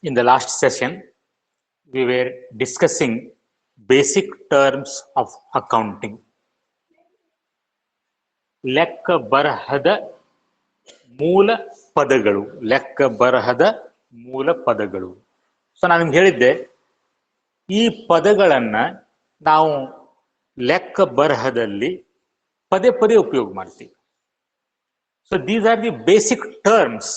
In the last session, we were discussing basic terms of accounting. ಲೆಕ್ಕ ಬರಹದ ಮೂಲ ಪದಗಳು, ಲೆಕ್ಕ ಬರಹದ ಮೂಲ ಪದಗಳು. ಸೊ ನಾನು ನಿಮ್ಗೆ ಹೇಳಿದ್ದೆ, ಈ ಪದಗಳನ್ನ ನಾವು ಲೆಕ್ಕ ಬರಹದಲ್ಲಿ ಪದೇ ಪದೇ ಉಪಯೋಗ ಮಾಡ್ತೀವಿ. So these are the basic terms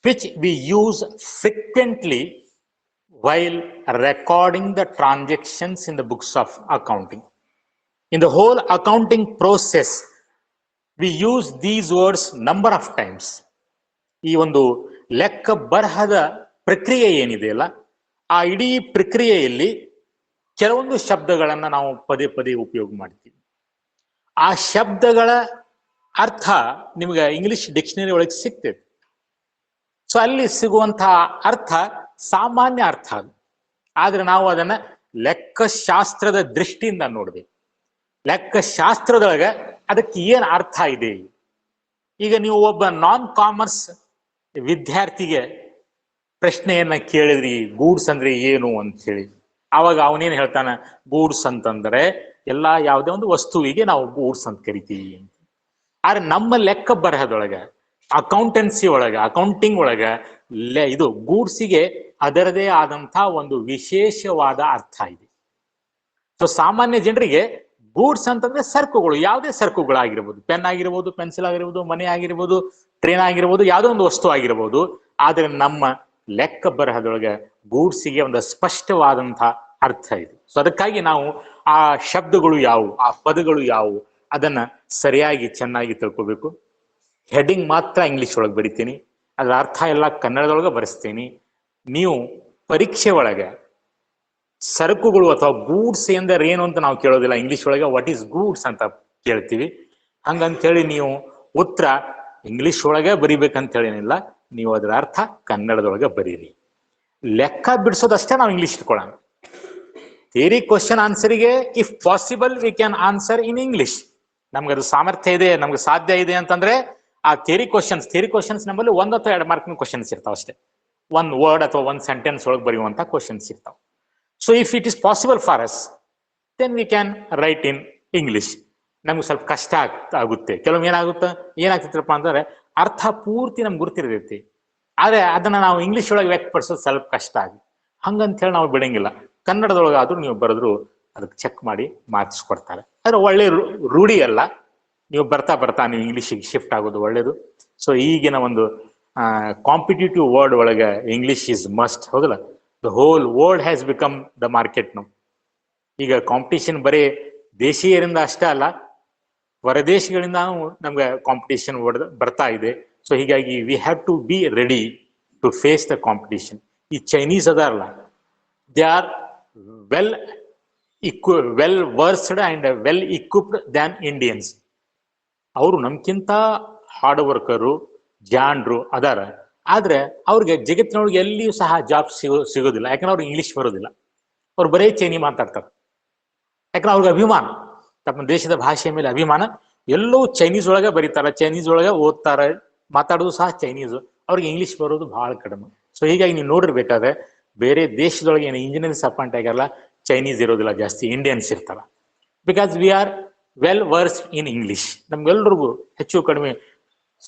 which we use frequently while recording the transactions in the books of accounting. In the whole accounting process, we use these words number of times. ಈ ಒಂದು ಲೆಕ್ಕ ಬರಹದ ಪ್ರಕ್ರಿಯೆ ಏನಿದೆಯಲ್ಲ, ಆ ಇಡೀ ಪ್ರಕ್ರಿಯೆಯಲ್ಲಿ ಕೆಲವೊಂದು ಶಬ್ದಗಳನ್ನ ನಾವು ಪದೇ ಪದೇ ಉಪಯೋಗ ಮಾಡ್ತೀವಿ. ಆ ಶಬ್ದಗಳ ಅರ್ಥ ನಿಮ್ಗೆ ಇಂಗ್ಲಿಷ್ ಡಿಕ್ಷನರಿ ಒಳಗೆ ಸಿಗ್ತದೆ. ಸೊ ಅಲ್ಲಿ ಸಿಗುವಂತಹ ಅರ್ಥ ಸಾಮಾನ್ಯ ಅರ್ಥ ಅದು. ಆದ್ರೆ ನಾವು ಅದನ್ನ ಲೆಕ್ಕಶಾಸ್ತ್ರದ ದೃಷ್ಟಿಯಿಂದ ನೋಡ್ಬೇಕು. ಲೆಕ್ಕಶಾಸ್ತ್ರದೊಳಗೆ ಅದಕ್ಕೆ ಏನ್ ಅರ್ಥ ಇದೆ. ಈಗ ನೀವು ಒಬ್ಬ ನಾನ್ ಕಾಮರ್ಸ್ ವಿದ್ಯಾರ್ಥಿಗೆ ಪ್ರಶ್ನೆಯನ್ನ ಕೇಳಿದ್ರಿ, ಗೂಡ್ಸ್ ಅಂದ್ರೆ ಏನು ಅಂತ ಹೇಳಿ, ಅವಾಗ ಅವನೇನ್ ಹೇಳ್ತಾನ, ಗೂಡ್ಸ್ ಅಂತಂದ್ರೆ ಎಲ್ಲಾ ಯಾವುದೇ ಒಂದು ವಸ್ತುವಿಗೆ ನಾವು ಗೂಡ್ಸ್ ಅಂತ ಕರಿತೀವಿ ಅಂತ. ಆದ್ರೆ ನಮ್ಮ ಲೆಕ್ಕ ಬರಹದೊಳಗ, ಅಕೌಂಟೆನ್ಸಿ ಒಳಗ, ಅಕೌಂಟಿಂಗ್ ಒಳಗ ಇದು ಗೂಡ್ಸಿಗೆ ಅದರದೇ ಆದಂತ ಒಂದು ವಿಶೇಷವಾದ ಅರ್ಥ ಇದೆ. ಸೊ ಸಾಮಾನ್ಯ ಜನರಿಗೆ ಗೂಡ್ಸ್ ಅಂತಂದ್ರೆ ಸರಕುಗಳು, ಯಾವುದೇ ಸರಕುಗಳಾಗಿರ್ಬೋದು, ಪೆನ್ ಆಗಿರ್ಬೋದು, ಪೆನ್ಸಿಲ್ ಆಗಿರ್ಬೋದು, ಮನೆ ಆಗಿರ್ಬೋದು, ಟ್ರೈನ್ ಆಗಿರ್ಬೋದು, ಯಾವುದೋ ಒಂದು ವಸ್ತು ಆಗಿರ್ಬೋದು. ಆದ್ರೆ ನಮ್ಮ ಲೆಕ್ಕ ಬರಹದೊಳಗೆ ಗೂಡ್ಸಿಗೆ ಒಂದು ಸ್ಪಷ್ಟವಾದಂತಹ ಅರ್ಥ ಇದೆ. ಸೊ ಅದಕ್ಕಾಗಿ ನಾವು ಆ ಶಬ್ದಗಳು ಯಾವುವು, ಆ ಪದಗಳು ಯಾವುವು, ಅದನ್ನ ಸರಿಯಾಗಿ ಚೆನ್ನಾಗಿ ತಿಳ್ಕೊಬೇಕು. ಹೆಡ್ಡಿಂಗ್ ಮಾತ್ರ ಇಂಗ್ಲಿಷ್ ಒಳಗೆ ಬರಿತೀನಿ, ಅದ್ರ ಅರ್ಥ ಎಲ್ಲ ಕನ್ನಡದೊಳಗೆ ಬರೆಸ್ತೀನಿ. ನೀವು ಪರೀಕ್ಷೆ ಒಳಗೆ ಸರಕುಗಳು ಅಥವಾ ಗೂಡ್ಸ್ ಎಂದರೆ ಏನು ಅಂತ ನಾವು ಕೇಳೋದಿಲ್ಲ. ಇಂಗ್ಲಿಷ್ ಒಳಗೆ ವಾಟ್ ಈಸ್ ಗೂಡ್ಸ್ ಅಂತ ಕೇಳ್ತೀವಿ. ಹಂಗಂತೇಳಿ ನೀವು ಉತ್ತರ ಇಂಗ್ಲಿಷ್ ಒಳಗೆ ಬರಿಬೇಕಂತ ಹೇಳೇನಿಲ್ಲ, ನೀವು ಅದರ ಅರ್ಥ ಕನ್ನಡದೊಳಗೆ ಬರೀರಿ. ಲೆಕ್ಕ ಬಿಡಿಸೋದಷ್ಟೇ ನಾವು ಇಂಗ್ಲಿಷ್ ಇಟ್ಕೊಳ್ಳೋಣ. ಥಿಯರಿ ಕ್ವಶನ್ ಆನ್ಸರಿಗೆ if possible we can answer in English. ನಮ್ಗೆ ಅದು ಸಾಮರ್ಥ್ಯ ಇದೆ, ನಮ್ಗೆ ಸಾಧ್ಯ ಇದೆ ಅಂತಂದ್ರೆ ಆ ಥಿಯರಿ ಕ್ವಶನ್ಸ್ ನಮ್ಮಲ್ಲಿ 1 ಅಥವಾ 2 ಮಾರ್ಕ್ನ ಕ್ವಶನ್ಸ್ ಇರ್ತಾವ ಅಷ್ಟೇ. 1 ವರ್ಡ್ ಅಥವಾ 1 ಸೆಂಟೆನ್ಸ್ ಒಳಗೆ ಬರೆಯುವಂತ ಕ್ವಶನ್ಸ್ ಇರ್ತಾವ. So if it is possible for us, then we can write in English. ನಮ್ಗೆ ಸ್ವಲ್ಪ ಕಷ್ಟ ಆಗುತ್ತೆ. ಕೆಲವೊಮ್ಮೆ ಏನಾಗ್ತಿತ್ತಪ್ಪ ಅಂತಂದ್ರೆ ಅರ್ಥ ಪೂರ್ತಿ ನಮ್ಗೆ ಗುರ್ತಿರ್ತೈತಿ, ಆದ್ರೆ ಅದನ್ನ ನಾವು ಇಂಗ್ಲಿಷ್ ಒಳಗೆ ವ್ಯಕ್ತಪಡಿಸೋದು ಸ್ವಲ್ಪ ಕಷ್ಟ ಆಗಿ. ಹಂಗಂತ ಹೇಳಿ ನಾವು ಬಿಡಂಗಿಲ್ಲ. ಕನ್ನಡದೊಳಗಾದ್ರೂ ನೀವು ಬರೆದ್ರು ಅದಕ್ಕೆ ಚೆಕ್ ಮಾಡಿ ಮಾರ್ಕ್ಸ್ ಕೊಡ್ತಾರೆ. ಆದ್ರೆ ಒಳ್ಳೆ ರೂಢಿ ಅಲ್ಲ, ನೀವು ಬರ್ತಾ ನೀವು ಇಂಗ್ಲಿಷಿಗೆ ಶಿಫ್ಟ್ ಆಗೋದು ಒಳ್ಳೇದು. ಸೊ ಈಗಿನ ಒಂದು ಕಾಂಪಿಟೇಟಿವ್ ವರ್ಲ್ಡ್ ಒಳಗೆ ಇಂಗ್ಲಿಷ್ ಈಸ್ ಮಸ್ಟ್, ಹೌದಲ್ಲ? The whole world has become the market. ಈಗ ಕಾಂಪಿಟೇಷನ್ ಬರೀ ದೇಶೀಯರಿಂದ ಅಷ್ಟೇ ಅಲ್ಲ, ಹೊರದೇಶಗಳಿಂದ ನಮ್ಗೆ ಕಾಂಪಿಟೇಷನ್ ಬರ್ತಾ ಇದೆ. ಸೊ ಹೀಗಾಗಿ we have to be ready to face the competition. ಈ ಚೈನೀಸ್ ಅದಾರಲ್ಲ, they are well versed and well equipped than Indians. ಅವರು ನಮ್ಗಿಂತ ಹಾರ್ಡ್ ವರ್ಕರು, ಜಾಣರು ಅದಾರ. ಆದ್ರೆ ಅವ್ರಿಗೆ ಜಗತ್ತಿನೊಳಗೆ ಎಲ್ಲಿಯೂ ಸಹ ಜಾಬ್ ಸಿಗೋದಿಲ್ಲ. ಯಾಕಂದ್ರೆ ಅವ್ರಿಗೆ ಇಂಗ್ಲಿಷ್ ಬರೋದಿಲ್ಲ. ಅವ್ರು ಬರೀ ಚೈನಿ ಮಾತಾಡ್ತಾರೆ. ಯಾಕಂದ್ರೆ ಅವ್ರಿಗೆ ಅಭಿಮಾನ, ತಮ್ಮ ದೇಶದ ಭಾಷೆಯ ಮೇಲೆ ಅಭಿಮಾನ. ಎಲ್ಲವೂ ಚೈನೀಸ್ ಒಳಗೆ ಬರೀತಾರೆ, ಚೈನೀಸ್ ಒಳಗೆ ಓದ್ತಾರೆ, ಮಾತಾಡೋದು ಸಹ ಚೈನೀಸ್. ಅವ್ರಿಗೆ ಇಂಗ್ಲಿಷ್ ಬರೋದು ಬಹಳ ಕಡಿಮೆ. ಸೊ ಹೀಗಾಗಿ ನೀವು ನೋಡಿರ್ಬೇಕಾದ್ರೆ ಬೇರೆ ದೇಶದೊಳಗೆ ಏನು ಇಂಜಿನಿಯರ್ಸ್ ಅಪಾಯಿಂಟ್ ಆಗ್ಯಾರಲ್ಲ, ಚೈನೀಸ್ ಇರೋದಿಲ್ಲ, ಜಾಸ್ತಿ ಇಂಡಿಯನ್ಸ್ ಇರ್ತಾರ. Because we are well versed in English. ನಮ್ಗೆಲ್ರಿಗೂ ಹೆಚ್ಚು ಕಡಿಮೆ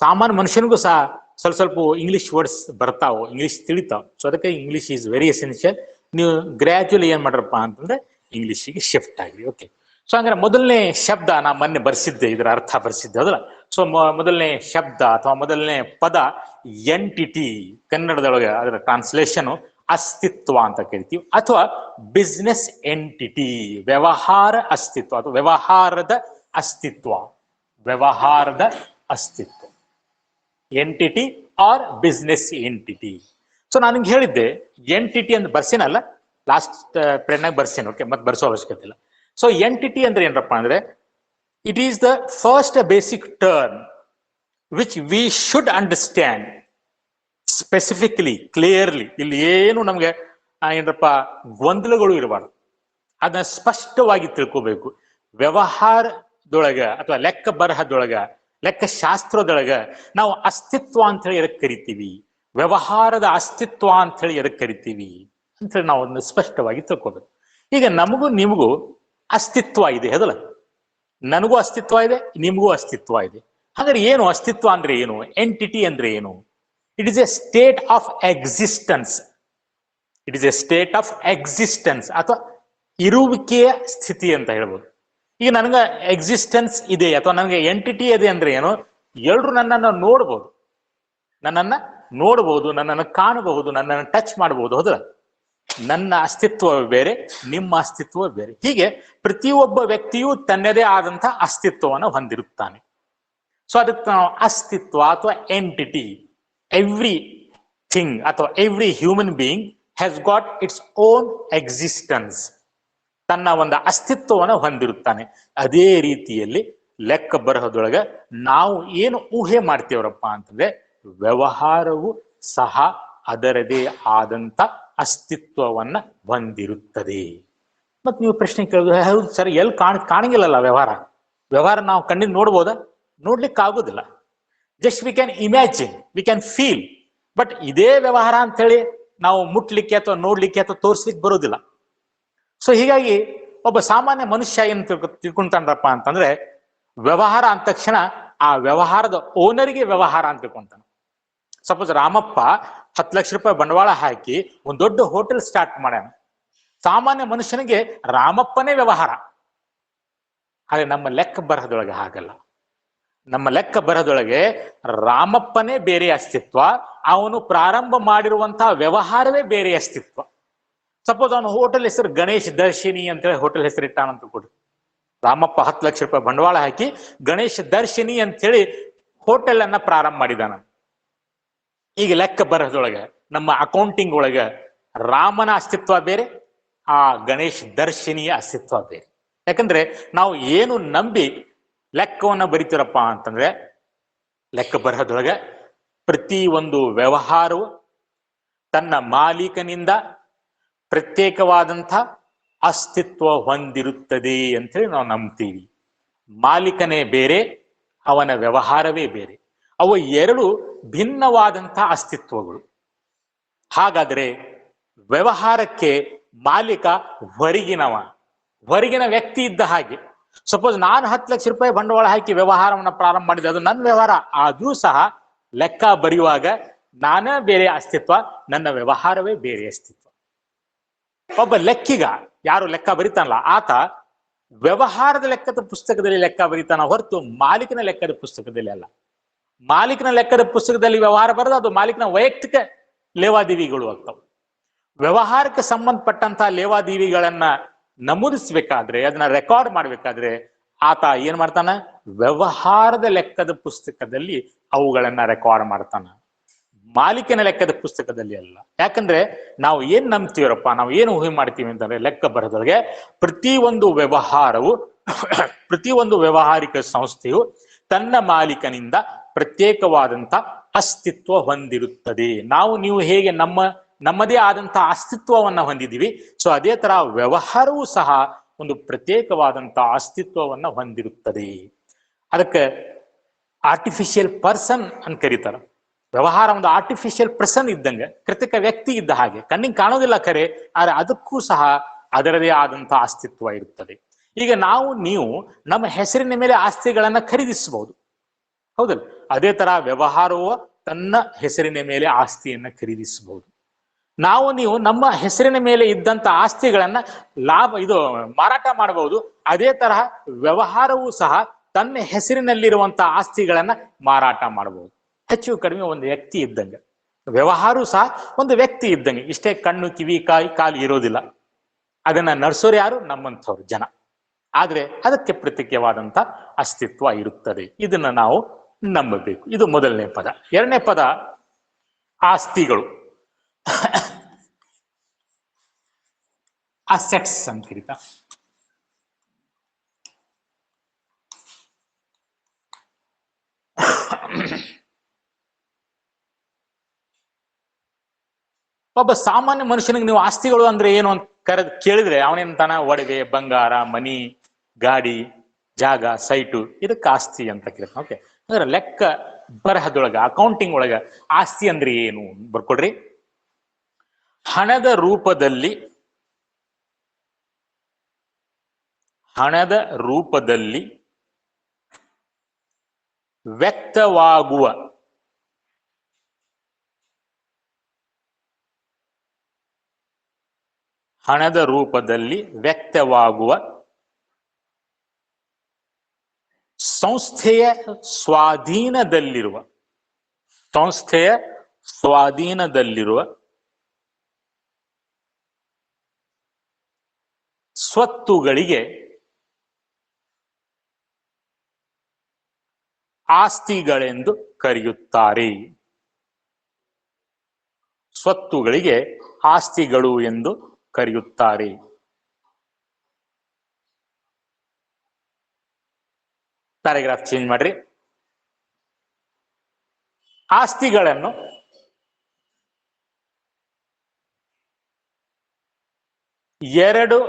ಸಾಮಾನ್ಯ ಮನುಷ್ಯನಿಗೂ ಸಹ ಸ್ವಲ್ಪ ಇಂಗ್ಲಿಷ್ ವರ್ಡ್ಸ್ ಬರ್ತಾವು, ಇಂಗ್ಲಿಷ್ ತಿಳಿತಾವ್. ಸೊ ಅದಕ್ಕೆ ಇಂಗ್ಲಿಷ್ ಈಸ್ ವೆರಿ ಎಸೆನ್ಷಿಯಲ್. ನೀವು ಗ್ರ್ಯಾಜುಯಲಿ ಏನ್ ಮಾಡ್ರಪ್ಪ ಅಂತಂದ್ರೆ ಇಂಗ್ಲಿಷಿಗೆ ಶಿಫ್ಟ್ ಆಗ್ರಿ. ಓಕೆ. ಸೊ ಹಂಗಾರೆ ಮೊದಲನೇ ಶಬ್ದ ನಾ ಮೊನ್ನೆ ಬರ್ಸಿದ್ದೆ, ಇದರ ಅರ್ಥ ಬರ್ಸಿದ್ದೆ, ಹೌದಲ್ಲ? ಸೊ ಮೊದಲನೇ ಶಬ್ದ ಅಥವಾ ಮೊದಲನೇ ಪದ ಎಂಟಿಟಿ. ಕನ್ನಡದೊಳಗೆ ಅದರ ಟ್ರಾನ್ಸ್ಲೇಷನ್ ಅಸ್ತಿತ್ವ ಅಂತ ಕರಿತೀವಿ, ಅಥವಾ ಬಿಸ್ನೆಸ್ ಎಂಟಿಟಿ, ವ್ಯವಹಾರ ಅಸ್ತಿತ್ವ ಅಥವಾ ವ್ಯವಹಾರದ ಅಸ್ತಿತ್ವ. ವ್ಯವಹಾರದ ಅಸ್ತಿತ್ವ, entity or business entity. So ನಾನು ನಿಮ್ಗೆ ಹೇಳಿದ್ದೆ ಎಂಟಿಟಿ ಅಂತ ಬರ್ಸೇನಲ್ಲ, ಲಾಸ್ಟ್ ಪ್ರೇರ್ನಾಗ ಬರ್ಸೇನೆ. ಓಕೆ, ಮತ್ತೆ ಬರ್ಸೋ ಅವಶ್ಯಕತೆ ಇಲ್ಲ. ಸೊ ಎಂಟಿಟಿ ಅಂದ್ರೆ ಏನಪ್ಪ ಅಂದ್ರೆ, it is the first basic term which we should understand specifically, clearly. ಇಲ್ಲಿ ಏನು ನಮ್ಗೆ ಏನಪ್ಪ ಗೊಂದಲಗಳು ಇರಬಾರ್ದು, ಅದನ್ನ ಸ್ಪಷ್ಟವಾಗಿ ತಿಳ್ಕೋಬೇಕು. ವ್ಯವಹಾರದೊಳಗ ಅಥವಾ ಲೆಕ್ಕ ಬರಹದೊಳಗ, ಲೆಕ್ಕಶಾಸ್ತ್ರದೊಳಗ ನಾವು ಅಸ್ತಿತ್ವ ಅಂತ ಹೇಳಿ ಕರಿತೀವಿ. ವ್ಯವಹಾರದ ಅಸ್ತಿತ್ವ ಅಂತ ಹೇಳಿ ಎದಕ್ಕೆ ಕರಿತೀವಿ ಅಂತ ಹೇಳಿ ನಾವು ಅದನ್ನ ಸ್ಪಷ್ಟವಾಗಿ ತಿಳ್ಕೋಬೇಕು. ಈಗ ನಮಗೂ ನಿಮಗೂ ಅಸ್ತಿತ್ವ ಇದೆ ಹೌದಲ್ಲ, ನನಗೂ ಅಸ್ತಿತ್ವ ಇದೆ, ನಿಮಗೂ ಅಸ್ತಿತ್ವ ಇದೆ. ಹಾಗಾದ್ರೆ ಏನು ಅಸ್ತಿತ್ವ ಅಂದ್ರೆ ಏನು, ಎಂಟಿಟಿ ಅಂದ್ರೆ ಏನು? It is A state of existence. It is A state of existence ಅಥವಾ ಇರುವಿಕೆಯ ಸ್ಥಿತಿ ಅಂತ ಹೇಳ್ಬೋದು. ಈಗ ನನಗೆ ಎಕ್ಸಿಸ್ಟೆನ್ಸ್ ಇದೆ ಅಥವಾ ನನಗೆ ಎಂಟಿಟಿ ಇದೆ ಅಂದ್ರೆ ಏನು, ಎಲ್ರು ನನ್ನನ್ನು ನೋಡ್ಬೋದು, ನನ್ನನ್ನು ಕಾಣಬಹುದು, ನನ್ನನ್ನು ಟಚ್ ಮಾಡಬಹುದು ಹೌದಲ್ಲ. ನನ್ನ ಅಸ್ತಿತ್ವ ಬೇರೆ, ನಿಮ್ಮ ಅಸ್ತಿತ್ವ ಬೇರೆ. ಹೀಗೆ ಪ್ರತಿಯೊಬ್ಬ ವ್ಯಕ್ತಿಯೂ ತನ್ನದೇ ಆದಂತ ಅಸ್ತಿತ್ವವನ್ನು ಹೊಂದಿರುತ್ತಾನೆ. ಸೊ ಅದಕ್ಕೆ ನಾವು ಅಸ್ತಿತ್ವ ಅಥವಾ ಎಂಟಿಟಿ, ಎವ್ರಿ ಥಿಂಗ್ ಅಥವಾ every human being has got its own existence, ತನ್ನ ಒಂದು ಅಸ್ತಿತ್ವವನ್ನು ಹೊಂದಿರುತ್ತಾನೆ. ಅದೇ ರೀತಿಯಲ್ಲಿ ಲೆಕ್ಕ ಬರಹದೊಳಗೆ ನಾವು ಏನು ಊಹೆ ಮಾಡ್ತೇವ್ರಪ್ಪ ಅಂತಂದ್ರೆ ವ್ಯವಹಾರವು ಸಹ ಅದರದೇ ಆದಂತ ಅಸ್ತಿತ್ವವನ್ನ ಹೊಂದಿರುತ್ತದೆ. ಮತ್ ನೀವು ಪ್ರಶ್ನೆ ಕೇಳಿದ್ರೆ ಹೌದು ಸರ್, ಎಲ್ಲಿ ಕಾಣಂಗಿಲ್ಲಲ್ಲ ವ್ಯವಹಾರ ನಾವು ಕಣ್ಣಿಗೆ ನೋಡ್ಬೋದಾ? ನೋಡ್ಲಿಕ್ಕೆ ಆಗುದಿಲ್ಲ. Just we can imagine, we can feel, but ಇದೇ ವ್ಯವಹಾರ ಅಂತ ಹೇಳಿ ನಾವು ಮುಟ್ಲಿಕ್ಕೆ ಅಥವಾ ನೋಡ್ಲಿಕ್ಕೆ ಅಥವಾ ತೋರಿಸ್ಲಿಕ್ಕೆ ಬರೋದಿಲ್ಲ. ಸೊ ಹೀಗಾಗಿ ಒಬ್ಬ ಸಾಮಾನ್ಯ ಮನುಷ್ಯ ಏನ್ ತಿಳ್ಕೊಂತಾನಪ್ಪ ಅಂತಂದ್ರೆ ವ್ಯವಹಾರ ಅಂದ ತಕ್ಷಣ ಆ ವ್ಯವಹಾರದ ಓನರಿಗೆ ವ್ಯವಹಾರ ಅಂತ ತಿಳ್ಕೊಂತಾನೆ. ಸಪೋಸ್ ರಾಮಪ್ಪ 10 ಲಕ್ಷ ರೂಪಾಯಿ ಬಂಡವಾಳ ಹಾಕಿ ಒಂದ್ ದೊಡ್ಡ ಹೋಟೆಲ್ ಸ್ಟಾರ್ಟ್ ಮಾಡ್ಯಾನ. ಸಾಮಾನ್ಯ ಮನುಷ್ಯನಿಗೆ ರಾಮಪ್ಪನೇ ವ್ಯವಹಾರ. ಆದ್ರೆ ನಮ್ಮ ಲೆಕ್ಕ ಬರಹದೊಳಗೆ ಹಾಗಲ್ಲ. ನಮ್ಮ ಲೆಕ್ಕ ಬರಹದೊಳಗೆ ರಾಮಪ್ಪನೇ ಬೇರೆ ಅಸ್ತಿತ್ವ, ಅವನು ಪ್ರಾರಂಭ ಮಾಡಿರುವಂತಹ ವ್ಯವಹಾರವೇ ಬೇರೆ ಅಸ್ತಿತ್ವ. ಸಪೋಸ್ ಅವನು ಹೋಟೆಲ್ ಹೆಸರು ಗಣೇಶ್ ದರ್ಶಿನಿ ಅಂತೇಳಿ ಹೋಟೆಲ್ ಹೆಸರು ಇಟ್ಟಾನಂತ ಕೊಡಿ. ರಾಮಪ್ಪ 10 ಲಕ್ಷ ರೂಪಾಯಿ ಬಂಡವಾಳ ಹಾಕಿ ಗಣೇಶ್ ದರ್ಶಿನಿ ಅಂತ ಹೇಳಿ ಹೋಟೆಲ್ ಅನ್ನ ಪ್ರಾರಂಭ ಮಾಡಿದಾನ. ಈಗ ಲೆಕ್ಕ ಬರಹದೊಳಗೆ ನಮ್ಮ ಅಕೌಂಟಿಂಗ್ ಒಳಗೆ ರಾಮನ ಅಸ್ತಿತ್ವ ಬೇರೆ, ಆ ಗಣೇಶ್ ದರ್ಶಿನಿಯ ಅಸ್ತಿತ್ವ ಬೇರೆ. ಯಾಕಂದ್ರೆ ನಾವು ಏನು ನಂಬಿ ಲೆಕ್ಕವನ್ನ ಬರಿತೀರಪ್ಪ ಅಂತಂದ್ರೆ ಲೆಕ್ಕ ಬರಹದೊಳಗೆ ಪ್ರತಿ ಒಂದು ವ್ಯವಹಾರವು ತನ್ನ ಮಾಲೀಕನಿಂದ ಪ್ರತ್ಯೇಕವಾದಂಥ ಅಸ್ತಿತ್ವ ಹೊಂದಿರುತ್ತದೆ ಅಂತೇಳಿ ನಾವು ನಂಬ್ತೀವಿ. ಮಾಲೀಕನೇ ಬೇರೆ, ಅವನ ವ್ಯವಹಾರವೇ ಬೇರೆ. ಅವು ಎರಡು ಭಿನ್ನವಾದಂತಹ ಅಸ್ತಿತ್ವಗಳು. ಹಾಗಾದರೆ ವ್ಯವಹಾರಕ್ಕೆ ಮಾಲೀಕ ಹೊರಗಿನ ವ್ಯಕ್ತಿ ಇದ್ದ ಹಾಗೆ. ಸಪೋಸ್ ನಾನು 10 ಲಕ್ಷ ರೂಪಾಯಿ ಬಂಡವಾಳ ಹಾಕಿ ವ್ಯವಹಾರವನ್ನ ಪ್ರಾರಂಭ ಮಾಡಿದೆ, ಅದು ನನ್ನ ವ್ಯವಹಾರ. ಆದ್ರೂ ಸಹ ಲೆಕ್ಕ ಬರೆಯುವಾಗ ನಾನೇ ಬೇರೆ ಅಸ್ತಿತ್ವ, ನನ್ನ ವ್ಯವಹಾರವೇ ಬೇರೆ ಅಸ್ತಿತ್ವ. ಒಬ್ಬ ಲೆಕ್ಕಿಗ ಯಾರು ಲೆಕ್ಕ ಬರಿತಾನಲ್ಲ ಆತ ವ್ಯವಹಾರದ ಲೆಕ್ಕದ ಪುಸ್ತಕದಲ್ಲಿ ಲೆಕ್ಕ ಬರಿತಾನ ಹೊರತು ಮಾಲೀಕನ ಲೆಕ್ಕದ ಪುಸ್ತಕದಲ್ಲಿ ಅಲ್ಲ. ಮಾಲೀಕನ ಲೆಕ್ಕದ ಪುಸ್ತಕದಲ್ಲಿ ವ್ಯವಹಾರ ಬರೆದು ಅದು ಮಾಲೀಕನ ವೈಯಕ್ತಿಕ ಲೇವಾದೇವಿಗಳು ಆಗ್ತವೆ. ವ್ಯವಹಾರಕ್ಕೆ ಸಂಬಂಧಪಟ್ಟಂತಹ ಲೇವಾದೇವಿಗಳನ್ನ ನಮೂದಿಸ್ಬೇಕಾದ್ರೆ, ಅದನ್ನ ರೆಕಾರ್ಡ್ ಮಾಡ್ಬೇಕಾದ್ರೆ ಆತ ಏನ್ ಮಾಡ್ತಾನ, ವ್ಯವಹಾರದ ಲೆಕ್ಕದ ಪುಸ್ತಕದಲ್ಲಿ ಅವುಗಳನ್ನ ರೆಕಾರ್ಡ್ ಮಾಡ್ತಾನ, ಮಾಲೀಕನ ಲೆಕ್ಕದ ಪುಸ್ತಕದಲ್ಲಿ ಅಲ್ಲ. ಯಾಕಂದ್ರೆ ನಾವು ಏನ್ ನಂಬ್ತೀವರಪ್ಪ, ನಾವು ಏನು ಊಹೆ ಮಾಡ್ತೀವಿ ಅಂತಂದ್ರೆ ಲೆಕ್ಕ ಬರದೊಳಗೆ ಪ್ರತಿಯೊಂದು ವ್ಯವಹಾರಿಕ ಸಂಸ್ಥೆಯು ತನ್ನ ಮಾಲೀಕನಿಂದ ಪ್ರತ್ಯೇಕವಾದಂತ ಅಸ್ತಿತ್ವ ಹೊಂದಿರುತ್ತದೆ. ನೀವು ಹೇಗೆ ನಮ್ಮದೇ ಆದಂತಹ ಅಸ್ತಿತ್ವವನ್ನ ಹೊಂದಿದ್ದೀವಿ, ಸೊ ಅದೇ ತರ ವ್ಯವಹಾರವೂ ಸಹ ಒಂದು ಪ್ರತ್ಯೇಕವಾದಂತ ಅಸ್ತಿತ್ವವನ್ನ ಹೊಂದಿರುತ್ತದೆ. ಅದಕ್ಕೆ ಆರ್ಟಿಫಿಷಿಯಲ್ ಪರ್ಸನ್ ಅಂತ ಕರೀತಾರ. ವ್ಯವಹಾರ ಒಂದು ಆರ್ಟಿಫಿಷಿಯಲ್ ಪರ್ಸನ್ ಇದ್ದಂಗೆ, ಕೃತಕ ವ್ಯಕ್ತಿ ಇದ್ದ ಹಾಗೆ, ಕಣ್ಣಿಗೆ ಕಾಣೋದಿಲ್ಲ ಖರೆ, ಆದ್ರೆ ಅದಕ್ಕೂ ಸಹ ಅದರದೇ ಆದಂತಹ ಅಸ್ತಿತ್ವ ಇರುತ್ತದೆ. ಈಗ ನೀವು ನಮ್ಮ ಹೆಸರಿನ ಮೇಲೆ ಆಸ್ತಿಗಳನ್ನ ಖರೀದಿಸಬಹುದು, ಹೌದಲ್ಲ? ಅದೇ ತರ ವ್ಯವಹಾರವು ತನ್ನ ಹೆಸರಿನ ಮೇಲೆ ಆಸ್ತಿಯನ್ನ ಖರೀದಿಸಬಹುದು. ನೀವು ನಮ್ಮ ಹೆಸರಿನ ಮೇಲೆ ಇದ್ದಂತ ಆಸ್ತಿಗಳನ್ನ ಮಾರಾಟ ಮಾಡಬಹುದು. ಅದೇ ತರಹ ವ್ಯವಹಾರವೂ ಸಹ ತನ್ನ ಹೆಸರಿನಲ್ಲಿರುವಂತಹ ಆಸ್ತಿಗಳನ್ನ ಮಾರಾಟ ಮಾಡಬಹುದು. ಹೆಚ್ಚು ಕಡಿಮೆ ಒಂದು ವ್ಯಕ್ತಿ ಇದ್ದಂಗೆ ವ್ಯವಹಾರವೂ ಸಹ ಒಂದು ವ್ಯಕ್ತಿ ಇದ್ದಂಗೆ. ಇಷ್ಟೇ ಕಣ್ಣು, ಕಿವಿ, ಕಾಲು ಇರೋದಿಲ್ಲ. ಅದನ್ನ ನಡೆಸೋರು ಯಾರು? ನಮ್ಮಂಥವ್ರು ಜನ. ಆದ್ರೆ ಅದಕ್ಕೆ ಪ್ರತ್ಯೇಕವಾದಂತ ಅಸ್ತಿತ್ವ ಇರುತ್ತದೆ. ಇದನ್ನ ನಾವು ನಂಬಬೇಕು. ಇದು ಮೊದಲನೇ ಪದ. ಎರಡನೇ ಪದ ಆಸ್ತಿಗಳು, ಅಸೆಟ್ಸ್ ಅಂತ ಕರೀತಾ. ಒಬ್ಬ ಸಾಮಾನ್ಯ ಮನುಷ್ಯನಿಗೆ ನೀವು ಆಸ್ತಿಗಳು ಅಂದ್ರೆ ಏನು ಅಂತ ಕೇಳಿದ್ರೆ ಅವನೇಂತಾನ, ಒಡವೆ, ಬಂಗಾರ, ಮನಿ, ಗಾಡಿ, ಜಾಗ, ಸೈಟು, ಇದಕ್ಕೆ ಆಸ್ತಿ ಅಂತ ಕೇಳ್ತಾನೆ. ಓಕೆ, ಅಂದ್ರೆ ಲೆಕ್ಕ ಬರಹದೊಳಗ ಅಕೌಂಟಿಂಗ್ ಒಳಗ ಆಸ್ತಿ ಅಂದ್ರೆ ಏನು ಬರ್ಕೊಡ್ರಿ. ಹಣದ ರೂಪದಲ್ಲಿ ವ್ಯಕ್ತವಾಗುವ ಸಂಸ್ಥೆಯ ಸ್ವಾಧೀನದಲ್ಲಿರುವ ಸ್ವತ್ತುಗಳಿಗೆ ಆಸ್ತಿಗಳೆಂದು ಕರೆಯುತ್ತಾರೆ. ಸ್ವತ್ತುಗಳಿಗೆ ಆಸ್ತಿಗಳು ಎಂದು ಕರೆಯುತ್ತಾರೆ. ಪ್ಯಾರಾಗ್ರಾಫ್ ಚೇಂಜ್ ಮಾಡ್ರಿ. ಆಸ್ತಿಗಳನ್ನು ಎರಡು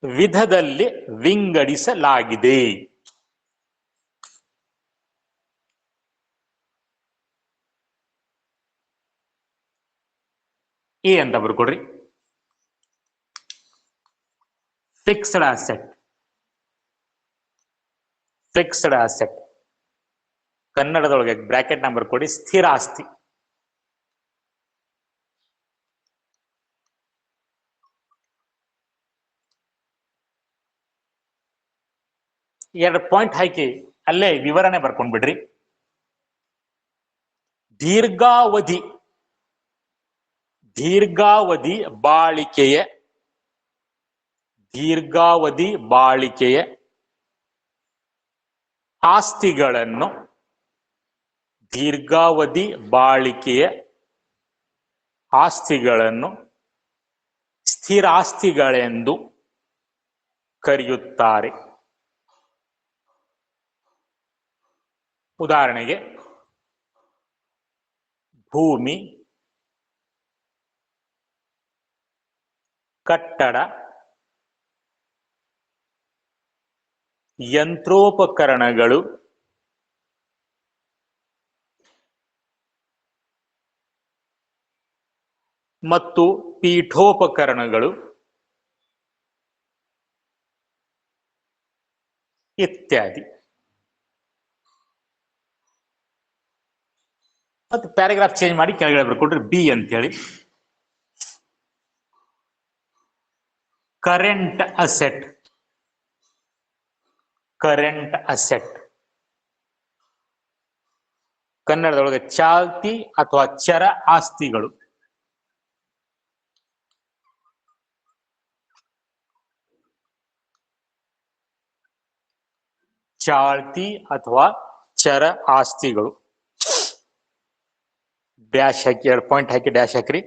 ವಿಧದಲ್ಲಿ ವಿಂಗಡಿಸಲಾಗಿದೆ. ಎ ಅಂತ ಬರ್ಕೊಡ್ರಿ. ಫಿಕ್ಸ್ಡ್ ಅಸೆಟ್ ಕನ್ನಡದೊಳಗೆ ಬ್ರಾಕೆಟ್ ನಂಬರ್ ಕೊಡಿ. ಸ್ಥಿರ ಆಸ್ತಿ. ಎರಡು ಪಾಯಿಂಟ್ ಹಾಕಿ ಅಲ್ಲೇ ವಿವರಣೆ ಬರ್ಕೊಂಡ್ ಬಿಡ್ರಿ. ದೀರ್ಘಾವಧಿ ಬಾಳಿಕೆಯ ಆಸ್ತಿಗಳನ್ನು ಸ್ಥಿರಾಸ್ತಿಗಳೆಂದು ಕರೆಯುತ್ತಾರೆ. ಉದಾಹರಣೆಗೆ ಭೂಮಿ, ಕಟ್ಟಡ, ಯಂತ್ರೋಪಕರಣಗಳು ಮತ್ತು ಪೀಠೋಪಕರಣಗಳು ಇತ್ಯಾದಿ. ಮತ್ತು ಪ್ಯಾರಾಗ್ರಾಫ್ ಚೇಂಜ್ ಮಾಡಿ ಕೆಳಗಡೆ ಬರ್ಕೊಟ್ರೆ ಬಿ ಅಂತ ಹೇಳಿ. ಕರೆಂಟ್ ಅಸೆಟ್ ಕನ್ನಡದೊಳಗೆ ಚಾಲ್ತಿ ಅಥವಾ ಚರ ಆಸ್ತಿಗಳು. ಚಾಲ್ತಿ ಅಥವಾ ಚರ ಆಸ್ತಿಗಳು. ಡ್ಯಾಶ್ ಹಾಕಿ, ಎರಡು ಪಾಯಿಂಟ್ ಹಾಕಿ ಡ್ಯಾಶ್ ಹಾಕ್ರಿ.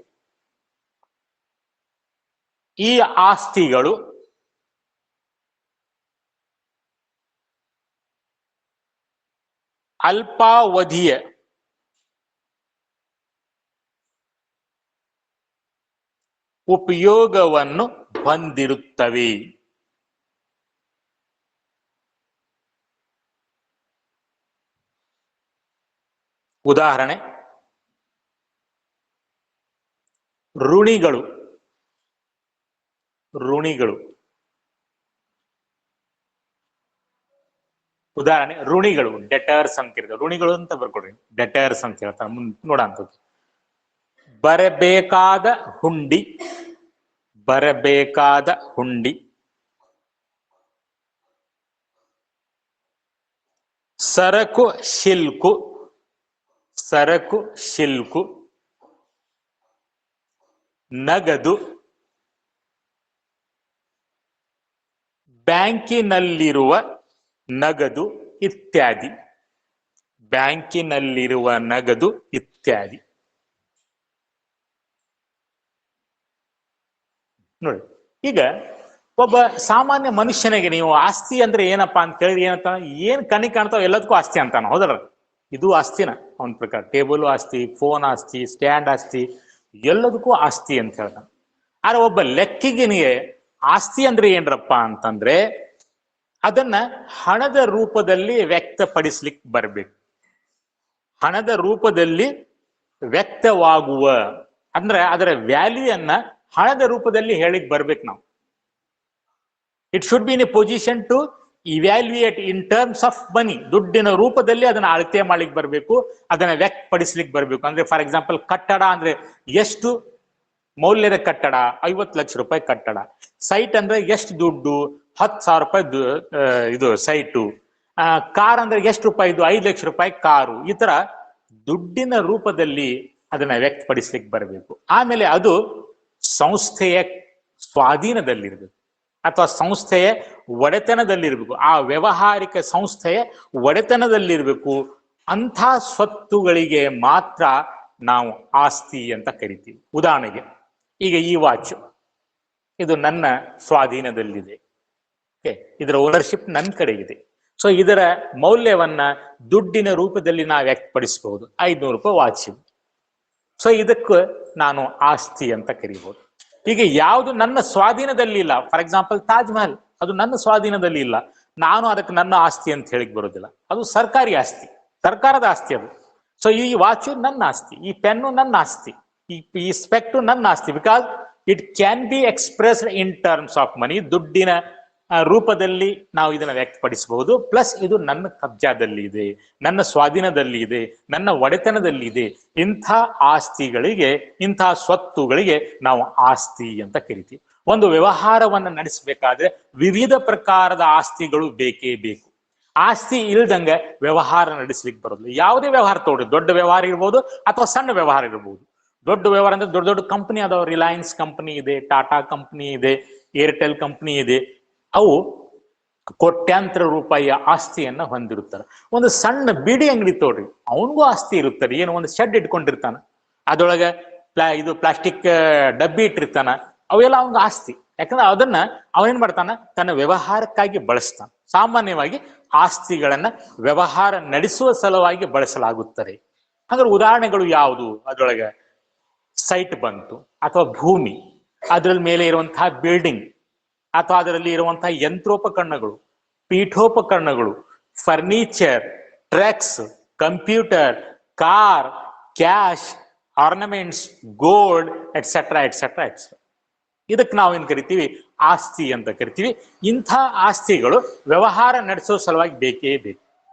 ಈ ಆಸ್ತಿಗಳು ಅಲ್ಪಾವಧಿಯ ಉಪಯೋಗವನ್ನು ಹೊಂದಿರುತ್ತವೆ. ಉದಾಹರಣೆ ಋಣಿಗಳು. ಉದಾಹರಣೆ ಋಣಿಗಳು, ಡೆಟರ್ಸ್ ಅಂತ ಇರ್ತವೆ. ಋಣಿಗಳು ಅಂತ ಬರ್ಕೊಡ್ರಿ. ಡೆಟರ್ಸ್ ಅಂತ ಹೇಳ್ತಾರೆ. ನೋಡ ಅಂತ ಬರಬೇಕಾದ ಹುಂಡಿ, ಸರಕು ಶಿಲ್ಕು, ನಗದು, ಬ್ಯಾಂಕಿನಲ್ಲಿರುವ ನಗದು ಇತ್ಯಾದಿ. ನೋಡಿ, ಈಗ ಒಬ್ಬ ಸಾಮಾನ್ಯ ಮನುಷ್ಯನಿಗೆ ನೀವು ಆಸ್ತಿ ಅಂದ್ರೆ ಏನಪ್ಪಾ ಅಂತ ಕೇಳಿದ್ರೆ ಏನಂತ, ಏನ್ ಕಣ್ಣಿಗೆ ಕಾಣ್ತಾವ ಎಲ್ಲದಕ್ಕೂ ಆಸ್ತಿ ಅಂತಾನ. ಹೌದಲ್ಲ? ಇದು ಆಸ್ತಿನ ಅವನ ಪ್ರಕಾರ. ಟೇಬಲ್ ಆಸ್ತಿ, ಫೋನ್ ಆಸ್ತಿ, ಸ್ಟ್ಯಾಂಡ್ ಆಸ್ತಿ, ಎಲ್ಲದಕ್ಕೂ ಆಸ್ತಿ ಅಂತ ಹೇಳ್ತಾನೆ. ಆದ್ರೆ ಒಬ್ಬ ಲೆಕ್ಕಿಗನಿಗೆ ಆಸ್ತಿ ಅಂದ್ರೆ ಏನ್ರಪ್ಪ ಅಂತಂದ್ರೆ ಅದನ್ನ ಹಣದ ರೂಪದಲ್ಲಿ ವ್ಯಕ್ತಪಡಿಸ್ಲಿಕ್ಕೆ ಬರ್ಬೇಕು. ಹಣದ ರೂಪದಲ್ಲಿ ವ್ಯಕ್ತವಾಗುವ, ಅಂದ್ರೆ ಅದರ ವ್ಯಾಲ್ಯೂಯನ್ನ ಹಣದ ರೂಪದಲ್ಲಿ ಹೇಳಿಕ್ ಬರ್ಬೇಕು ನಾವು. It should be in a position to evaluate in terms of money. ದುಡ್ಡಿನ ರೂಪದಲ್ಲಿ ಅದನ್ನ ಅಳತೆ ಮಾಡ್ಲಿಕ್ಕೆ ಬರಬೇಕು, ಅದನ್ನ ವ್ಯಕ್ತಪಡಿಸ್ಲಿಕ್ಕೆ ಬರಬೇಕು. ಅಂದ್ರೆ ಫಾರ್ ಎಕ್ಸಾಂಪಲ್ ಕಟ್ಟಡ ಅಂದ್ರೆ ಎಷ್ಟು ಮೌಲ್ಯದ ಕಟ್ಟಡ? 50 ಲಕ್ಷ ರೂಪಾಯಿ ಕಟ್ಟಡ. ಸೈಟ್ ಅಂದ್ರೆ ಎಷ್ಟು ದುಡ್ಡು? 10,000 ರೂಪಾಯಿ ಇದು ಸೈಟು. ಕಾರ್ ಅಂದ್ರೆ ಎಷ್ಟು ರೂಪಾಯಿ? 5 ಲಕ್ಷ ರೂಪಾಯಿ ಕಾರು. ಈ ತರ ದುಡ್ಡಿನ ರೂಪದಲ್ಲಿ ಅದನ್ನ ವ್ಯಕ್ತಪಡಿಸ್ಲಿಕ್ಕೆ ಬರಬೇಕು. ಆಮೇಲೆ ಅದು ಸಂಸ್ಥೆಯ ಸ್ವಾಧೀನದಲ್ಲಿರ್ಬೇಕು ಅಥವಾ ಸಂಸ್ಥೆಯ ಒಡೆತನದಲ್ಲಿರ್ಬೇಕು, ಆ ವ್ಯವಹಾರಿಕ ಸಂಸ್ಥೆಯ ಒಡೆತನದಲ್ಲಿರ್ಬೇಕು. ಅಂಥ ಸ್ವತ್ತುಗಳಿಗೆ ಮಾತ್ರ ನಾವು ಆಸ್ತಿ ಅಂತ ಕರಿತೀವಿ. ಉದಾಹರಣೆಗೆ ಈಗ ಈ ವಾಚ್, ಇದು ನನ್ನ ಸ್ವಾಧೀನದಲ್ಲಿದೆ, ಇದರ ಓನರ್ಶಿಪ್ ನನ್ನ ಕಡೆ ಇದೆ. ಸೊ ಇದರ ಮೌಲ್ಯವನ್ನ ದುಡ್ಡಿನ ರೂಪದಲ್ಲಿ ನಾವು ವ್ಯಕ್ತಪಡಿಸಬಹುದು. 500 ರೂಪಾಯಿ ವಾಚ್. ಸೊ ಇದಕ್ಕೆ ನಾನು ಆಸ್ತಿ ಅಂತ ಕರಿಬಹುದು. ಈಗ ಯಾವುದು ನನ್ನ ಸ್ವಾಧೀನದಲ್ಲಿ ಇಲ್ಲ, ಫಾರ್ ಎಕ್ಸಾಂಪಲ್ ತಾಜ್ ಮಹಲ್, ಅದು ನನ್ನ ಸ್ವಾಧೀನದಲ್ಲಿ ಇಲ್ಲ, ನಾನು ಅದಕ್ಕೆ ನನ್ನ ಆಸ್ತಿ ಅಂತ ಹೇಳಿಕ್ ಬರೋದಿಲ್ಲ. ಅದು ಸರ್ಕಾರಿ ಆಸ್ತಿ, ಸರ್ಕಾರದ ಆಸ್ತಿ ಅದು. ಸೊ ಈ ವಾಚು ನನ್ನ ಆಸ್ತಿ, ಈ ಪೆನ್ನು ನನ್ನ ಆಸ್ತಿ, ಈ ಸ್ಪೆಕ್ಟು ನನ್ನ ಆಸ್ತಿ. Because it can be expressed in terms of money. ದುಡ್ಡಿನ ರೂಪದಲ್ಲಿ ನಾವು ಇದನ್ನ ವ್ಯಕ್ತಪಡಿಸಬಹುದು. ಪ್ಲಸ್ ಇದು ನನ್ನ ಕಬ್ಜಾದಲ್ಲಿ ಇದೆ, ನನ್ನ ಸ್ವಾಧೀನದಲ್ಲಿ ಇದೆ, ನನ್ನ ಒಡೆತನದಲ್ಲಿ ಇದೆ. ಇಂಥ ಆಸ್ತಿಗಳಿಗೆ, ಇಂಥ ಸ್ವತ್ತುಗಳಿಗೆ ನಾವು ಆಸ್ತಿ ಅಂತ ಕರಿತೀವಿ. ಒಂದು ವ್ಯವಹಾರವನ್ನು ನಡೆಸಬೇಕಾದ್ರೆ ವಿವಿಧ ಪ್ರಕಾರದ ಆಸ್ತಿಗಳು ಬೇಕೇ ಬೇಕು. ಆಸ್ತಿ ಇಲ್ದಂಗೆ ವ್ಯವಹಾರ ನಡೆಸ್ಲಿಕ್ಕೆ ಬರೋದಿಲ್ಲ. ಯಾವುದೇ ವ್ಯವಹಾರ ತಗೊಳ್ಳಿ, ದೊಡ್ಡ ವ್ಯವಹಾರ ಇರ್ಬೋದು ಅಥವಾ ಸಣ್ಣ ವ್ಯವಹಾರ ಇರ್ಬೋದು. ದೊಡ್ಡ ವ್ಯವಹಾರ ಅಂದ್ರೆ ದೊಡ್ಡ ದೊಡ್ಡ ಕಂಪನಿ ಅದಾವ. ರಿಲಯನ್ಸ್ ಕಂಪನಿ ಇದೆ, ಟಾಟಾ ಕಂಪನಿ ಇದೆ, ಏರ್ಟೆಲ್ ಕಂಪನಿ ಇದೆ. ಅವು ಕೋಟ್ಯಾಂತರ ರೂಪಾಯಿಯ ಆಸ್ತಿಯನ್ನ ಹೊಂದಿರುತ್ತಾರೆ. ಒಂದು ಸಣ್ಣ ಬಿಡಿ ಅಂಗಡಿ ತೋಡ್ರಿ, ಅವನಿಗೂ ಆಸ್ತಿ ಇರುತ್ತಾರೆ. ಏನು, ಒಂದು ಶೆಡ್ ಇಟ್ಕೊಂಡಿರ್ತಾನ, ಅದರೊಳಗೆ ಇದು ಪ್ಲಾಸ್ಟಿಕ್ ಡಬ್ಬಿ ಇಟ್ಟಿರ್ತಾನ, ಅವೆಲ್ಲ ಅವನಿಗೆ ಆಸ್ತಿ. ಯಾಕಂದ್ರೆ ಅದನ್ನ ಅವನೇನ್ ಮಾಡ್ತಾನ, ತನ್ನ ವ್ಯವಹಾರಕ್ಕಾಗಿ ಬಳಸ್ತಾನ. ಸಾಮಾನ್ಯವಾಗಿ ಆಸ್ತಿಗಳನ್ನ ವ್ಯವಹಾರ ನಡೆಸುವ ಸಲುವಾಗಿ ಬಳಸಲಾಗುತ್ತದೆ. ಹಾಗಾದ್ರೆ ಉದಾಹರಣೆಗಳು ಯಾವುದು? ಅದರೊಳಗೆ ಸೈಟ್ ಬಂತು, ಅಥವಾ ಭೂಮಿ, ಅದರ ಮೇಲೆ ಇರುವಂತಹ ಬಿಲ್ಡಿಂಗ್, ಅಥವಾ ಅದರಲ್ಲಿ ಇರುವಂತಹ ಯಂತ್ರೋಪಕರಣಗಳು, ಪೀಠೋಪಕರಣಗಳು, furniture, trucks, computer, car, cash, ornaments, gold, et cetera et cetera et cetera. ಇದಕ್ಕೆ ನಾವೇನ್ ಕರಿತೀವಿ? ಆಸ್ತಿ ಅಂತ ಕರಿತೀವಿ. ಇಂಥ ಆಸ್ತಿಗಳು ವ್ಯವಹಾರ ನಡೆಸೋ ಸಲುವಾಗಿ ಬೇಕೇ ಬೇಕು.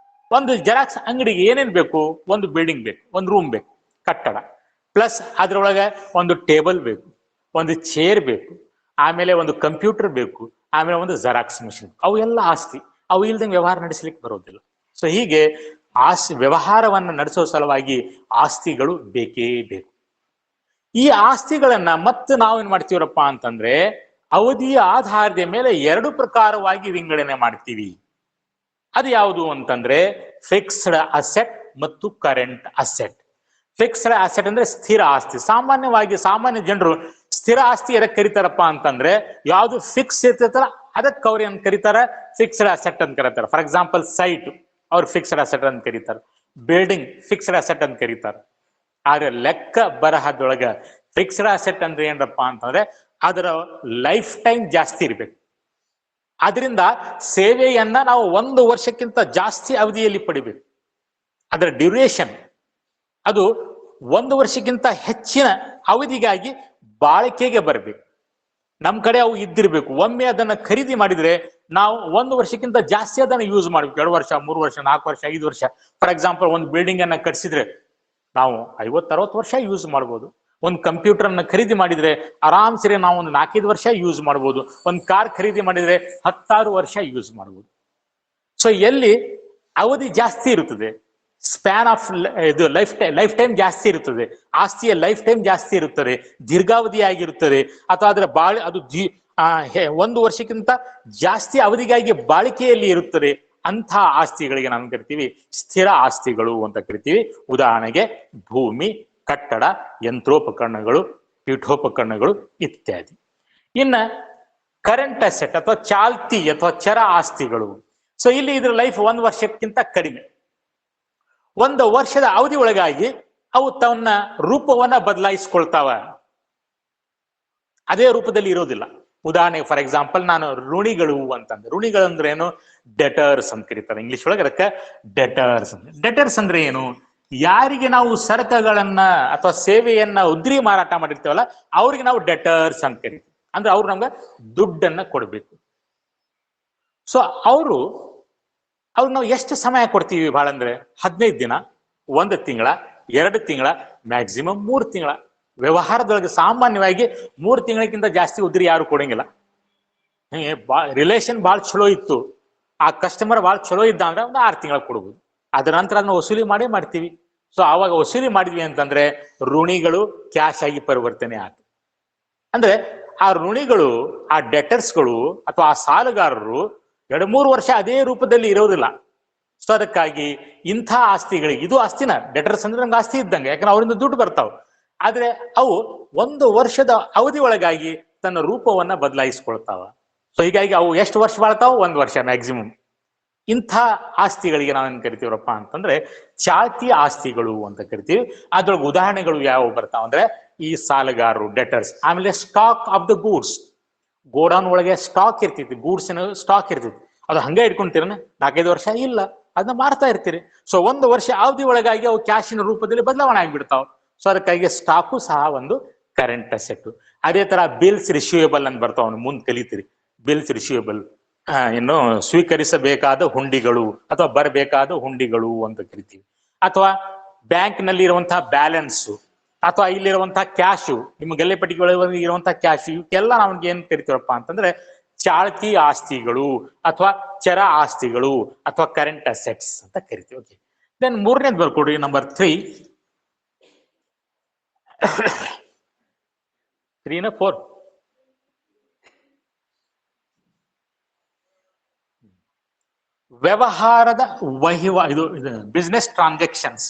ಒಂದು ಜೆರಾಕ್ಸ್ ಅಂಗಡಿಗೆ ಏನೇನ್ ಬೇಕು? ಒಂದು ಬಿಲ್ಡಿಂಗ್ ಬೇಕು, ಒಂದು ರೂಮ್ ಬೇಕು, ಕಟ್ಟಡ, ಪ್ಲಸ್ ಅದ್ರೊಳಗೆ ಒಂದು ಟೇಬಲ್ ಬೇಕು, ಒಂದು ಚೇರ್ ಬೇಕು, ಆಮೇಲೆ ಒಂದು ಕಂಪ್ಯೂಟರ್ ಬೇಕು, ಆಮೇಲೆ ಒಂದು ಜೆರಾಕ್ಸ್ ಮಿಷಿನ್. ಅವು ಎಲ್ಲ ಆಸ್ತಿ. ಅವು ಇಲ್ದಂಗೆ ವ್ಯವಹಾರ ನಡೆಸಲಿಕ್ಕೆ ಬರೋದಿಲ್ಲ. ಸೊ ಹೀಗೆ ವ್ಯವಹಾರವನ್ನು ನಡೆಸೋ ಸಲುವಾಗಿ ಆಸ್ತಿಗಳು ಬೇಕೇ ಬೇಕು. ಈ ಆಸ್ತಿಗಳನ್ನ ಮತ್ತೆ ನಾವೇನ್ ಮಾಡ್ತೀವ್ರಪ್ಪ ಅಂತಂದ್ರೆ, ಅವಧಿಯ ಆಧಾರದ ಮೇಲೆ 2 ಪ್ರಕಾರವಾಗಿ ವಿಂಗಡಣೆ ಮಾಡ್ತೀವಿ. ಅದು ಯಾವುದು ಅಂತಂದ್ರೆ ಫಿಕ್ಸ್ಡ್ ಅಸೆಟ್ ಮತ್ತು ಕರೆಂಟ್ ಅಸೆಟ್. ಫಿಕ್ಸ್ಡ್ ಅಸೆಟ್ ಅಂದ್ರೆ ಸ್ಥಿರ ಆಸ್ತಿ. ಸಾಮಾನ್ಯ ಜನರು ಸ್ಥಿರ ಆಸ್ತಿ ಎದಕ್ಕೆ ಕರೀತಾರಪ್ಪ ಅಂತಂದ್ರೆ, ಯಾವ್ದು ಫಿಕ್ಸ್ ಇರ್ತೈತಲ್ಲ ಅದಕ್ಕೆ ಅವ್ರು ಏನ್ ಕರೀತಾರ? ಫಿಕ್ಸ್ಡ್ ಅಸೆಟ್ ಅಂತ ಕರೀತಾರೆ. ಫಾರ್ ಎಕ್ಸಾಂಪಲ್ ಸೈಟ್ ಅವ್ರು ಫಿಕ್ಸ್ಡ್ ಅಸೆಟ್ ಅಂತ ಕರೀತಾರೆ, ಬಿಲ್ಡಿಂಗ್ ಫಿಕ್ಸ್ಡ್ ಅಸೆಟ್ ಅಂತ ಕರೀತಾರೆ. ಆದ್ರೆ ಲೆಕ್ಕ ಬರಹದೊಳಗ ಫಿಕ್ಸ್ಡ್ ಅಸೆಟ್ ಅಂದ್ರೆ ಏನಪ್ಪ ಅಂತಂದ್ರೆ, ಅದರ ಲೈಫ್ ಟೈಮ್ ಜಾಸ್ತಿ ಇರ್ಬೇಕು. ಅದರಿಂದ ಸೇವೆಯನ್ನ ನಾವು 1 ವರ್ಷಕ್ಕಿಂತ ಜಾಸ್ತಿ ಅವಧಿಯಲ್ಲಿ ಪಡಿಬೇಕು. ಅದರ ಡ್ಯೂರೇಷನ್ ಅದು 1 ವರ್ಷಕ್ಕಿಂತ ಹೆಚ್ಚಿನ ಅವಧಿಗಾಗಿ ಬಾಳಿಕೆಗೆ ಬರಬೇಕು. ನಮ್ ಕಡೆ ಅವು ಇದ್ದಿರ್ಬೇಕು. ಒಮ್ಮೆ ಅದನ್ನ ಖರೀದಿ ಮಾಡಿದ್ರೆ ನಾವು 1 ವರ್ಷಕ್ಕಿಂತ ಜಾಸ್ತಿ ಅದನ್ನ ಯೂಸ್ ಮಾಡ್ಬೇಕು. 2 ವರ್ಷ, 3 ವರ್ಷ, 4 ವರ್ಷ, 5 ವರ್ಷ. ಫಾರ್ ಎಕ್ಸಾಂಪಲ್ ಒಂದು ಬಿಲ್ಡಿಂಗ್ ಅನ್ನ ಕಟ್ಸಿದ್ರೆ ನಾವು 50-60 ವರ್ಷ ಯೂಸ್ ಮಾಡ್ಬೋದು. ಒಂದು ಕಂಪ್ಯೂಟರ್ ಅನ್ನ ಖರೀದಿ ಮಾಡಿದ್ರೆ ಆರಾಮ್ಸರಿ ನಾವು ಒಂದು 4-5 ವರ್ಷ ಯೂಸ್ ಮಾಡ್ಬೋದು. ಒಂದು ಕಾರ್ ಖರೀದಿ ಮಾಡಿದ್ರೆ 10-6 ವರ್ಷ ಯೂಸ್ ಮಾಡ್ಬೋದು. ಸೊ ಎಲ್ಲಿ ಅವಧಿ ಜಾಸ್ತಿ ಇರುತ್ತದೆ, ಸ್ಪ್ಯಾನ್ ಆಫ್ ಇದು ಲೈಫ್ ಟೈಮ್ ಜಾಸ್ತಿ ಇರುತ್ತದೆ, ಆಸ್ತಿಯ ಲೈಫ್ ಟೈಮ್ ಜಾಸ್ತಿ ಇರುತ್ತದೆ, ದೀರ್ಘಾವಧಿಯಾಗಿರುತ್ತದೆ, ಅಥವಾ ಅದರ ಅದು 1 ವರ್ಷಕ್ಕಿಂತ ಜಾಸ್ತಿ ಅವಧಿಗಾಗಿ ಬಾಳಿಕೆಯಲ್ಲಿ ಇರುತ್ತದೆ. ಅಂಥ ಆಸ್ತಿಗಳಿಗೆ ನಾವು ಕರಿತೀವಿ ಸ್ಥಿರ ಆಸ್ತಿಗಳು ಅಂತ ಕರಿತೀವಿ. ಉದಾಹರಣೆಗೆ ಭೂಮಿ, ಕಟ್ಟಡ, ಯಂತ್ರೋಪಕರಣಗಳು, ಪೀಠೋಪಕರಣಗಳು ಇತ್ಯಾದಿ. ಇನ್ನ ಕರೆಂಟ್ ಅಸೆಟ್ ಅಥವಾ ಚಾಲ್ತಿ ಅಥವಾ ಚರ ಆಸ್ತಿಗಳು. ಸೊ ಇಲ್ಲಿ ಇದ್ರ ಲೈಫ್ 1 ವರ್ಷಕ್ಕಿಂತ ಕಡಿಮೆ. 1 ವರ್ಷದ ಅವಧಿ ಒಳಗಾಗಿ ಅವು ತನ್ನ ರೂಪವನ್ನ ಬದಲಾಯಿಸ್ಕೊಳ್ತಾವ, ಅದೇ ರೂಪದಲ್ಲಿ ಇರೋದಿಲ್ಲ. ಉದಾಹರಣೆಗೆ ಫಾರ್ ಎಕ್ಸಾಂಪಲ್ ನಾನು ಋಣಿಗಳು ಅಂತಂದ್ರೆ, ಋಣಿಗಳು ಅಂದ್ರೆ ಏನು? ಡೆಟರ್ಸ್ ಅಂತ ಕರೀತಾರೆ ಇಂಗ್ಲಿಷ್ ಒಳಗೆ. ಅದಕ್ಕೆ ಡೆಟರ್ಸ್ ಅಂದ್ರೆ ಏನು? ಯಾರಿಗೆ ನಾವು ಸರಕುಗಳನ್ನ ಅಥವಾ ಸೇವೆಯನ್ನ ಉದ್ರಿ ಮಾರಾಟ ಮಾಡಿರ್ತೀವಲ್ಲ ಅವ್ರಿಗೆ ನಾವು ಡೆಟರ್ಸ್ ಅಂತ ಕರಿತೀವಿ. ಅಂದ್ರೆ ಅವ್ರು ನಮ್ಗೆ ದುಡ್ಡನ್ನ ಕೊಡ್ಬೇಕು. ಸೊ ಅವ್ರಿಗೆ ನಾವು ಎಷ್ಟು ಸಮಯ ಕೊಡ್ತೀವಿ? ಬಹಳ ಅಂದ್ರೆ 15 ದಿನ, 1 ತಿಂಗಳ, 2 ತಿಂಗಳ, ಮ್ಯಾಕ್ಸಿಮಮ್ 3 ತಿಂಗಳ. ವ್ಯವಹಾರದೊಳಗೆ ಸಾಮಾನ್ಯವಾಗಿ 3 ತಿಂಗಳಕ್ಕಿಂತ ಜಾಸ್ತಿ ಉದ್ರಿ ಯಾರು ಕೊಡಂಗಿಲ್ಲ. ರಿಲೇಷನ್ ಭಾಳ ಚಲೋ ಇತ್ತು, ಆ ಕಸ್ಟಮರ್ ಭಾಳ ಚಲೋ ಇದ್ದ ಅಂದ್ರೆ ಒಂದು 6 ತಿಂಗಳ ಕೊಡ್ಬೋದು. ಅದರ ನಂತರ ಅದನ್ನ ವಸೂಲಿ ಮಾಡ್ತೀವಿ. ಸೊ ಅವಾಗ ವಸೂಲಿ ಮಾಡಿದ್ವಿ ಅಂತಂದ್ರೆ ಋಣಿಗಳು ಕ್ಯಾಶ್ ಆಗಿ ಪರಿವರ್ತನೆ ಆಗ್ತದೆ. ಅಂದ್ರೆ ಆ ಋಣಿಗಳು, ಆ ಡೆಟರ್ಸ್ಗಳು ಅಥವಾ ಆ ಸಾಲಗಾರರು 2-3 ವರ್ಷ ಅದೇ ರೂಪದಲ್ಲಿ ಇರೋದಿಲ್ಲ. ಸೊ ಅದಕ್ಕಾಗಿ ಇಂಥ ಆಸ್ತಿಗಳಿಗೆ, ಇದು ಆಸ್ತಿನ, ಡೆಟರ್ಸ್ ಅಂದ್ರೆ ನಮ್ಗೆ ಆಸ್ತಿ ಇದ್ದಂಗೆ, ಯಾಕಂದ್ರೆ ಅವರಿಂದ ದುಡ್ಡು ಬರ್ತಾವ. ಆದ್ರೆ ಅವು 1 ವರ್ಷದ ಅವಧಿ ಒಳಗಾಗಿ ತನ್ನ ರೂಪವನ್ನ ಬದಲಾಯಿಸ್ಕೊಳ್ತಾವ. ಸೊ ಹೀಗಾಗಿ ಅವು ಎಷ್ಟು ವರ್ಷ ಬಾಳ್ತಾವ? 1 ವರ್ಷ ಮ್ಯಾಕ್ಸಿಮಮ್. ಇಂಥ ಆಸ್ತಿಗಳಿಗೆ ನಾವೇನ್ ಕರಿತೀವ್ರಪ್ಪ ಅಂತಂದ್ರೆ ಚಾಲ್ತಿ ಆಸ್ತಿಗಳು ಅಂತ ಕರಿತೀವಿ. ಅದ್ರೊಳಗೆ ಉದಾಹರಣೆಗಳು ಯಾವ ಬರ್ತಾವ ಅಂದ್ರೆ ಈ ಸಾಲಗಾರರು, ಡೆಟರ್ಸ್. ಆಮೇಲೆ stock of the goods, godown ಒಳಗೆ ಸ್ಟಾಕ್ ಇರ್ತೈತಿ, ಗೂಡ್ಸ್ ಸ್ಟಾಕ್ ಇರ್ತೈತಿ. ಅದು ಹಂಗೆ ಇಟ್ಕೊಂತೀರನ 4-5 ವರ್ಷ? ಇಲ್ಲ, ಅದನ್ನ ಮಾರ್ತಾ ಇರ್ತೀರಿ. ಸೊ 1 ವರ್ಷ ಅವಧಿ ಒಳಗಾಗಿ ಅವು ಕ್ಯಾಶಿನ ರೂಪದಲ್ಲಿ ಬದಲಾವಣೆ ಆಗಿಬಿಡ್ತಾವ. ಸೊ ಅದಕ್ಕಾಗಿ ಸ್ಟಾಕು ಸಹ ಒಂದು ಕರೆಂಟ್ ಅಸೆಟ್. ಅದೇ ತರ ಬಿಲ್ಸ್ ರಿಸೀವೇಬಲ್ ಅಂತ ಬರ್ತಾವ, ಮುಂದೆ ಕಲಿತೀರಿ. ಬಿಲ್ಸ್ ರಿಸೀವೇಬಲ್ ಇನ್ನು ಸ್ವೀಕರಿಸಬೇಕಾದ ಹುಂಡಿಗಳು ಅಥವಾ ಬರಬೇಕಾದ ಹುಂಡಿಗಳು ಅಂತ ಕರಿತೀವಿ. ಅಥವಾ ಬ್ಯಾಂಕ್ ನಲ್ಲಿ ಇರುವಂತಹ ಬ್ಯಾಲೆನ್ಸ್, ಅಥವಾ ಇಲ್ಲಿರುವಂತಹ ಕ್ಯಾಶು, ನಿಮ್ಮ ಗಲ್ಲೆ ಪಟ್ಟಿಗೆ ಇರುವಂತಹ ಕ್ಯಾಶ್, ಇವಕ್ಕೆಲ್ಲ ನಮ್ಗೆ ಏನ್ ಕರಿತೀವಪ್ಪ ಅಂತಂದ್ರೆ ಚಾಲ್ತಿ ಆಸ್ತಿಗಳು ಅಥವಾ ಚರ ಆಸ್ತಿಗಳು ಅಥವಾ ಕರೆಂಟ್ ಅಸೆಟ್ಸ್ ಅಂತ ಕರಿತೀವಿ. ಓಕೆ, ದೆನ್ 3ನೇದು ಬರ್ಕೊಡ್ರಿ, ನಂಬರ್ 3. 3 ನ 4? ವ್ಯವಹಾರದ ಇದು ಬಿಸ್ನೆಸ್ ಟ್ರಾನ್ಸಾಕ್ಷನ್ಸ್.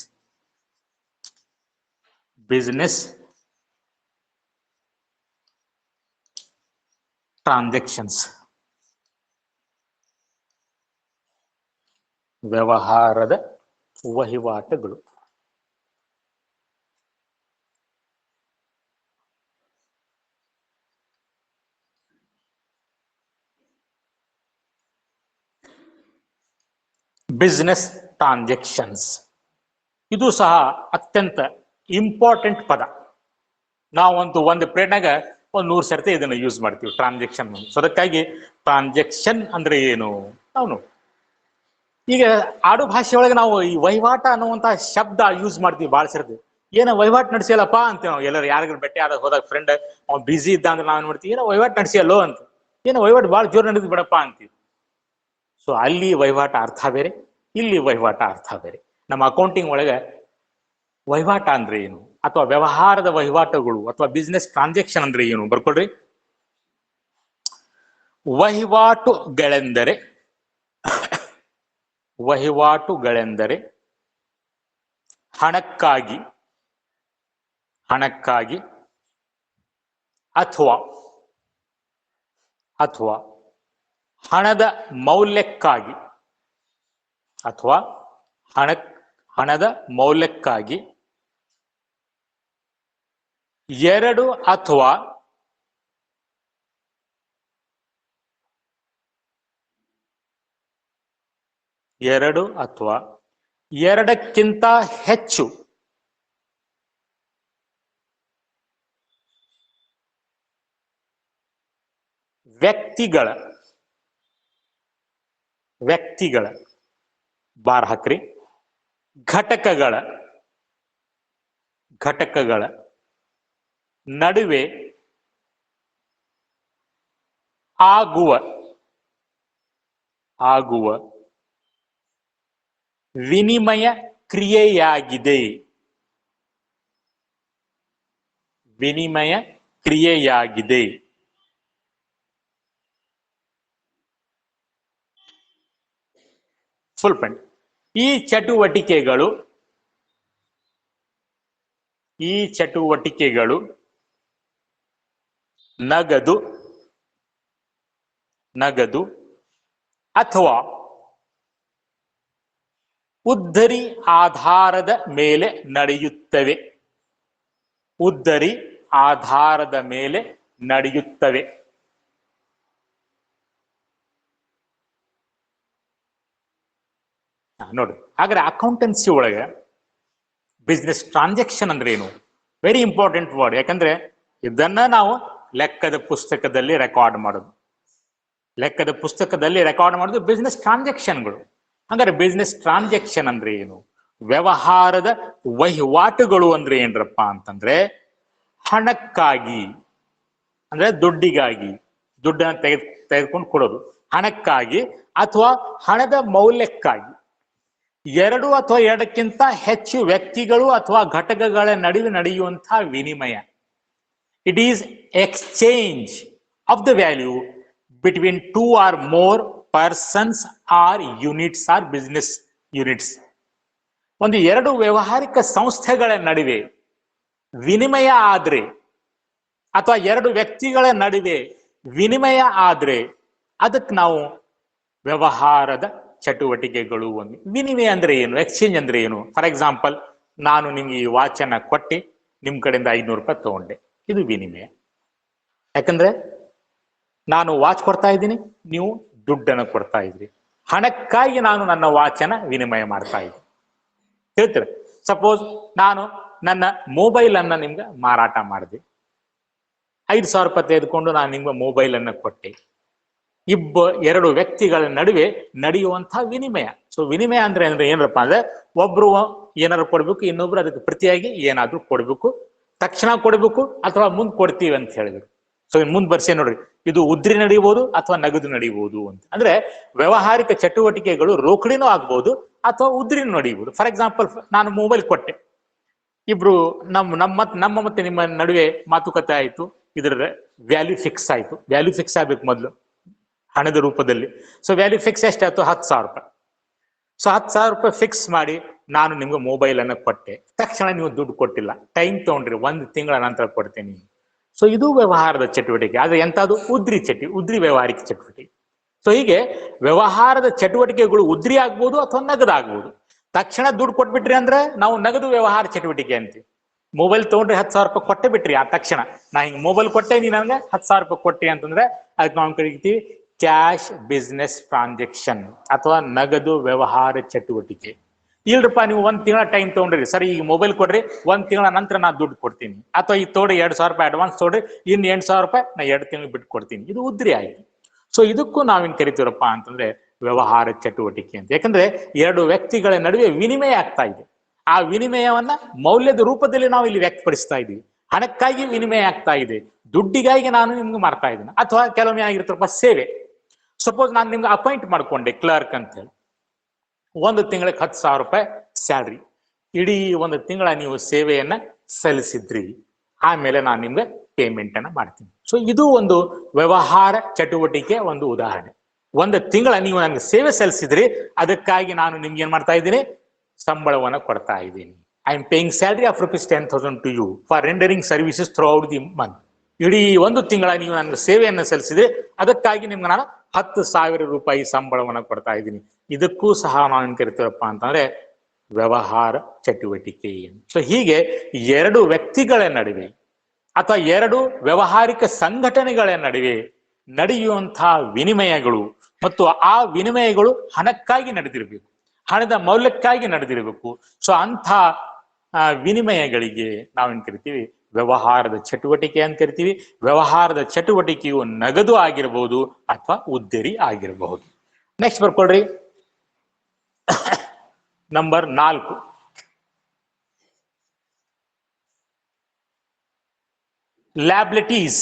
ಬಿಸ್ನೆಸ್ ಟ್ರಾನ್ಸಾಕ್ಷನ್ಸ್, ವ್ಯವಹಾರದ ವಹಿವಾಟುಗಳು. ಬಿಸ್ನೆಸ್ ಟ್ರಾನ್ಸಾಕ್ಷನ್ಸ್ ಇದು ಸಹ ಅತ್ಯಂತ ಇಂಪಾರ್ಟೆಂಟ್ ಪದ. ನಾವಂತೂ ಒಂದು ಪ್ರೇಟ್ನಾಗ 100 ಸರ್ತಿ ಇದನ್ನ ಯೂಸ್ ಮಾಡ್ತೀವಿ, ಟ್ರಾನ್ಸಾಕ್ಷನ್. ಸೊ ಅದಕ್ಕಾಗಿ ಟ್ರಾನ್ಸಾಕ್ಷನ್ ಅಂದ್ರೆ ಏನು ನಾವು ಈಗ ಆಡು ಭಾಷೆ ಒಳಗೆ ನಾವು ಈ ವಹಿವಾಟ ಅನ್ನುವಂತ ಶಬ್ದ ಯೂಸ್ ಮಾಡ್ತೀವಿ ಭಾಳ ಸರ್ತಿ. ಏನೋ ವಹಿವಾಟು ನಡೆಸಿಯಲ್ಲಪ್ಪ ಅಂತೀವಿ ನಾವು. ಎಲ್ಲರೂ ಯಾರಿಗಾರು ಭೇಟಿ ಆದಾಗ ಹೋದಾಗ ಫ್ರೆಂಡ್ ಅವ್ನು ಬಿಸಿ ಇದ್ದ ಅಂದ್ರೆ ನಾವೇನ್ ಮಾಡ್ತೀವಿ, ಏನೋ ವಹಿವಾಟು ನಡೆಸಿಯಲ್ಲೋ ಅಂತ. ಏನೋ ವಹಿವಾಟು ಭಾಳ ಜೋರು ನಡೆದ್ ಬಿಡಪ್ಪ ಅಂತೀವಿ. ಸೊ ಅಲ್ಲಿ ವಹಿವಾಟ ಅರ್ಥ ಬೇರೆ, ಇಲ್ಲಿ ವಹಿವಾಟ ಅರ್ಥ ಬೇರೆ. ನಮ್ಮ ಅಕೌಂಟಿಂಗ್ ಒಳಗೆ ವಹಿವಾಟ ಅಂದ್ರೆ ಏನು ಅಥವಾ ವ್ಯವಹಾರದ ವಹಿವಾಟುಗಳು ಅಥವಾ ಬಿಸ್ನೆಸ್ ಟ್ರಾನ್ಸಾಕ್ಷನ್ ಅಂದ್ರೆ ಏನು ಬರ್ಕೊಡ್ರಿ. ವಹಿವಾಟುಗಳೆಂದರೆ ಹಣಕ್ಕಾಗಿ ಅಥವಾ ಹಣದ ಮೌಲ್ಯಕ್ಕಾಗಿ ಎರಡು ಅಥವಾ ಎರಡಕ್ಕಿಂತ ಹೆಚ್ಚು ವ್ಯಕ್ತಿಗಳ ಬಾರ್ ಹಾಕ್ರಿ, ಘಟಕಗಳ ನಡುವೆ ಆಗುವ ವಿನಿಮಯ ಕ್ರಿಯೆಯಾಗಿದೆ. Full print. ಈ ಚಟುವಟಿಕೆಗಳು ನಗದು ಅಥವಾ ಉದ್ದರಿ ಆಧಾರದ ಮೇಲೆ ನಡೆಯುತ್ತವೆ. ನೋಡ್ರಿ, ಹಾಗಾದ್ರೆ ಅಕೌಂಟೆನ್ಸಿ ಒಳಗೆ ಬಿಸ್ನೆಸ್ ಟ್ರಾನ್ಸಾಕ್ಷನ್ ಅಂದ್ರೆ ಏನು? Very important word. ಯಾಕಂದ್ರೆ ಇದನ್ನ ನಾವು ಲೆಕ್ಕದ ಪುಸ್ತಕದಲ್ಲಿ ರೆಕಾರ್ಡ್ ಮಾಡೋದು. ಲೆಕ್ಕದ ಪುಸ್ತಕದಲ್ಲಿ ರೆಕಾರ್ಡ್ ಮಾಡೋದು ಬಿಸ್ನೆಸ್ ಟ್ರಾನ್ಸಾಕ್ಷನ್ಗಳು. ಹಂಗಾರೆ ಬಿಸ್ನೆಸ್ ಟ್ರಾನ್ಸಾಕ್ಷನ್ ಅಂದ್ರೆ ಏನು? ವ್ಯವಹಾರದ ವಹಿವಾಟುಗಳು ಅಂದ್ರೆ ಏನ್ರಪ್ಪ ಅಂತಂದ್ರೆ ಹಣಕ್ಕಾಗಿ, ಅಂದ್ರೆ ದುಡ್ಡಿಗಾಗಿ, ದುಡ್ಡನ್ನ ತೆಗೆದುಕೊಂಡು ಕೊಡೋದು, ಹಣಕ್ಕಾಗಿ ಅಥವಾ ಹಣದ ಮೌಲ್ಯಕ್ಕಾಗಿ, ಎರಡು ಅಥವಾ ಎರಡಕ್ಕಿಂತ ಹೆಚ್ಚು ವ್ಯಕ್ತಿಗಳು ಅಥವಾ ಘಟಕಗಳ ನಡುವೆ ನಡೆಯುವಂತಹ ವಿನಿಮಯ. It is exchange of the value between two or more persons or units or business units. ಒಂದು ಎರಡು ವ್ಯಾವಹಾರಿಕ ಸಂಸ್ಥೆಗಳ ನಡುವೆ ವಿನಿಮಯ ಆದ್ರೆ ಅಥವಾ ಎರಡು ವ್ಯಕ್ತಿಗಳ ನಡುವೆ ವಿನಿಮಯ ಆದ್ರೆ ಅದಕ್ಕೆ ನಾವು ವ್ಯವಹಾರದ ಚಟುವಟಿಕೆಗಳು. ಒಂದು ವಿನಿಮಯ ಅಂದ್ರೆ ಏನು? ಎಕ್ಸ್ಚೇಂಜ್ ಅಂದ್ರೆ ಏನು? ಫಾರ್ ಎಕ್ಸಾಂಪಲ್, ನಾನು ನಿಮ್ಗೆ ಈ ವಾಚನ್ನ ಕೊಟ್ಟು ನಿಮ್ ಕಡೆಯಿಂದ 500 ರೂಪಾಯಿ ತಗೊಂಡೆ, ಇದು ವಿನಿಮಯ. ಯಾಕಂದ್ರೆ ನಾನು ವಾಚ್ ಕೊಡ್ತಾ ಇದ್ದೀನಿ, ನೀವು ದುಡ್ಡನ್ನು ಕೊಡ್ತಾ ಇದ್ರಿ. ಹಣಕ್ಕಾಗಿ ನಾನು ನನ್ನ ವಾಚನ ವಿನಿಮಯ ಮಾಡ್ತಾ ಇದ್ದೀನಿ. ಹೇಳ್ತೀರ, ಸಪೋಸ್ ನಾನು ನನ್ನ ಮೊಬೈಲ್ ಅನ್ನ ನಿಮ್ಗೆ ಮಾರಾಟ ಮಾಡಿದೆ, 5,000 ರೂಪಾಯಿ ತೆಗೆದುಕೊಂಡು ನಾನು ನಿಮ್ಗೆ ಮೊಬೈಲ್ ಅನ್ನ ಕೊಟ್ಟೆ. ಎರಡು ವ್ಯಕ್ತಿಗಳ ನಡುವೆ ನಡೆಯುವಂತಹ ವಿನಿಮಯ. ಸೊ ವಿನಿಮಯ ಅಂದ್ರೆ ಏನಪ್ಪ ಅಂದ್ರೆ ಒಬ್ರು ಏನಾದ್ರು ಕೊಡ್ಬೇಕು, ಇನ್ನೊಬ್ರು ಅದಕ್ಕೆ ಪ್ರತಿಯಾಗಿ ಏನಾದ್ರು ಕೊಡ್ಬೇಕು, ತಕ್ಷಣ ಕೊಡ್ಬೇಕು ಅಥವಾ ಮುಂದ್ ಕೊಡ್ತೀವಿ ಅಂತ ಹೇಳಿದ್ರು. ಸೊ ಮುಂದ್ ಬರ್ಸಿ ನೋಡ್ರಿ, ಇದು ಉದ್ರಿ ನಡೀಬಹುದು ಅಥವಾ ನಗದು ನಡೀಬಹುದು ಅಂತ. ಅಂದ್ರೆ ವ್ಯಾವಹಾರಿಕ ಚಟುವಟಿಕೆಗಳು ರೋಕಡಿನೂ ಆಗ್ಬಹುದು ಅಥವಾ ಉದ್ರಿನೂ ನಡೀಬಹುದು. ಫಾರ್ ಎಕ್ಸಾಂಪಲ್, ನಾನು ಮೊಬೈಲ್ ಕೊಟ್ಟೆ, ಇಬ್ರು ನಮ್ಮ ಮತ್ತೆ ನಿಮ್ಮ ನಡುವೆ ಮಾತುಕತೆ ಆಯ್ತು, ಇದರ ವ್ಯಾಲ್ಯೂ ಫಿಕ್ಸ್ ಆಯ್ತು. ವ್ಯಾಲ್ಯೂ ಫಿಕ್ಸ್ ಆಗ್ಬೇಕು ಮೊದಲು ಹಣದ ರೂಪದಲ್ಲಿ. ಸೊ ವ್ಯಾಲ್ಯೂ ಫಿಕ್ಸ್ ಎಷ್ಟಾಯ್ತು? 10,000 ರೂಪಾಯಿ. ಸೊ 10,000 ರೂಪಾಯಿ ಫಿಕ್ಸ್ ಮಾಡಿ ನಾನು ನಿಮ್ಗೆ ಮೊಬೈಲ್ ಅನ್ನ ಕೊಟ್ಟೆ. ತಕ್ಷಣ ನೀವು ದುಡ್ಡು ಕೊಟ್ಟಿಲ್ಲ, ಟೈಮ್ ತಗೊಂಡ್ರಿ, 1 ತಿಂಗಳ ನಂತರ ಕೊಡ್ತೀನಿ. ಸೊ ಇದು ವ್ಯವಹಾರದ ಚಟುವಟಿಕೆ. ಆದ್ರೆ ಎಂತದು? ಉದ್ರಿ ವ್ಯವಹಾರಿಕ ಚಟುವಟಿಕೆ. ಸೊ ಹೀಗೆ ವ್ಯವಹಾರದ ಚಟುವಟಿಕೆಗಳು ಉದ್ರಿ ಆಗ್ಬೋದು ಅಥವಾ ನಗದು ಆಗ್ಬೋದು. ತಕ್ಷಣ ದುಡ್ಡು ಕೊಟ್ಬಿಟ್ರಿ ಅಂದ್ರೆ ನಾವು ನಗದು ವ್ಯವಹಾರ ಚಟುವಟಿಕೆ ಅಂತೀವಿ. ಮೊಬೈಲ್ ತಗೊಂಡ್ರೆ 10,000 ರೂಪಾಯಿ ಕೊಟ್ಟೆ ಬಿಟ್ರಿ, ಆ ತಕ್ಷಣ ನಾ ಹಿಂಗ್ ಮೊಬೈಲ್ ಕೊಟ್ಟೆ, ನೀ ನನಗೆ 10,000 ರೂಪಾಯಿ ಕೊಟ್ಟಿ ಅಂತಂದ್ರೆ ಅದಕ್ಕೆ ನಾವು ಕರಿತೀವಿ ಕ್ಯಾಶ್ ಬಿಸ್ನೆಸ್ ಟ್ರಾನ್ಸಾಕ್ಷನ್ ಅಥವಾ ನಗದು ವ್ಯವಹಾರ ಚಟುವಟಿಕೆ. ಇಲ್ರಪ್ಪ, ನೀವು 1 ತಿಂಗಳ ಟೈಮ್ ತಗೊಂಡ್ರಿ, ಸರಿ ಈಗ ಮೊಬೈಲ್ ಕೊಡ್ರಿ, 1 ತಿಂಗಳ ನಂತರ ನಾ ದುಡ್ಡು ಕೊಡ್ತೀನಿ, ಅಥವಾ ಈಗ ತೋಡಿ 2,000 ರೂಪಾಯಿ ಅಡ್ವಾನ್ಸ್ ತೋಡ್ರಿ, ಇನ್ನು 8,000 ರೂಪಾಯಿ ನಾ 2 ತಿಂಗಳು ಬಿಟ್ಟು ಕೊಡ್ತೀನಿ. ಇದು ಉದ್ರಿ ಆಯ್ತು. ಸೊ ಇದಕ್ಕೂ ನಾವೇನ್ ಕರಿತೀವಪ್ಪ ಅಂತಂದ್ರೆ ವ್ಯವಹಾರ ಚಟುವಟಿಕೆ ಅಂತ. ಯಾಕಂದ್ರೆ ಎರಡು ವ್ಯಕ್ತಿಗಳ ನಡುವೆ ವಿನಿಮಯ ಆಗ್ತಾ ಇದೆ. ಆ ವಿನಿಮಯವನ್ನ ಮೌಲ್ಯದ ರೂಪದಲ್ಲಿ ನಾವು ಇಲ್ಲಿ ವ್ಯಕ್ತಪಡಿಸ್ತಾ ಇದ್ದೀವಿ. ಹಣಕ್ಕಾಗಿ ವಿನಿಮಯ ಆಗ್ತಾ ಇದೆ, ದುಡ್ಡಿಗಾಗಿ ನಾನು ನಿಮ್ಗೆ ಮಾಡ್ತಾ ಇದ್ದೀನಿ. ಅಥವಾ ಕೆಲವೊಮ್ಮೆ ಆಗಿರ್ತಪ್ಪ ಸೇವೆ. ಸಪೋಸ್ ನಾನು ನಿಮ್ಗೆ ಅಪಾಯಿಂಟ್ ಮಾಡ್ಕೊಂಡೆ ಕ್ಲರ್ಕ್ ಅಂತ ಹೇಳಿ, 1 ತಿಂಗಳಿಗೆ 10,000 ರೂಪಾಯಿ ಸ್ಯಾಲ್ರಿ, ಇಡೀ 1 ತಿಂಗಳ ನೀವು ಸೇವೆಯನ್ನ ಸಲ್ಲಿಸಿದ್ರಿ, ಆಮೇಲೆ ನಾನು ನಿಮ್ಗೆ ಪೇಮೆಂಟ್ ಅನ್ನ ಮಾಡ್ತೀನಿ. ಸೊ ಇದು ಒಂದು ವ್ಯವಹಾರ ಚಟುವಟಿಕೆ ಒಂದು ಉದಾಹರಣೆ. 1 ತಿಂಗಳ ನೀವು ನನಗೆ ಸೇವೆ ಸಲ್ಲಿಸಿದ್ರಿ, ಅದಕ್ಕಾಗಿ ನಾನು ನಿಮ್ಗೆ ಏನ್ ಮಾಡ್ತಾ ಇದ್ದೀನಿ? ಸಂಬಳವನ್ನ ಕೊಡ್ತಾ ಇದ್ದೀನಿ. I am paying salary of ₹10,000 to you for rendering services throughout the month. ಇಡೀ 1 ತಿಂಗಳ ನೀವು ನನಗೆ ಸೇವೆಯನ್ನು ಸಲ್ಲಿಸಿದ್ರೆ ಅದಕ್ಕಾಗಿ ನಿಮ್ಗೆ ನಾನು 10,000 ರೂಪಾಯಿ ಸಂಬಳವನ್ನ ಕೊಡ್ತಾ ಇದ್ದೀನಿ. ಇದಕ್ಕೂ ಸಹ ನಾವು ಕರಿತೀವಪ್ಪ ಅಂತಂದ್ರೆ ವ್ಯವಹಾರ ಚಟುವಟಿಕೆ. ಸೊ ಹೀಗೆ ಎರಡು ವ್ಯಕ್ತಿಗಳ ನಡುವೆ ಅಥವಾ ಎರಡು ವ್ಯವಹಾರಿಕ ಸಂಘಟನೆಗಳ ನಡುವೆ ನಡೆಯುವಂತಹ ವಿನಿಮಯಗಳು, ಮತ್ತು ಆ ವಿನಿಮಯಗಳು ಹಣಕ್ಕಾಗಿ ನಡೆದಿರಬೇಕು, ಹಣದ ಮೌಲ್ಯಕ್ಕಾಗಿ ನಡೆದಿರಬೇಕು. ಸೊ ಅಂಥ ವಿನಿಮಯಗಳಿಗೆ ನಾವೇನ್ ಕರಿತೀವಿ? ವ್ಯವಹಾರದ ಚಟುವಟಿಕೆ ಅಂತ ಕರಿತೀವಿ. ವ್ಯವಹಾರದ ಚಟುವಟಿಕೆಯು ನಗದು ಆಗಿರಬಹುದು ಅಥವಾ ಉದ್ದರಿ ಆಗಿರಬಹುದು. ನೆಕ್ಸ್ಟ್ ಬರ್ಕೊಳ್ರಿ, ನಂಬರ್ 4, ಲ್ಯಾಬಿಲಿಟೀಸ್.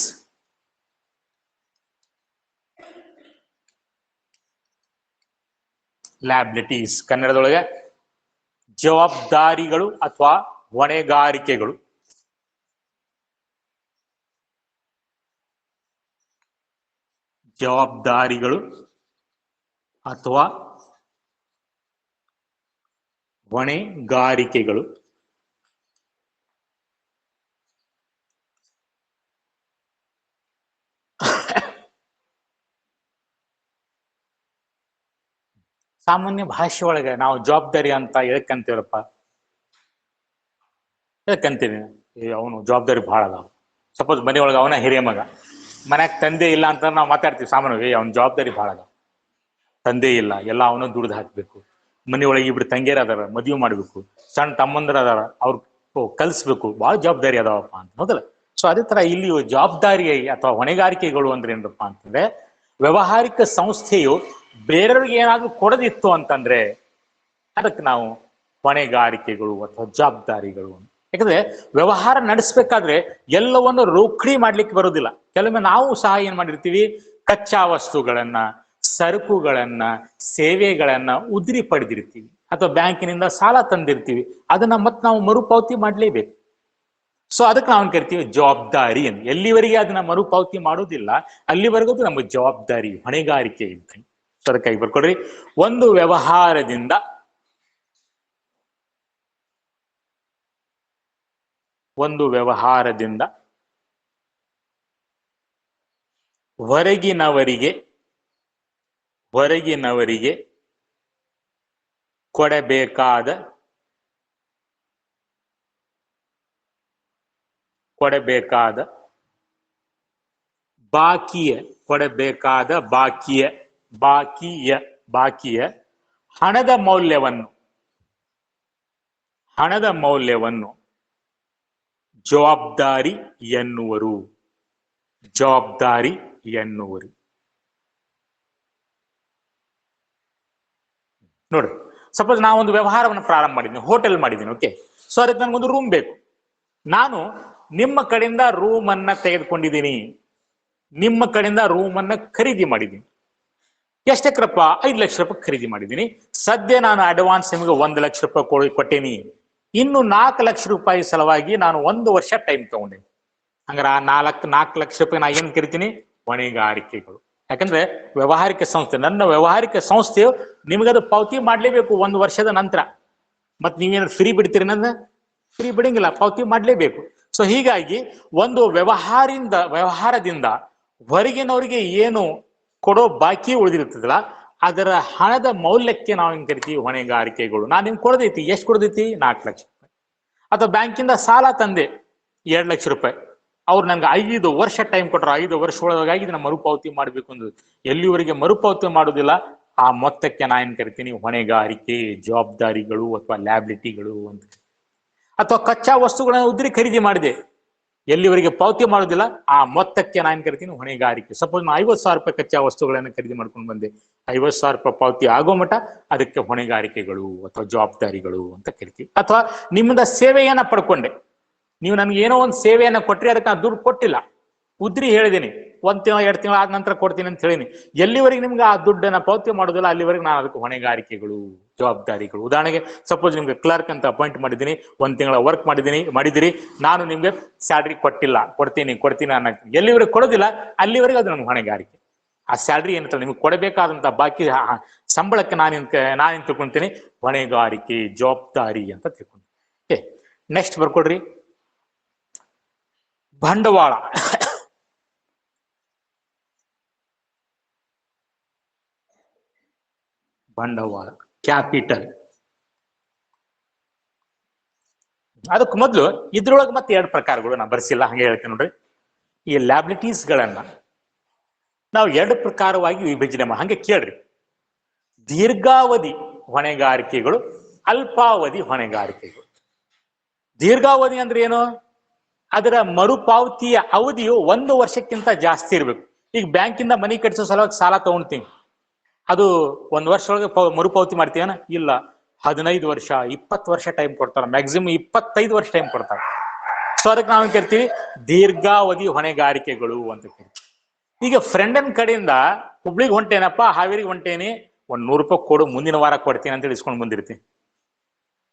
ಲ್ಯಾಬಿಲಿಟೀಸ್ ಕನ್ನಡದೊಳಗೆ ಜವಾಬ್ದಾರಿಗಳು ಅಥವಾ ಹೊಣೆಗಾರಿಕೆಗಳು. ಜವಾಬ್ದಾರಿಗಳು ಅಥವಾ ಹೊಣೆಗಾರಿಕೆಗಳು. ಸಾಮಾನ್ಯ ಭಾಷೆ ಒಳಗೆ ನಾವು ಜವಾಬ್ದಾರಿ ಅಂತ ಎದಕ್ಕಂತೀವಪ್ಪ? ಎದಕ್ಕಂತೀವಿ? ಅವನು ಜವಾಬ್ದಾರಿ ಬಹಳ ಅದಾವ. ಸಪೋಸ್ ಮನೆ ಒಳಗೆ ಅವನ ಹಿರಿಯ ಮಗ, ಮನ್ಯಾಗ ತಂದೆ ಇಲ್ಲ ಅಂತ ನಾವು ಮಾತಾಡ್ತೀವಿ ಸಾಮಾನ್ಯವಾಗಿ, ಅವನ ಜವಾಬ್ದಾರಿ ಬಹಳ ಅದಾವ, ತಂದೆ ಇಲ್ಲ, ಎಲ್ಲ ಅವನು ದುಡ್ದು ಹಾಕ್ಬೇಕು. ಮನೆಯೊಳಗೆ ಇಬ್ರು ತಂಗಿಯರ ಅದಾರ, ಮದುವೆ ಮಾಡ್ಬೇಕು, ಸಣ್ಣ ತಮ್ಮಂದ್ರ ಅದಾರ, ಅವ್ರು ಕಲ್ಸ್ಬೇಕು, ಬಹಳ ಜವಾಬ್ದಾರಿ ಅದಾವಪ್ಪ ಅಂತ, ಹೌದಲ್ಲ? ಸೊ ಅದೇ ತರ ಇಲ್ಲಿ ಜವಾಬ್ದಾರಿ ಅಥವಾ ಹೊಣೆಗಾರಿಕೆಗಳು ಅಂದ್ರೆ ಏನಪ್ಪಾ ಅಂತಂದ್ರೆ, ವ್ಯವಹಾರಿಕ ಸಂಸ್ಥೆಯು ಬೇರೆಯವ್ರಿಗೆ ಏನಾದ್ರೂ ಕೊಡದಿತ್ತು ಅಂತಂದ್ರೆ ಅದಕ್ಕೆ ನಾವು ಹೊಣೆಗಾರಿಕೆಗಳು ಅಥವಾ ಜವಾಬ್ದಾರಿಗಳು. ಯಾಕಂದ್ರೆ ವ್ಯವಹಾರ ನಡೆಸ್ಬೇಕಾದ್ರೆ ಎಲ್ಲವನ್ನು ರೋಕಡಿ ಮಾಡ್ಲಿಕ್ಕೆ ಬರೋದಿಲ್ಲ. ಕೆಲವೊಮ್ಮೆ ನಾವು ಸಹ ಏನ್ ಮಾಡಿರ್ತೀವಿ, ಕಚ್ಚಾ ವಸ್ತುಗಳನ್ನ, ಸರಕುಗಳನ್ನ, ಸೇವೆಗಳನ್ನ ಉದ್ರಿ ಪಡೆದಿರ್ತೀವಿ, ಅಥವಾ ಬ್ಯಾಂಕಿನಿಂದ ಸಾಲ ತಂದಿರ್ತೀವಿ, ಅದನ್ನ ಮತ್ತೆ ನಾವು ಮರುಪಾವತಿ ಮಾಡ್ಲೇಬೇಕು. ಸೊ ಅದಕ್ಕೆ ನಾವು ಕರಿತೀವಿ ಜವಾಬ್ದಾರಿ ಅಂತ. ಎಲ್ಲಿವರೆಗೆ ಅದನ್ನ ಮರುಪಾವತಿ ಮಾಡೋದಿಲ್ಲ ಅಲ್ಲಿವರೆಗೂ ನಮ್ಮ ಜವಾಬ್ದಾರಿ, ಹೊಣೆಗಾರಿಕೆ ಇದ್ದ. ಸೊ ಅದಕ್ಕಾಗಿ ಬರ್ಕೊಡ್ರಿ, ಒಂದು ವ್ಯವಹಾರದಿಂದ ಹೊರಗಿನವರಿಗೆ ಕೊಡಬೇಕಾದ ಬಾಕಿಯ ಹಣದ ಮೌಲ್ಯವನ್ನು ಜವಾಬ್ದಾರಿ ಎನ್ನುವರು. ನೋಡ್ರಿ, ಸಪೋಸ್ ನಾವೊಂದು ವ್ಯವಹಾರವನ್ನು ಪ್ರಾರಂಭ ಮಾಡಿದ್ದೀನಿ, ಹೋಟೆಲ್ ಮಾಡಿದ್ದೀನಿ, ಓಕೆ. ಸೊ ಅದಕ್ಕೆ ನನಗೊಂದು ರೂಮ್ ಬೇಕು. ನಾನು ನಿಮ್ಮ ಕಡೆಯಿಂದ ರೂಮ್ ಅನ್ನ ತೆಗೆದುಕೊಂಡಿದ್ದೀನಿ, ನಿಮ್ಮ ಕಡೆಯಿಂದ ರೂಮ್ ಅನ್ನ ಖರೀದಿ ಮಾಡಿದ್ದೀನಿ. ಎಷ್ಟಕ್ರಪ್ಪ? 5 ಲಕ್ಷ ರೂಪಾಯಿ ಖರೀದಿ ಮಾಡಿದ್ದೀನಿ. ಸದ್ಯ ನಾನು ಅಡ್ವಾನ್ಸ್ ನಿಮಗೆ 1 ಲಕ್ಷ ರೂಪಾಯಿ ಕೊಟ್ಟೇನಿ. ಇನ್ನು 4 ಲಕ್ಷ ರೂಪಾಯಿ ಸಲುವಾಗಿ ನಾನು 1 ವರ್ಷ ಟೈಮ್ ತಗೊಂಡೆ. ಹಂಗಾರೆ ಆ 4 ಲಕ್ಷ ರೂಪಾಯಿ ನಾ ಏನ್ ಕರಿತೀನಿ? ಹೊಣೆಗಾರಿಕೆಗಳು. ಯಾಕಂದ್ರೆ ವ್ಯವಹಾರಿಕ ಸಂಸ್ಥೆ, ನನ್ನ ವ್ಯವಹಾರಿಕ ಸಂಸ್ಥೆಯು ನಿಮಗದು ಪಾವತಿ ಮಾಡ್ಲೇಬೇಕು 1 ವರ್ಷದ ನಂತರ. ಮತ್ ನೀವೇನಾದ್ರು ಫ್ರೀ ಬಿಡ್ತೀರಿ? ನನ್ನ ಫ್ರೀ ಬಿಡಂಗಿಲ್ಲ, ಪಾವತಿ ಮಾಡ್ಲೇಬೇಕು. ಸೊ ಹೀಗಾಗಿ ಒಂದು ವ್ಯವಹಾರದಿಂದ ಹೊರಗಿನವರಿಗೆ ಏನು ಕೊಡೋ ಬಾಕಿ ಉಳಿದಿರ್ತದಲ್ಲ, ಅದರ ಹಣದ ಮೌಲ್ಯಕ್ಕೆ ನಾವು ಏನ್ ಕರಿತೀವಿ? ಹೊಣೆಗಾರಿಕೆಗಳು. ನಾನು ನಿಮ್ಗೆ ಕೊಡದೈತಿ, ಎಷ್ಟು ಕೊಡದೈತಿ? 4 ಲಕ್ಷ ರೂಪಾಯಿ. ಅಥವಾ ಬ್ಯಾಂಕಿಂದ ಸಾಲ ತಂದೆ 2 ಲಕ್ಷ ರೂಪಾಯಿ, ಅವ್ರು ನನ್ಗೆ 5 ವರ್ಷ ಟೈಮ್ ಕೊಟ್ಟರು, 5 ವರ್ಷ ಒಳಗಾಗಿ ಇದನ್ನ ಮರುಪಾವತಿ ಮಾಡ್ಬೇಕು ಅಂದ್ರೆ ಎಲ್ಲಿವರೆಗೆ ಮರುಪಾವತಿ ಮಾಡೋದಿಲ್ಲ ಆ ಮೊತ್ತಕ್ಕೆ ನಾ ಏನ್ ಕರಿತೀನಿ? ಹೊಣೆಗಾರಿಕೆ, ಜವಾಬ್ದಾರಿಗಳು ಅಥವಾ ಲ್ಯಾಬಿಲಿಟಿಗಳು ಅಂತ. ಅಥವಾ ಕಚ್ಚಾ ವಸ್ತುಗಳನ್ನ ಉದ್ರಿ ಖರೀದಿ ಮಾಡಿದೆ, ಎಲ್ಲಿವರೆಗೆ ಪಾವತಿ ಮಾಡೋದಿಲ್ಲ ಆ ಮೊತ್ತಕ್ಕೆ ನಾನು ಕರಿತೀನಿ ಹೊಣೆಗಾರಿಕೆ. ಸಪೋಸ್ ನಾನು 50,000 ರೂಪಾಯಿ ಕಚ್ಚಾ ವಸ್ತುಗಳನ್ನ ಖರೀದಿ ಮಾಡ್ಕೊಂಡು ಬಂದೆ, 50,000 ರೂಪಾಯಿ ಪಾವತಿ ಆಗೋ ಮಟ್ಟ ಅದಕ್ಕೆ ಹೊಣೆಗಾರಿಕೆಗಳು ಅಥವಾ ಜವಾಬ್ದಾರಿಗಳು ಅಂತ ಕರಿತೀವಿ. ಅಥವಾ ನಿಮ್ಮಿಂದ ಸೇವೆಯನ್ನ ಪಡ್ಕೊಂಡೆ, ನೀವು ನನ್ಗೆ ಏನೋ ಒಂದು ಸೇವೆಯನ್ನ ಕೊಟ್ರಿ, ಅದಕ್ಕೆ ನಾನು ದುಡ್ಡು ಕೊಟ್ಟಿಲ್ಲ, ಉದ್ರಿ ಹೇಳಿದೀನಿ, 1 ತಿಂಗಳು 2 ತಿಂಗಳು ಆದ ನಂತರ ಕೊಡ್ತೀನಿ ಅಂತ ಹೇಳಿನಿ, ಎಲ್ಲಿವರೆಗೆ ನಿಮ್ಗೆ ಆ ದುಡ್ಡನ್ನ ಪಾವತಿ ಮಾಡೋದಿಲ್ಲ ಅಲ್ಲಿವರೆಗೆ ನಾನು ಅದಕ್ಕೆ ಹೊಣೆಗಾರಿಕೆಗಳು, ಜವಾಬ್ದಾರಿಗಳು. ಉದಾಹರಣೆಗೆ ಸಪೋಸ್ ನಿಮ್ಗೆ ಕ್ಲರ್ಕ್ ಅಂತ ಅಪಾಯಿಂಟ್ ಮಾಡಿದ್ದೀನಿ, 1 ತಿಂಗಳ ವರ್ಕ್ ಮಾಡಿದಿರಿ, ನಾನು ನಿಮ್ಗೆ ಸ್ಯಾಲ್ರಿ ಕೊಡ್ತೀನಿ ಅನ್ನಕ್ಕೆ ಎಲ್ಲಿವರೆಗೆ ಕೊಡೋದಿಲ್ಲ ಅಲ್ಲಿವರೆಗೆ ಅದು ನಮ್ಗೆ ಹೊಣೆಗಾರಿಕೆ. ಆ ಸ್ಯಾಲ್ರಿ ಏನಂತ ನಿಮ್ಗೆ ಕೊಡಬೇಕಾದಂತ ಬಾಕಿ ಸಂಬಳಕ್ಕೆ ನಾನೇನ್ ತಿಳ್ಕೊಂತೀನಿ? ಹೊಣೆಗಾರಿಕೆ, ಜವಾಬ್ದಾರಿ ಅಂತ ತಿಳ್ಕೊಂತೀನಿ. ನೆಕ್ಸ್ಟ್ ಬರ್ಕೊಡ್ರಿ, ಬಂಡವಾಳ. ಕ್ಯಾಪಿಟಲ್. ಅದಕ್ಕೆ ಮೊದಲು ಇದ್ರೊಳಗೆ ಮತ್ತೆ 2 ಪ್ರಕಾರಗಳು, ನಾ ಬರ್ಸಿಲ್ಲ ಹಂಗೆ ಹೇಳ್ತೇನೆ ನೋಡ್ರಿ. ಈ ಲ್ಯಾಬಿಲಿಟೀಸ್ ಗಳನ್ನ ನಾವು 2 ಪ್ರಕಾರವಾಗಿ ವಿಭಜನೆ ಹಂಗೆ ಕೇಳ್ರಿ. ದೀರ್ಘಾವಧಿ ಹೊಣೆಗಾರಿಕೆಗಳು, ಅಲ್ಪಾವಧಿ ಹೊಣೆಗಾರಿಕೆಗಳು. ದೀರ್ಘಾವಧಿ ಅಂದ್ರೆ ಏನು? ಅದರ ಮರುಪಾವತಿಯ ಅವಧಿಯು 1 ವರ್ಷಕ್ಕಿಂತ ಜಾಸ್ತಿ ಇರ್ಬೇಕು. ಈಗ ಬ್ಯಾಂಕಿಂದ ಮನಿ ಕಟ್ಟಿಸೋ ಸಲುವಾಗಿ ಸಾಲ ತಗೊಂಡ್ತೀನಿ, ಅದು 1 ವರ್ಷ ಒಳಗೆ ಮರುಪಾವತಿ ಮಾಡ್ತೀವನ? ಇಲ್ಲ, 15 ವರ್ಷ 20 ವರ್ಷ ಟೈಮ್ ಕೊಡ್ತಾರೆ, ಮ್ಯಾಕ್ಸಿಮಮ್ 25 ವರ್ಷ ಟೈಮ್ ಕೊಡ್ತಾರೆ. ಸೊ ಅದಕ್ಕೆ ನಾವು ಕೇಳ್ತೀವಿ ದೀರ್ಘಾವಧಿ ಹೊಣೆಗಾರಿಕೆಗಳು ಅಂತ ಕೇಳ್ತೀವಿ. ಈಗ ಫ್ರೆಂಡನ್ ಕಡೆಯಿಂದ ಹುಬ್ಳಿಗೆ ಹೊಂಟೇನಪ್ಪ, ಹಾವೇರಿಗೆ ಹೊಂಟೇನಿ, 100 ರೂಪಾಯಿ ಕೊಡು, ಮುಂದಿನ ವಾರ ಕೊಡ್ತೀನಿ ಅಂತ ಇಸ್ಕೊಂಡು ಬಂದಿರ್ತೀನಿ.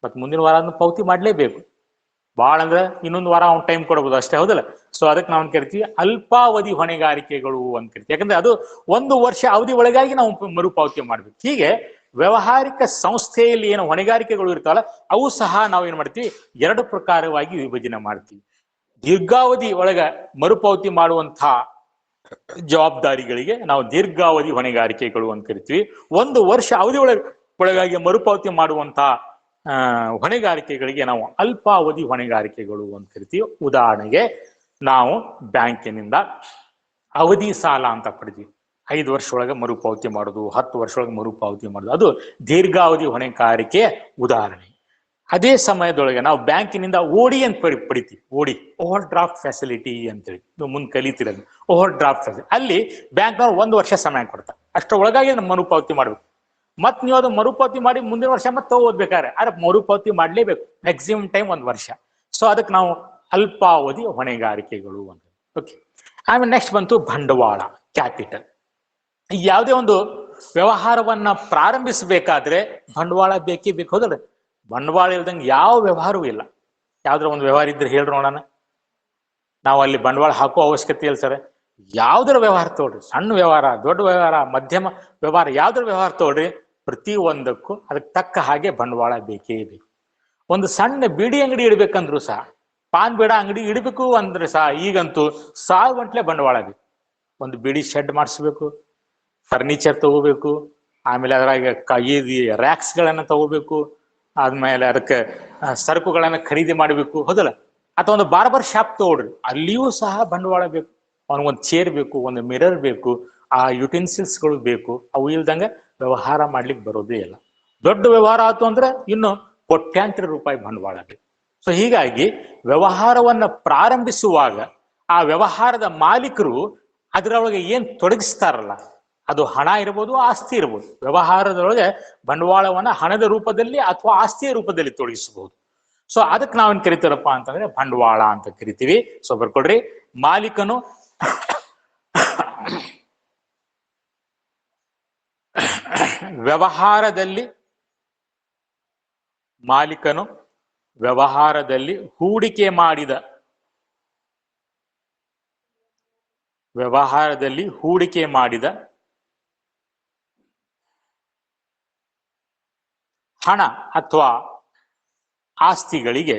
ಮತ್ ಮುಂದಿನ ವಾರ ಅದನ್ನ ಪಾವತಿ ಮಾಡ್ಲೇಬೇಕು. ಭಾಳ ಅಂದ್ರೆ ಇನ್ನೊಂದು ವಾರ ಅವ್ನು ಟೈಮ್ ಕೊಡಬಹುದು ಅಷ್ಟೇ, ಹೌದಲ್ಲ? ಸೊ ಅದಕ್ಕೆ ನಾವು ಕರಿತೀವಿ ಅಲ್ಪಾವಧಿ ಹೊಣೆಗಾರಿಕೆಗಳು ಅಂತ ಕರಿತೀವಿ. ಯಾಕಂದ್ರೆ ಅದು 1 ವರ್ಷ ಅವಧಿ ಒಳಗಾಗಿ ನಾವು ಮರುಪಾವತಿ ಮಾಡ್ಬೇಕು. ಹೀಗೆ ವ್ಯವಹಾರಿಕ ಸಂಸ್ಥೆಯಲ್ಲಿ ಏನು ಹೊಣೆಗಾರಿಕೆಗಳು ಇರ್ತಾವಲ್ಲ ಅವು ಸಹ ನಾವು ಏನ್ ಮಾಡ್ತೀವಿ? 2 ಪ್ರಕಾರವಾಗಿ ವಿಭಜನೆ ಮಾಡ್ತೀವಿ. ದೀರ್ಘಾವಧಿ ಒಳಗ ಮರುಪಾವತಿ ಮಾಡುವಂತಹ ಜವಾಬ್ದಾರಿಗಳಿಗೆ ನಾವು ದೀರ್ಘಾವಧಿ ಹೊಣೆಗಾರಿಕೆಗಳು ಅಂತ ಕರಿತೀವಿ. 1 ವರ್ಷ ಅವಧಿ ಒಳಗಾಗಿ ಮರುಪಾವತಿ ಮಾಡುವಂತಹ ಹೊಣೆಗಾರಿಕೆಗಳಿಗೆ ನಾವು ಅಲ್ಪಾವಧಿ ಹೊಣೆಗಾರಿಕೆಗಳು ಅಂತ ಕರಿತೀವಿ. ಉದಾಹರಣೆಗೆ ನಾವು ಬ್ಯಾಂಕಿನಿಂದ ಅವಧಿ ಸಾಲ ಅಂತ ಪಡಿತೀವಿ. 5 ವರ್ಷ ಒಳಗೆ ಮರುಪಾವತಿ ಮಾಡೋದು, 10 ವರ್ಷ ಒಳಗೆ ಮರುಪಾವತಿ ಮಾಡೋದು, ಅದು ದೀರ್ಘಾವಧಿ ಹೊಣೆಗಾರಿಕೆಯ ಉದಾಹರಣೆ. ಅದೇ ಸಮಯದೊಳಗೆ ನಾವು ಬ್ಯಾಂಕಿನಿಂದ ಓಡಿ ಅಂತ ಪಡಿತೀವಿ. ಓಡಿ, ಓವರ್ ಡ್ರಾಫ್ಟ್ ಫೆಸಿಲಿಟಿ ಅಂತೇಳಿ ನೀವು ಮುಂದೆ ಕಲಿತಿರೋದು. ಓವರ್ ಡ್ರಾಫ್ಟ್ ಫೆಸಿಲಿಟಿ ಅಲ್ಲಿ ಬ್ಯಾಂಕ್ನವ್ರು 1 ವರ್ಷ ಸಮಯ ಕೊಡ್ತಾರೆ. ಅಷ್ಟರೊಳಗಾಗಿ ನಮ್ಮ ಮರುಪಾವತಿ ಮಾಡ್ಬೇಕು. ಮತ್ ನೀವು ಅದು ಮರುಪಾವತಿ ಮಾಡಿ ಮುಂದಿನ ವರ್ಷ ಮತ್ತೆ ಓದ್ಬೇಕಾದ್ರೆ ಆದ್ರೆ ಮರುಪಾವತಿ ಮಾಡ್ಲೇಬೇಕು. ಮ್ಯಾಕ್ಸಿಮಮ್ ಟೈಮ್ 1 ವರ್ಷ. ಸೊ ಅದಕ್ಕೆ ನಾವು ಅಲ್ಪಾವಧಿ ಹೊಣೆಗಾರಿಕೆಗಳು ಅಂತ. ಓಕೆ, ಆಮೇಲೆ ನೆಕ್ಸ್ಟ್ ಬಂತು ಬಂಡವಾಳ, ಕ್ಯಾಪಿಟಲ್. ಯಾವುದೇ ಒಂದು ವ್ಯವಹಾರವನ್ನ ಪ್ರಾರಂಭಿಸಬೇಕಾದ್ರೆ ಬಂಡವಾಳ ಬೇಕೇ ಬೇಕು, ಹೌದಲ್ಲ? ಬಂಡವಾಳ ಇಲ್ದಂಗೆ ಯಾವ ವ್ಯವಹಾರವೂ ಇಲ್ಲ. ಯಾವ್ದ್ರ ಒಂದು ವ್ಯವಹಾರ ಇದ್ರೆ ಹೇಳ್ರಿ ನೋಡೋಣ. ನಾವು ಅಲ್ಲಿ ಬಂಡವಾಳ ಹಾಕೋ ಅವಶ್ಯಕತೆ ಇಲ್ಲ ಸರ್. ಯಾವ್ದ್ರ ವ್ಯವಹಾರ ತಗೊಳ್ರಿ, ಸಣ್ಣ ವ್ಯವಹಾರ, ದೊಡ್ಡ ವ್ಯವಹಾರ, ಮಧ್ಯಮ ವ್ಯವಹಾರ, ಯಾವ್ದ್ರ ವ್ಯವಹಾರ ತಗೊಳ್ರಿ, ಪ್ರತಿ ಒಂದಕ್ಕೂ ಅದಕ್ಕೆ ತಕ್ಕ ಹಾಗೆ ಬಂಡವಾಳ ಬೇಕೇ ಬೇಕು. ಒಂದು ಸಣ್ಣ ಬೀಡಿ ಅಂಗಡಿ ಇಡ್ಬೇಕಂದ್ರು ಸಹ, ಪಾನ್ ಬೀಡ ಅಂಗಡಿ ಇಡಬೇಕು ಅಂದ್ರೆ ಸಹ ಈಗಂತೂ 1000 ಗಂಟ್ಲೆ ಬಂಡವಾಳ ಬೇಕು. ಒಂದು ಬೀಡಿ ಶೆಡ್ ಮಾಡಿಸ್ಬೇಕು, ಫರ್ನಿಚರ್ ತಗೋಬೇಕು, ಆಮೇಲೆ ಅದ್ರಾಗ ರ್ಯಾಕ್ಸ್ ಗಳನ್ನ ತಗೋಬೇಕು, ಆದ್ಮೇಲೆ ಅದಕ್ಕೆ ಸರಕುಗಳನ್ನ ಖರೀದಿ ಮಾಡಬೇಕು, ಹೌದಲ್ಲ? ಅಥವಾ ಒಂದು ಬಾರ್ಬರ್ ಶಾಪ್ ತಗೊಳ್ರಿ, ಅಲ್ಲಿಯೂ ಸಹ ಬಂಡವಾಳ ಬೇಕು. ಅವನಿಗೊಂದು ಚೇರ್ ಬೇಕು, ಒಂದು ಮಿರರ್ ಬೇಕು, ಆ ಯುಟೆನ್ಸಿಲ್ಸ್ಗಳು ಬೇಕು. ಅವು ಇಲ್ದಂಗೆ ವ್ಯವಹಾರ ಮಾಡ್ಲಿಕ್ಕೆ ಬರೋದೇ ಇಲ್ಲ. ದೊಡ್ಡ ವ್ಯವಹಾರ ಆಯ್ತು ಅಂದ್ರೆ ಇನ್ನು ಕೋಟ್ಯಾಂತರ ರೂಪಾಯಿ ಬಂಡವಾಳ ಬೇಕು. ಸೊ ಹೀಗಾಗಿ ವ್ಯವಹಾರವನ್ನ ಪ್ರಾರಂಭಿಸುವಾಗ ಆ ವ್ಯವಹಾರದ ಮಾಲೀಕರು ಅದರೊಳಗೆ ಏನ್ ತೊಡಗಿಸ್ತಾರಲ್ಲ, ಅದು ಹಣ ಇರ್ಬೋದು, ಆಸ್ತಿ ಇರ್ಬೋದು. ವ್ಯವಹಾರದೊಳಗೆ ಬಂಡವಾಳವನ್ನ ಹಣದ ರೂಪದಲ್ಲಿ ಅಥವಾ ಆಸ್ತಿಯ ರೂಪದಲ್ಲಿ ತೊಡಗಿಸಬಹುದು. ಸೊ ಅದಕ್ಕೆ ನಾವೇನ್ ಕರಿತೀರಪ್ಪ ಅಂತಂದ್ರೆ ಬಂಡವಾಳ ಅಂತ ಕರಿತೀವಿ. ಸೊ ಬರ್ಕೊಡ್ರಿ, ಮಾಲೀಕನು ವ್ಯವಹಾರದಲ್ಲಿ ಹೂಡಿಕೆ ಮಾಡಿದ ಹಣ ಅಥವಾ ಆಸ್ತಿಗಳಿಗೆ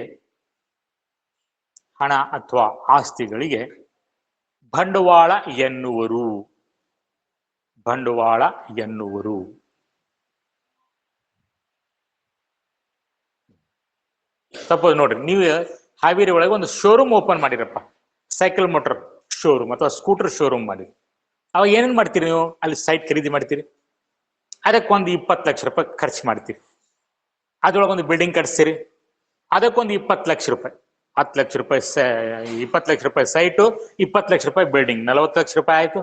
ಬಂಡವಾಳ ಎನ್ನುವರು. ಸಪೋಸ್ ನೋಡ್ರಿ, ನೀವು ಹಾವೇರಿ ಒಳಗೆ ಒಂದು ಶೋರೂಮ್ ಓಪನ್ ಮಾಡಿರಪ್ಪ, ಸೈಕಲ್ ಮೋಟರ್ ಶೋರೂಮ್ ಅಥವಾ ಸ್ಕೂಟರ್ ಶೋರೂಮ್ ಮಾಡಿ. ಅವಾಗ ಏನೇನ್ ಮಾಡ್ತೀರಿ ನೀವು? ಅಲ್ಲಿ ಸೈಟ್ ಖರೀದಿ ಮಾಡ್ತೀರಿ, ಅದಕ್ಕೊಂದು 20 ಲಕ್ಷ ರೂಪಾಯಿ ಖರ್ಚು ಮಾಡ್ತೀರಿ. ಅದ್ರೊಳಗೊಂದು ಬಿಲ್ಡಿಂಗ್ ಕಟ್ಸ್ತೀರಿ, ಅದಕ್ಕೊಂದು 20 ಲಕ್ಷ ರೂಪಾಯಿ. 10 ಲಕ್ಷ ರೂಪಾಯಿ 20 ಲಕ್ಷ ರೂಪಾಯಿ ಸೈಟು, 20 ಲಕ್ಷ ರೂಪಾಯಿ ಬಿಲ್ಡಿಂಗ್, 40 ಲಕ್ಷ ರೂಪಾಯಿ ಆಯ್ತು.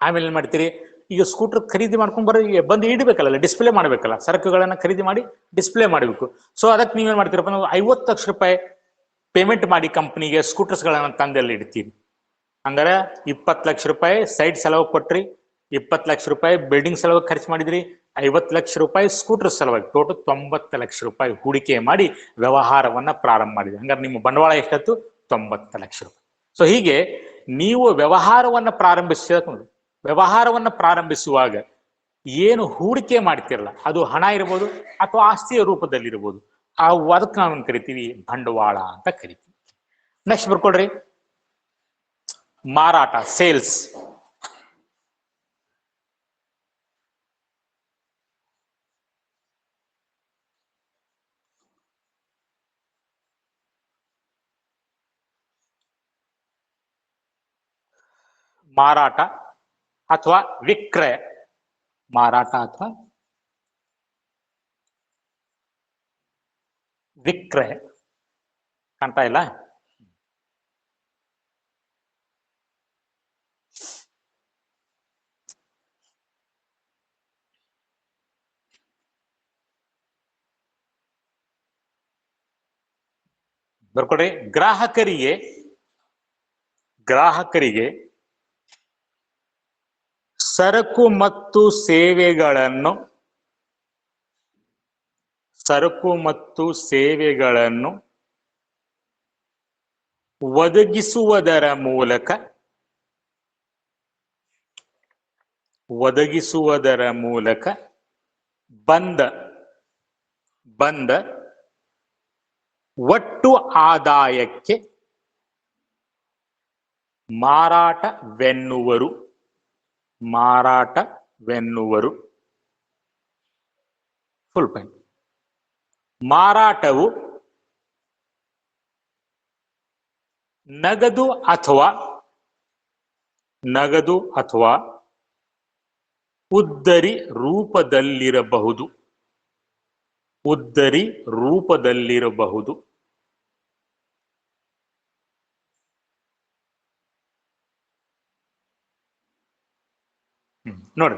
ಆಮೇಲೆ ಏನ್ ಮಾಡ್ತೀರಿ? ಈಗ ಸ್ಕೂಟರ್ ಖರೀದಿ ಮಾಡ್ಕೊಂಡ್ ಬಂದು ಇಡಬೇಕಲ್ಲ, ಡಿಸ್ಪ್ಲೇ ಮಾಡ್ಬೇಕಲ್ಲ, ಸರಕುಗಳನ್ನ ಖರೀದಿ ಮಾಡಿ ಡಿಸ್ಪ್ಲೇ ಮಾಡಬೇಕು. ಸೊ ಅದಕ್ಕೆ ನೀವೇನ್ ಮಾಡ್ತೀರಪ್ಪ, ನಾವು 50 ಲಕ್ಷ ರೂಪಾಯಿ ಪೇಮೆಂಟ್ ಮಾಡಿ ಕಂಪ್ನಿಗೆ ಸ್ಕೂಟರ್ಸ್ ಗಳನ್ನ ತಂದೆಲ್ಲ ಇಡ್ತೀವಿ. ಹಂಗಾರೆ 20 ಲಕ್ಷ ರೂಪಾಯಿ ಸೈಟ್ ಸಲುವಾಗಿ ಕೊಟ್ರಿ, 20 ಲಕ್ಷ ರೂಪಾಯಿ ಬಿಲ್ಡಿಂಗ್ ಸಲುವಾಗಿ ಖರ್ಚು ಮಾಡಿದ್ರಿ, 50 ಲಕ್ಷ ರೂಪಾಯಿ ಸ್ಕೂಟರ್ ಸಲುವಾಗಿ, ಟೋಟಲ್ 90 ಲಕ್ಷ ರೂಪಾಯಿ ಹೂಡಿಕೆ ಮಾಡಿ ವ್ಯವಹಾರವನ್ನ ಪ್ರಾರಂಭ ಮಾಡಿದ್ರಿ. ಹಂಗಾರೆ ನಿಮ್ಮ ಬಂಡವಾಳ ಎಷ್ಟಾಯ್ತು? 90 ಲಕ್ಷ ರೂಪಾಯಿ. ಸೊ ಹೀಗೆ ನೀವು ವ್ಯವಹಾರವನ್ನ ಪ್ರಾರಂಭಿಸುವಾಗ ಏನು ಹೂಡಿಕೆ ಮಾಡ್ತಿರಲ್ಲ, ಅದು ಹಣ ಇರ್ಬೋದು ಅಥವಾ ಆಸ್ತಿಯ ರೂಪದಲ್ಲಿ ಇರ್ಬೋದು, ಅದಕ್ಕೆ ನಾವು ಕರಿತೀವಿ ಬಂಡವಾಳ ಅಂತ ಕರಿತೀವಿ. ನೆಕ್ಸ್ಟ್ ಬರ್ಕೊಡ್ರಿ, ಮಾರಾಟ, ಸೇಲ್ಸ್. ಮಾರಾಟ ಅಥವಾ ವಿಕ್ರಯ. ಮಾರಾಟ ಅಥವಾ ವಿಕ್ರಯ ಕಾಣ್ತಾ ಇಲ್ಲ? ಬರ್ಕೊಡ್ರಿ, ಗ್ರಾಹಕರಿಗೆ ಸರಕು ಮತ್ತು ಸೇವೆಗಳನ್ನು ಒದಗಿಸುವುದರ ಮೂಲಕ ಬಂದ ಒಟ್ಟು ಆದಾಯಕ್ಕೆ ಮಾರಾಟವೆನ್ನುವರು. Full point. ಮಾರಾಟವು ನಗದು ಅಥವಾ ಉದ್ದರಿ ರೂಪದಲ್ಲಿರಬಹುದು. ಉದ್ದರಿ ರೂಪದಲ್ಲಿರಬಹುದು. ನೋಡಿ,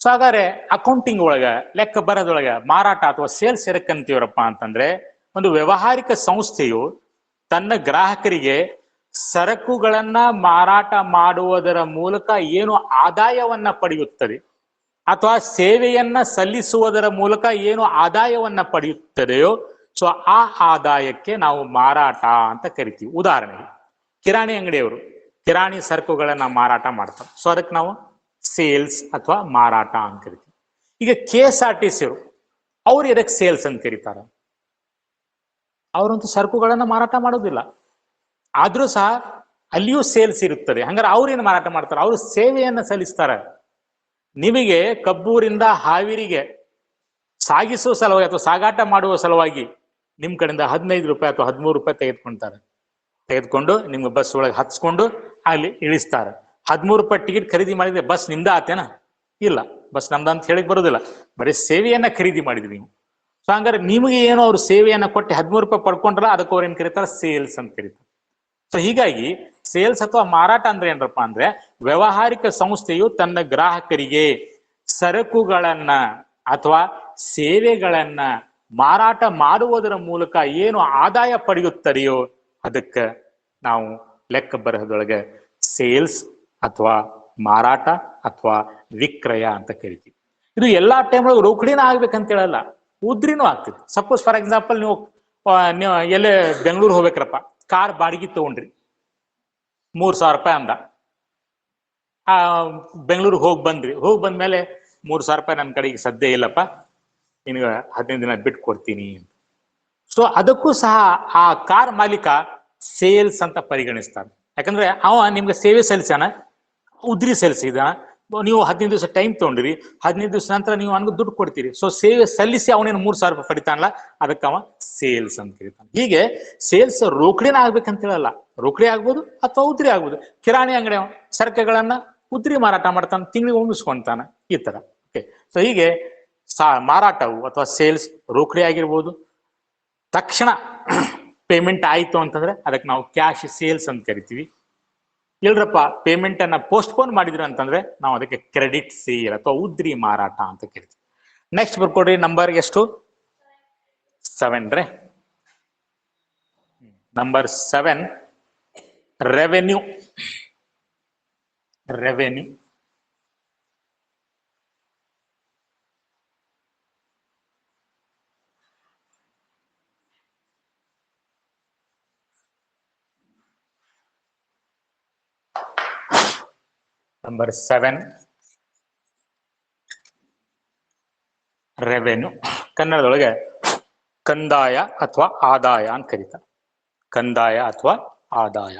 ಸೊ ಹಾಗಾದ್ರೆ ಅಕೌಂಟಿಂಗ್ ಒಳಗ, ಲೆಕ್ಕ ಬರೋದ್ರೊಳಗ ಮಾರಾಟ ಅಥವಾ ಸೇಲ್ಸ್ ಎದಕ್ಕಂತೀವ್ರಪ್ಪ ಅಂತಂದ್ರೆ, ಒಂದು ವ್ಯವಹಾರಿಕ ಸಂಸ್ಥೆಯು ತನ್ನ ಗ್ರಾಹಕರಿಗೆ ಸರಕುಗಳನ್ನ ಮಾರಾಟ ಮಾಡುವುದರ ಮೂಲಕ ಏನು ಆದಾಯವನ್ನ ಪಡೆಯುತ್ತದೆ ಅಥವಾ ಸೇವೆಯನ್ನ ಸಲ್ಲಿಸುವುದರ ಮೂಲಕ ಏನು ಆದಾಯವನ್ನ ಪಡೆಯುತ್ತದೆಯೋ, ಸೊ ಆ ಆದಾಯಕ್ಕೆ ನಾವು ಮಾರಾಟ ಅಂತ ಕರಿತೀವಿ. ಉದಾಹರಣೆಗೆ ಕಿರಾಣಿ ಅಂಗಡಿಯವರು ಕಿರಾಣಿ ಸರಕುಗಳನ್ನ ಮಾರಾಟ ಮಾಡ್ತಾರೆ, ಸೊ ಅದಕ್ಕೆ ನಾವು ಸೇಲ್ಸ್ ಅಥವಾ ಮಾರಾಟ ಅಂತ ಕರಿತೀವಿ. ಈಗ KSRTC ಅವ್ರು ಎದಕ್ಕೆ ಸೇಲ್ಸ್ ಅಂತ ಕರೀತಾರೆ? ಅವರಂತೂ ಸರಕುಗಳನ್ನ ಮಾರಾಟ ಮಾಡೋದಿಲ್ಲ, ಆದ್ರೂ ಸಹ ಅಲ್ಲಿಯೂ ಸೇಲ್ಸ್ ಇರುತ್ತದೆ. ಹಂಗಾರೆ ಅವ್ರೇನು ಮಾರಾಟ ಮಾಡ್ತಾರೆ? ಅವರು ಸೇವೆಯನ್ನ ಸಲ್ಲಿಸ್ತಾರೆ. ನಿಮಗೆ ಕಬ್ಬೂರಿಂದ ಹಾವೇರಿಗೆ ಸಾಗಿಸುವ ಸಲುವಾಗಿ ಅಥವಾ ಸಾಗಾಟ ಮಾಡುವ ಸಲುವಾಗಿ ನಿಮ್ ಕಡೆಯಿಂದ 15 ರೂಪಾಯಿ ಅಥವಾ 13 ರೂಪಾಯಿ ತೆಗೆದುಕೊಂಡು ನಿಮ್ಗೆ ಬಸ್ ಒಳಗೆ ಹಚ್ಕೊಂಡು ಅಲ್ಲಿ ಇಳಿಸ್ತಾರೆ. 13 ರೂಪಾಯಿ ಟಿಕೆಟ್ ಖರೀದಿ ಮಾಡಿದ್ರೆ ಬಸ್ ನಿಮ್ದ ಆತೇನ? ಇಲ್ಲ, ಬಸ್ ನಮ್ದ ಅಂತ ಹೇಳಿಕ್ ಬರೋದಿಲ್ಲ. ಬರೀ ಸೇವೆಯನ್ನ ಖರೀದಿ ಮಾಡಿದ್ರಿ ನೀವು. ಸೊ ಹಂಗಾರೆ ನಿಮಗೆ ಏನು ಅವ್ರು ಸೇವೆಯನ್ನ ಕೊಟ್ಟು 13 ರೂಪಾಯಿ ಪಡ್ಕೊಂಡ್ರಲ್ಲ, ಅದಕ್ಕೆ ಅವ್ರು ಏನ್ ಕರೀತಾರೆ? ಸೇಲ್ಸ್ ಅಂತ ಕರೀತಾರೆ. ಸೊ ಹೀಗಾಗಿ ಸೇಲ್ಸ್ ಅಥವಾ ಮಾರಾಟ ಅಂದ್ರೆ ಏನಪ್ಪ ಅಂದ್ರೆ, ವ್ಯವಹಾರಿಕ ಸಂಸ್ಥೆಯು ತನ್ನ ಗ್ರಾಹಕರಿಗೆ ಸರಕುಗಳನ್ನ ಅಥವಾ ಸೇವೆಗಳನ್ನ ಮಾರಾಟ ಮಾಡುವುದರ ಮೂಲಕ ಏನು ಆದಾಯ ಪಡೆಯುತ್ತದೆಯೋ ಅದಕ್ಕೆ ನಾವು ಲೆಕ್ಕ ಬರಹದೊಳಗೆ ಸೇಲ್ಸ್ ಅಥವಾ ಮಾರಾಟ ಅಥವಾ ವಿಕ್ರಯ ಅಂತ ಕರಿತೀವಿ. ಇದು ಎಲ್ಲಾ ಟೈಮ್ ಒಳಗೆ ರೋಕಡಿನ ಆಗ್ಬೇಕಂತ ಹೇಳಲ್ಲ, ಉದ್ರಿನೂ ಆಗ್ತದೆ. ಸಪೋಸ್ ಫಾರ್ ಎಕ್ಸಾಂಪಲ್ ನೀವು ಎಲ್ಲೇ ಬೆಂಗಳೂರು ಹೋಗ್ಬೇಕ್ರಪ್ಪ, ಕಾರ್ ಬಾಡಿಗೆ ತಗೊಂಡ್ರಿ, 3,000 ರೂಪಾಯಿ ಅಂದ. ಬೆಂಗಳೂರಿಗೆ ಹೋಗಿ ಬಂದ್ಮೇಲೆ 3,000 ರೂಪಾಯಿ ನನ್ನ ಕಡೆಗೆ ಸದ್ಯ ಇಲ್ಲಪ್ಪ, ನಿನಗೆ 15 ದಿನ ಬಿಟ್ಟು ಕೊಡ್ತೀನಿ ಅಂತ. ಸೊ ಅದಕ್ಕೂ ಸಹ ಆ ಕಾರ್ ಮಾಲೀಕ ಸೇಲ್ಸ್ ಅಂತ ಪರಿಗಣಿಸ್ತಾನೆ. ಯಾಕಂದ್ರೆ ಅವ ನಿಮ್ಗೆ ಸೇವೆ ಸಲ್ಲಿಸಾನ, ಉದ್ರಿ ಸಲ್ಲಿಸಿದಾನ. ನೀವು 15 ದಿವಸ ಟೈಮ್ ತಗೊಂಡ್ರಿ, 15 ದಿವಸ ನಂತರ ನೀವು ನನಗೆ ದುಡ್ಡು ಕೊಡ್ತೀರಿ. ಸೊ ಸೇವೆ ಸಲ್ಲಿಸಿ ಅವನೇನು 3,000 ರೂಪಾಯಿ ಪಡಿತಾನಲ್ಲ, ಅದಕ್ಕೆ ಅವ ಸೇಲ್ಸ್ ಅಂತ ಕರೀತಾನೆ. ಹೀಗೆ ಸೇಲ್ಸ್ ರೋಕಡಿನ ಆಗ್ಬೇಕಂತ ಹೇಳಲ್ಲ, ರೋಕಡಿ ಆಗ್ಬೋದು ಅಥವಾ ಉದ್ರಿ ಆಗ್ಬೋದು. ಕಿರಾಣಿ ಅಂಗಡಿ ಸರಕುಗಳನ್ನ ಉದ್ರಿ ಮಾರಾಟ ಮಾಡ್ತಾನೆ, ತಿಂಗಳಿಗೆ ಉಣಿಸ್ಕೊಂತಾನೆ, ಈ ತರ. ಓಕೆ, ಸೊ ಹೀಗೆ ಮಾರಾಟವು ಅಥವಾ ಸೇಲ್ಸ್ ರೋಕಡಿ ಆಗಿರ್ಬೋದು. ತಕ್ಷಣ ಪೇಮೆಂಟ್ ಆಯ್ತು ಅಂತಂದ್ರೆ ಅದಕ್ಕೆ ನಾವು ಕ್ಯಾಶ್ ಸೇಲ್ಸ್ ಅಂತ ಕರಿತೀವಿ. ಇಲ್ರಪ್ಪ ಪೇಮೆಂಟ್ ಅನ್ನ ಪೋಸ್ಟ್ಪೋನ್ ಮಾಡಿದ್ರು ಅಂತಂದ್ರೆ ನಾವು ಅದಕ್ಕೆ ಕ್ರೆಡಿಟ್ ಸೇಲ್ ಅಥವಾ ಉದ್ರಿ ಮಾರಾಟ ಅಂತ ಕರಿತೀವಿ. ನೆಕ್ಸ್ಟ್ ಬರ್ಕೊಡ್ರಿ, ನಂಬರ್ ಎಷ್ಟು? 7 ರೇ. Number 7, revenue. Revenue number 7, revenue. ಕನ್ನಡದೊಳಗೆ ಕಂದಾಯ ಅಥವಾ ಆದಾಯ ಅಂತ ಕರೀತಾರೆ. ಕಂದಾಯ ಅಥವಾ ಆದಾಯ.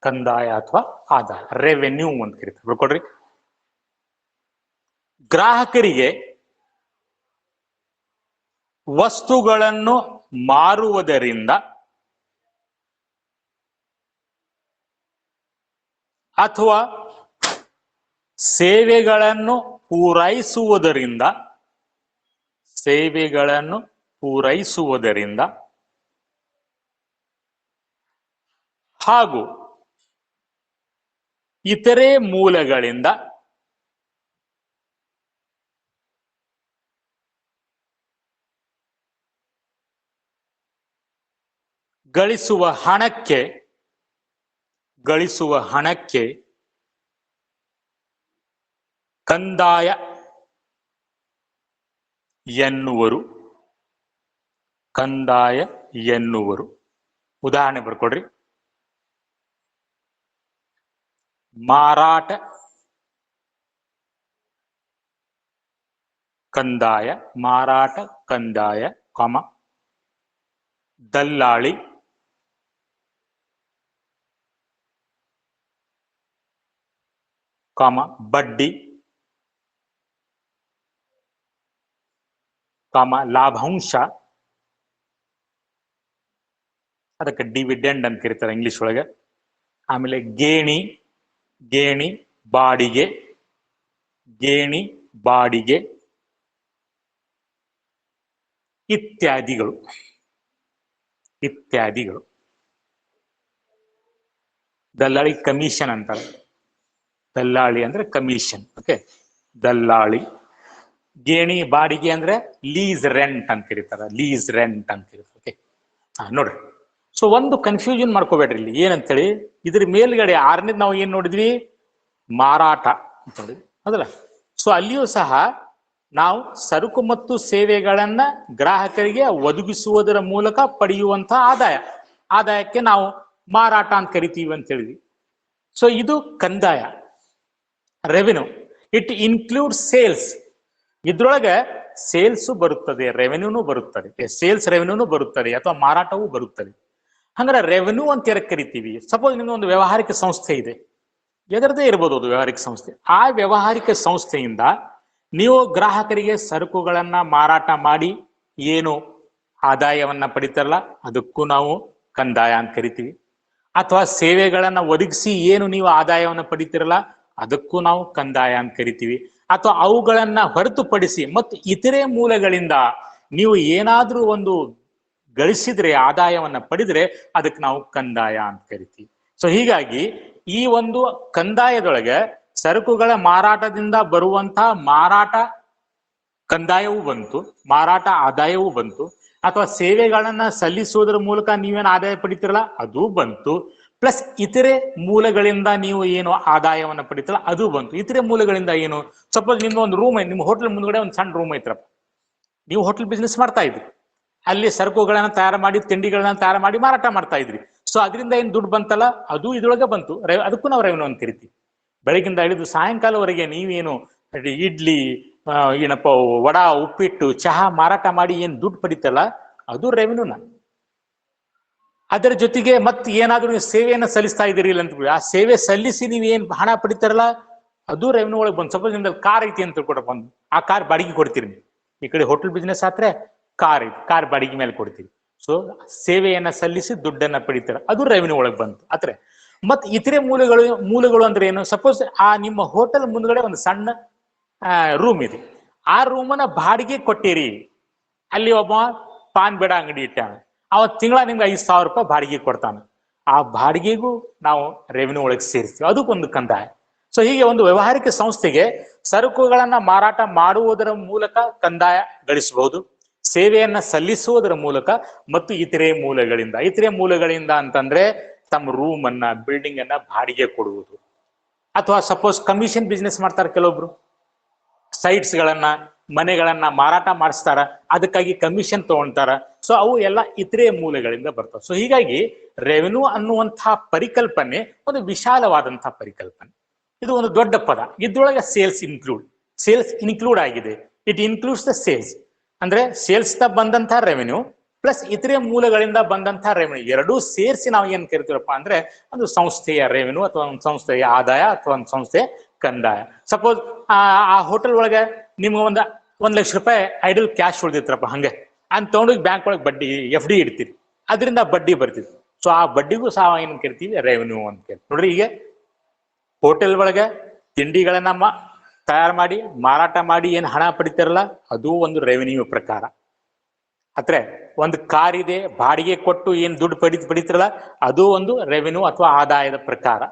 ಕಂದಾಯ ಅಥವಾ ಆದಾಯ, ರೆವೆನ್ಯೂ ಅಂತ ಕರೀತಾರೆ. ಬರ್ಕೊಡ್ರಿ. ಗ್ರಾಹಕರಿಗೆ ವಸ್ತುಗಳನ್ನು ಮಾರುವುದರಿಂದ ಅಥವಾ ಸೇವೆಗಳನ್ನು ಪೂರೈಸುವುದರಿಂದ ಹಾಗೂ ಇತರೆ ಮೂಲಗಳಿಂದ ಗಳಿಸುವ ಹಣಕ್ಕೆ ಕಂದಾಯ ಎನ್ನುವರು. ಉದಾಹರಣೆ ಬರ್ಕೊಡ್ರಿ. ಮಾರಾಟ ಕಂದಾಯ, ದಲ್ಲಾಳಿ ಬಡ್ಡಿ ಕಾಮ ಲಾಭಾಂಶ, ಅದಕ್ಕೆ ಡಿವಿಡೆಂಡ್ ಅಂತ ಕರೀತಾರೆ ಇಂಗ್ಲಿಷ್ ಒಳಗೆ. ಆಮೇಲೆ ಗೇಣಿ, ಗೇಣಿ ಬಾಡಿಗೆ, ಗೇಣಿ ಬಾಡಿಗೆ ಇತ್ಯಾದಿಗಳು, ಇತ್ಯಾದಿಗಳು. ದಲ್ಲಾಳಿ ಕಮಿಷನ್ ಅಂತಾರೆ. ದಲ್ಲಾಳಿ ಅಂದ್ರೆ ಕಮಿಷನ್. ಓಕೆ, ದಲ್ಲಾಳಿ. ಗೇಣಿ ಬಾಡಿಗೆ ಅಂದ್ರೆ ಲೀಸ್ ರೆಂಟ್ ಅಂತ ಕರೀತಾರೆ, ಲೀಸ್ ರೆಂಟ್ ಅಂತ ಕರೀತಾರೆ. ಓಕೆ, ನೋಡ್ರಿ. ಸೊ ಒಂದು ಕನ್ಫ್ಯೂಷನ್ ಮಾಡ್ಕೋಬೇಡ್ರಿ ಇಲ್ಲಿ ಏನಂತೇಳಿ. ಇದ್ರ ಮೇಲ್ಗಡೆ ಆರನೇದು ನಾವು ಏನ್ ನೋಡಿದ್ವಿ, ಮಾರಾಟ ಅಂತ ನೋಡಿದ್ವಿ ಅದಲ್ಲ. ಸೊ ಅಲ್ಲಿಯೂ ಸಹ ನಾವು ಸರಕು ಮತ್ತು ಸೇವೆಗಳನ್ನ ಗ್ರಾಹಕರಿಗೆ ಒದಗಿಸುವುದರ ಮೂಲಕ ಪಡೆಯುವಂತಹ ಆದಾಯ, ಆದಾಯಕ್ಕೆ ನಾವು ಮಾರಾಟ ಅಂತ ಕರಿತೀವಿ ಅಂತ ಹೇಳಿದ್ವಿ. ಸೊ ಇದು ಕಂದಾಯ, ರೆವೆನ್ಯೂ. It include sales. ಇದ್ರೊಳಗೆ ಸೇಲ್ಸ್ ಬರುತ್ತದೆ, ರೆವೆನ್ಯೂನು ಬರುತ್ತದೆ, ಸೇಲ್ಸ್ ರೆವೆನ್ಯೂನು ಬರುತ್ತದೆ, ಅಥವಾ ಮಾರಾಟವೂ ಬರುತ್ತದೆ. ಹಂಗಾರೆ ರೆವೆನ್ಯೂ ಅಂತ ಯಾರಕ್ಕೆ ಕರಿತೀವಿ? ಸಪೋಸ್ ನಿಮ್ದು ಒಂದು ವ್ಯವಹಾರಿಕ ಸಂಸ್ಥೆ ಇದೆ, ಎದರದೇ ಇರ್ಬೋದು ಅದು ವ್ಯವಹಾರಿಕ ಸಂಸ್ಥೆ. ಆ ವ್ಯವಹಾರಿಕ ಸಂಸ್ಥೆಯಿಂದ ನೀವು ಗ್ರಾಹಕರಿಗೆ ಸರಕುಗಳನ್ನ ಮಾರಾಟ ಮಾಡಿ ಏನು ಆದಾಯವನ್ನ ಪಡಿತಾರಲ್ಲ ಅದಕ್ಕೂ ನಾವು ಕಂದಾಯ ಅಂತ ಕರಿತೀವಿ. ಅಥವಾ ಸೇವೆಗಳನ್ನ ಒದಗಿಸಿ ಏನು ನೀವು ಆದಾಯವನ್ನ ಪಡಿತಿರಲ್ಲ ಅದಕ್ಕೂ ನಾವು ಕಂದಾಯ ಅಂತ ಕರಿತೀವಿ. ಅಥವಾ ಅವುಗಳನ್ನ ಹೊರತುಪಡಿಸಿ ಮತ್ತು ಇತರೆ ಮೂಲಗಳಿಂದ ನೀವು ಏನಾದ್ರೂ ಒಂದು ಗಳಿಸಿದ್ರೆ, ಆದಾಯವನ್ನ ಪಡೆದ್ರೆ ಅದಕ್ಕೆ ನಾವು ಕಂದಾಯ ಅಂತ ಕರಿತೀವಿ. ಸೊ ಹೀಗಾಗಿ ಈ ಒಂದು ಕಂದಾಯದೊಳಗೆ ಸರಕುಗಳ ಮಾರಾಟದಿಂದ ಬರುವಂತ ಮಾರಾಟ ಕಂದಾಯವೂ ಬಂತು, ಮಾರಾಟ ಆದಾಯವೂ ಬಂತು. ಅಥವಾ ಸೇವೆಗಳನ್ನ ಸಲ್ಲಿಸುವುದರ ಮೂಲಕ ನೀವೇನು ಆದಾಯ ಪಡಿತಿರಲ್ಲ ಅದು ಬಂತು. ಪ್ಲಸ್ ಇತರೆ ಮೂಲಗಳಿಂದ ನೀವು ಏನು ಆದಾಯವನ್ನ ಪಡಿತಲ್ಲ ಅದು ಬಂತು. ಇತರೆ ಮೂಲಗಳಿಂದ ಏನು, ಸಪೋಸ್ ನಿಮ್ದು ಒಂದು ರೂಮ್ ಐತಿ, ನಿಮ್ಮ ಹೋಟೆಲ್ ಮುಂದ್ಗಡೆ ಒಂದು ಸಣ್ಣ ರೂಮ್ ಐತ್ರಪ್ಪ, ನೀವು ಹೋಟೆಲ್ ಬಿಸ್ನೆಸ್ ಮಾಡ್ತಾ ಇದ್ರಿ, ಅಲ್ಲಿ ಸರಕುಗಳನ್ನ ತಯಾರು ಮಾಡಿ, ತಿಂಡಿಗಳನ್ನ ತಯಾರು ಮಾಡಿ ಮಾರಾಟ ಮಾಡ್ತಾ ಇದ್ರಿ. ಸೊ ಅದರಿಂದ ಏನ್ ದುಡ್ಡು ಬಂತಲ್ಲ ಅದು ಇದ್ರೊಳಗೆ ಬಂತು, ಅದಕ್ಕೂ ನಾವು ರೆವೆನ್ಯೂ ಅಂತ ಕರಿತೀವಿ. ಬೆಳಗಿಂದ ಹಿಡಿದು ಸಾಯಂಕಾಲವರೆಗೆ ನೀವೇನು ಇಡ್ಲಿ, ಏನಪ್ಪ ವಡಾ, ಉಪ್ಪಿಟ್ಟು, ಚಹಾ ಮಾರಾಟ ಮಾಡಿ ಏನ್ ದುಡ್ಡು ಪಡಿತಲ್ಲ ಅದು ರೆವೆನ್ಯೂನ. ಅದರ ಜೊತೆಗೆ ಮತ್ತೆ ಏನಾದ್ರೂ ನೀವು ಸೇವೆಯನ್ನ ಸಲ್ಲಿಸ್ತಾ ಇದ್ದೀರಿ ಇಲ್ಲ ಅಂತ, ಆ ಸೇವೆ ಸಲ್ಲಿಸಿ ನೀವು ಏನ್ ಹಣ ಪಡಿತಾರಲ್ಲ ಅದು ರೆವೆನ್ಯೂ ಒಳಗೆ ಬಂದು. ಸಪೋಸ್ ನಿಮ್ದು ಕಾರ್ ಐತಿ ಅಂತ ತಿಳ್ಕೊಡಪ್ಪ, ಬಂದು ಆ ಕಾರ್ ಬಾಡಿಗೆ ಕೊಡ್ತೀರಿ. ಈ ಕಡೆ ಹೋಟೆಲ್ ಬಿಸ್ನೆಸ್ ಆದ್ರೆ ಕಾರ್ ಐತಿ, ಕಾರ್ ಬಾಡಿಗೆ ಮೇಲೆ ಕೊಡ್ತೀವಿ. ಸೊ ಸೇವೆಯನ್ನ ಸಲ್ಲಿಸಿ ದುಡ್ಡನ್ನ ಪಡಿತಾರೆ, ಅದು ರೆವೆನ್ಯೂ ಒಳಗೆ ಬಂತು. ಆದ್ರೆ ಮತ್ ಇತರೆ ಮೂಲಗಳು ಅಂದ್ರೆ ಏನು, ಸಪೋಸ್ ಆ ನಿಮ್ಮ ಹೋಟೆಲ್ ಮುಂದ್ಗಡೆ ಒಂದು ಸಣ್ಣ ರೂಮ್ ಇದೆ, ಆ ರೂಮನ್ನ ಬಾಡಿಗೆ ಕೊಟ್ಟಿರಿ. ಅಲ್ಲಿ ಒಬ್ಬ ಪಾನ್ ಬೇಡ ಅಂಗಡಿ ಇಟ್ಟಾನ, ಅವತ್ತು ತಿಂಗಳ ನಿಮ್ಗೆ 5,000 ರೂಪಾಯಿ ಬಾಡಿಗೆ ಕೊಡ್ತಾನೆ. ಆ ಬಾಡಿಗೆಗೂ ನಾವು ರೆವೆನ್ಯೂ ಒಳಗೆ ಸೇರಿಸ್ತೀವಿ, ಅದಕ್ಕೊಂದು ಕಂದಾಯ. ಸೊ ಹೀಗೆ ಒಂದು ವ್ಯವಹಾರಿಕ ಸಂಸ್ಥೆಗೆ ಸರಕುಗಳನ್ನ ಮಾರಾಟ ಮಾಡುವುದರ ಮೂಲಕ ಕಂದಾಯ ಗಳಿಸಬಹುದು, ಸೇವೆಯನ್ನ ಸಲ್ಲಿಸುವುದರ ಮೂಲಕ ಮತ್ತು ಇತರೆ ಮೂಲಗಳಿಂದ. ಇತರೆ ಮೂಲಗಳಿಂದ ಅಂತಂದ್ರೆ ತಮ್ಮ ರೂಮ್ ಅನ್ನ, ಬಿಲ್ಡಿಂಗ್ ಅನ್ನ ಬಾಡಿಗೆ ಕೊಡುವುದು. ಅಥವಾ ಸಪೋಸ್ ಕಮಿಷನ್ ಬಿಸ್ನೆಸ್ ಮಾಡ್ತಾರೆ ಕೆಲವೊಬ್ರು, ಸೈಟ್ಸ್ ಗಳನ್ನ, ಮನೆಗಳನ್ನ ಮಾರಾಟ ಮಾಡಿಸ್ತಾರ, ಅದಕ್ಕಾಗಿ ಕಮಿಷನ್ ತಗೊಂತಾರ. ಸೊ ಅವು ಎಲ್ಲ ಇತರೆ ಮೂಲಗಳಿಂದ ಬರ್ತವೆ. ಸೊ ಹೀಗಾಗಿ ರೆವೆನ್ಯೂ ಅನ್ನುವಂತಹ ಪರಿಕಲ್ಪನೆ ಒಂದು ವಿಶಾಲವಾದಂತಹ ಪರಿಕಲ್ಪನೆ, ಇದು ಒಂದು ದೊಡ್ಡ ಪದ. ಇದ್ರೊಳಗೆ ಸೇಲ್ಸ್ ಇನ್ಕ್ಲೂಡ್ ಆಗಿದೆ. ಇಟ್ ಇನ್ಕ್ಲೂಡ್ಸ್ ದ ಸೇಲ್ಸ್, ಅಂದ್ರೆ ಸೇಲ್ಸ್ ಬಂದಂತಹ ರೆವೆನ್ಯೂ ಪ್ಲಸ್ ಇತರೆ ಮೂಲಗಳಿಂದ ಬಂದಂತಹ ರೆವೆನ್ಯೂ ಎರಡೂ ಸೇರಿಸಿ ನಾವು ಏನ್ ಕರಿತೀವಪ್ಪ ಅಂದ್ರೆ ಒಂದು ಸಂಸ್ಥೆಯ ರೆವೆನ್ಯೂ, ಅಥವಾ ಒಂದು ಸಂಸ್ಥೆಯ ಆದಾಯ, ಅಥವಾ ಒಂದು ಸಂಸ್ಥೆಯ ಕಂದಾಯ. ಸಪೋಸ್ ಆ ಹೋಟೆಲ್ ಒಳಗೆ ನಿಮ್ಗೆ 1 ಲಕ್ಷ ರೂಪಾಯಿ ಐಡಲ್ ಕ್ಯಾಶ್ ಉಳಿದಿತ್ರಪ್ಪ, ಹಂಗೆ ಅಂತ ತಗೊಂಡೋಗಿ ಬ್ಯಾಂಕ್ ಒಳಗೆ ಬಡ್ಡಿ FD ಇಡ್ತೀರಿ, ಅದರಿಂದ ಬಡ್ಡಿ ಬರ್ತಿತ್ತು. ಸೊ ಆ ಬಡ್ಡಿಗೂ ಸಹ ಏನ್ ಕರಿತೀವಿ, ರೆವೆನ್ಯೂ ಅಂತ ಕರಿತೀವಿ. ನೋಡ್ರಿ, ಈಗ ಹೋಟೆಲ್ ಒಳಗೆ ತಿಂಡಿಗಳನ್ನ ತಯಾರು ಮಾಡಿ ಮಾರಾಟ ಮಾಡಿ ಏನ್ ಹಣ ಪಡಿತಾರಲ್ಲ ಅದು ಒಂದು ರೆವೆನ್ಯೂ ಪ್ರಕಾರ. ಅತ್ರೆ ಒಂದು ಕಾರ್ ಇದೆ, ಬಾಡಿಗೆ ಕೊಟ್ಟು ಏನ್ ದುಡ್ಡು ಪಡಿತಿರಲ್ಲ ಅದು ಒಂದು ರೆವೆನ್ಯೂ ಅಥವಾ ಆದಾಯದ ಪ್ರಕಾರ.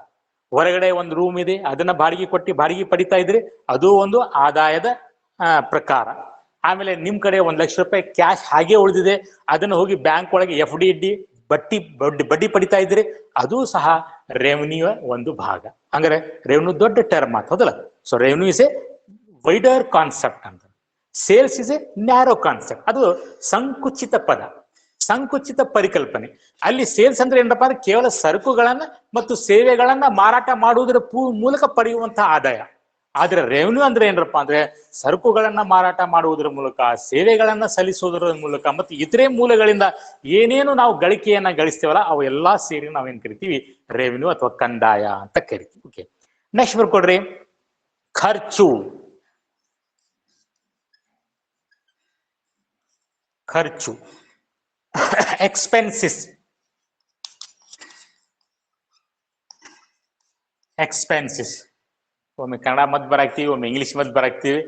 ಹೊರಗಡೆ ಒಂದು ರೂಮ್ ಇದೆ, ಅದನ್ನ ಬಾಡಿಗೆ ಕೊಟ್ಟು ಬಾಡಿಗೆ ಪಡಿತಾ ಇದ್ರಿ, ಅದು ಒಂದು ಆದಾಯದ ಪ್ರಕಾರ. ಆಮೇಲೆ ನಿಮ್ ಕಡೆ 1 ಲಕ್ಷ ರೂಪಾಯಿ ಕ್ಯಾಶ್ ಹಾಗೆ ಉಳಿದಿದೆ, ಅದನ್ನ ಹೋಗಿ ಬ್ಯಾಂಕ್ ಒಳಗೆ FD ಇಡ್ಡಿ ಬಡ್ಡಿ ಪಡಿತಾ ಇದ್ರಿ, ಅದು ಸಹ ರೆವೆನ್ಯೂ ಒಂದು ಭಾಗ. ಅಂದ್ರೆ ರೆವೆನ್ಯೂ ದೊಡ್ಡ ಟರ್ಮ್ ಆತ, ಹೌದಲ್ಲ. So revenue is a wider concept ಅಂತ, sales is a narrow concept. ಅದು ಸಂಕುಚಿತ ಪದ, ಸಂಕುಚಿತ ಪರಿಕಲ್ಪನೆ. ಅಲ್ಲಿ ಸೇಲ್ಸ್ ಅಂದ್ರೆ ಏನಪ್ಪಾ ಅಂದ್ರೆ ಕೇವಲ ಸರಕುಗಳನ್ನ ಮತ್ತು ಸೇವೆಗಳನ್ನ ಮಾರಾಟ ಮಾಡುವುದರ ಮೂಲಕ ಪಡೆಯುವಂತಹ ಆದಾಯ. ಆದ್ರೆ ರೆವೆನ್ಯೂ ಅಂದ್ರೆ ಏನಪ್ಪಾ ಅಂದ್ರೆ ಸರಕುಗಳನ್ನ ಮಾರಾಟ ಮಾಡುವುದರ ಮೂಲಕ, ಸೇವೆಗಳನ್ನ ಸಲ್ಲಿಸುವುದರ ಮೂಲಕ ಮತ್ತು ಇತರೆ ಮೂಲಗಳಿಂದ ಏನೇನು ನಾವು ಗಳಿಕೆಯನ್ನ ಗಳಿಸ್ತೇವಲ್ಲ ಅವು ಎಲ್ಲಾ ಸೇರಿ ನಾವೇನ್ ಕರಿತೀವಿ, ರೆವೆನ್ಯೂ ಅಥವಾ ಕಂದಾಯ ಅಂತ ಕರಿತೀವಿ. ಓಕೆ, ನೆಕ್ಸ್ಟ್ ಬರ್ಕೊಡ್ರಿ, ಖರ್ಚು. ಖರ್ಚು. Expenses, expenses. ಒಮ್ಮೆ ಕನ್ನಡ ಮತ್ ಬರಾಕ್ತಿವಿ, ಒಮ್ಮೆ ಇಂಗ್ಲಿಷ್ ಮತ್ ಬರಾಕ್ತಿವಿ,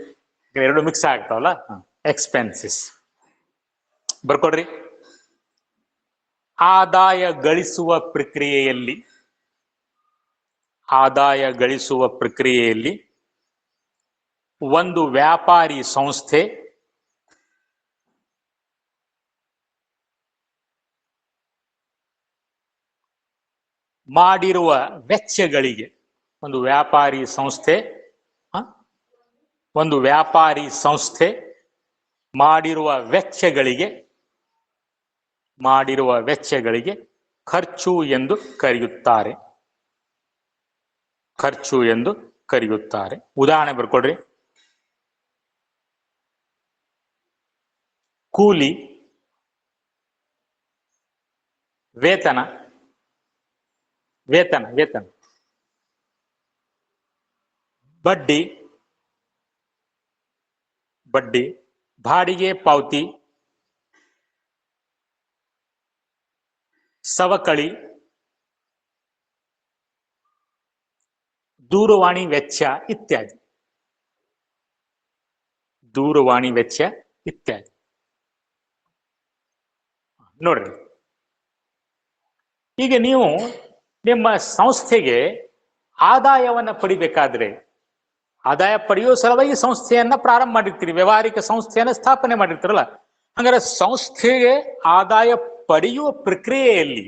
ಎರಡು ಮಿಕ್ಸ್ ಆಗ್ತಾವಲ್ಲ. ಎಕ್ಸ್ಪೆನ್ಸಿಸ್ ಬರ್ಕೊಡ್ರಿ. ಆದಾಯ ಗಳಿಸುವ ಪ್ರಕ್ರಿಯೆಯಲ್ಲಿ, ಆದಾಯ ಗಳಿಸುವ ಪ್ರಕ್ರಿಯೆಯಲ್ಲಿ ಒಂದು ವ್ಯಾಪಾರಿ ಸಂಸ್ಥೆ ಮಾಡಿರುವ ವೆಚ್ಚಗಳಿಗೆ, ಒಂದು ವ್ಯಾಪಾರಿ ಸಂಸ್ಥೆ ಮಾಡಿರುವ ವೆಚ್ಚಗಳಿಗೆ ಖರ್ಚು ಎಂದು ಕರೆಯುತ್ತಾರೆ. ಖರ್ಚು ಎಂದು ಕರೆಯುತ್ತಾರೆ. ಉದಾಹರಣೆ ಬರ್ಕೊಡ್ರಿ. ಕೂಲಿ, ವೇತನ, ಬಡ್ಡಿ, ಬಾಡಿಗೆ ಪಾವತಿ, ಸವಕಳಿ, ದೂರವಾಣಿ ವೆಚ್ಚ ಇತ್ಯಾದಿ. ನೋಡ್ರಿ, ಈಗ ನೀವು ನಿಮ್ಮ ಸಂಸ್ಥೆಗೆ ಆದಾಯವನ್ನ ಪಡಿಬೇಕಾದ್ರೆ, ಆದಾಯ ಪಡೆಯುವ ಸಲುವಾಗಿ ಸಂಸ್ಥೆಯನ್ನ ಪ್ರಾರಂಭ ಮಾಡಿರ್ತೀರಿ, ವ್ಯಾವಹಾರಿಕ ಸಂಸ್ಥೆಯನ್ನ ಸ್ಥಾಪನೆ ಮಾಡಿರ್ತೀರಲ್ಲ. ಹಂಗಾರೆ ಸಂಸ್ಥೆಗೆ ಆದಾಯ ಪಡೆಯುವ ಪ್ರಕ್ರಿಯೆಯಲ್ಲಿ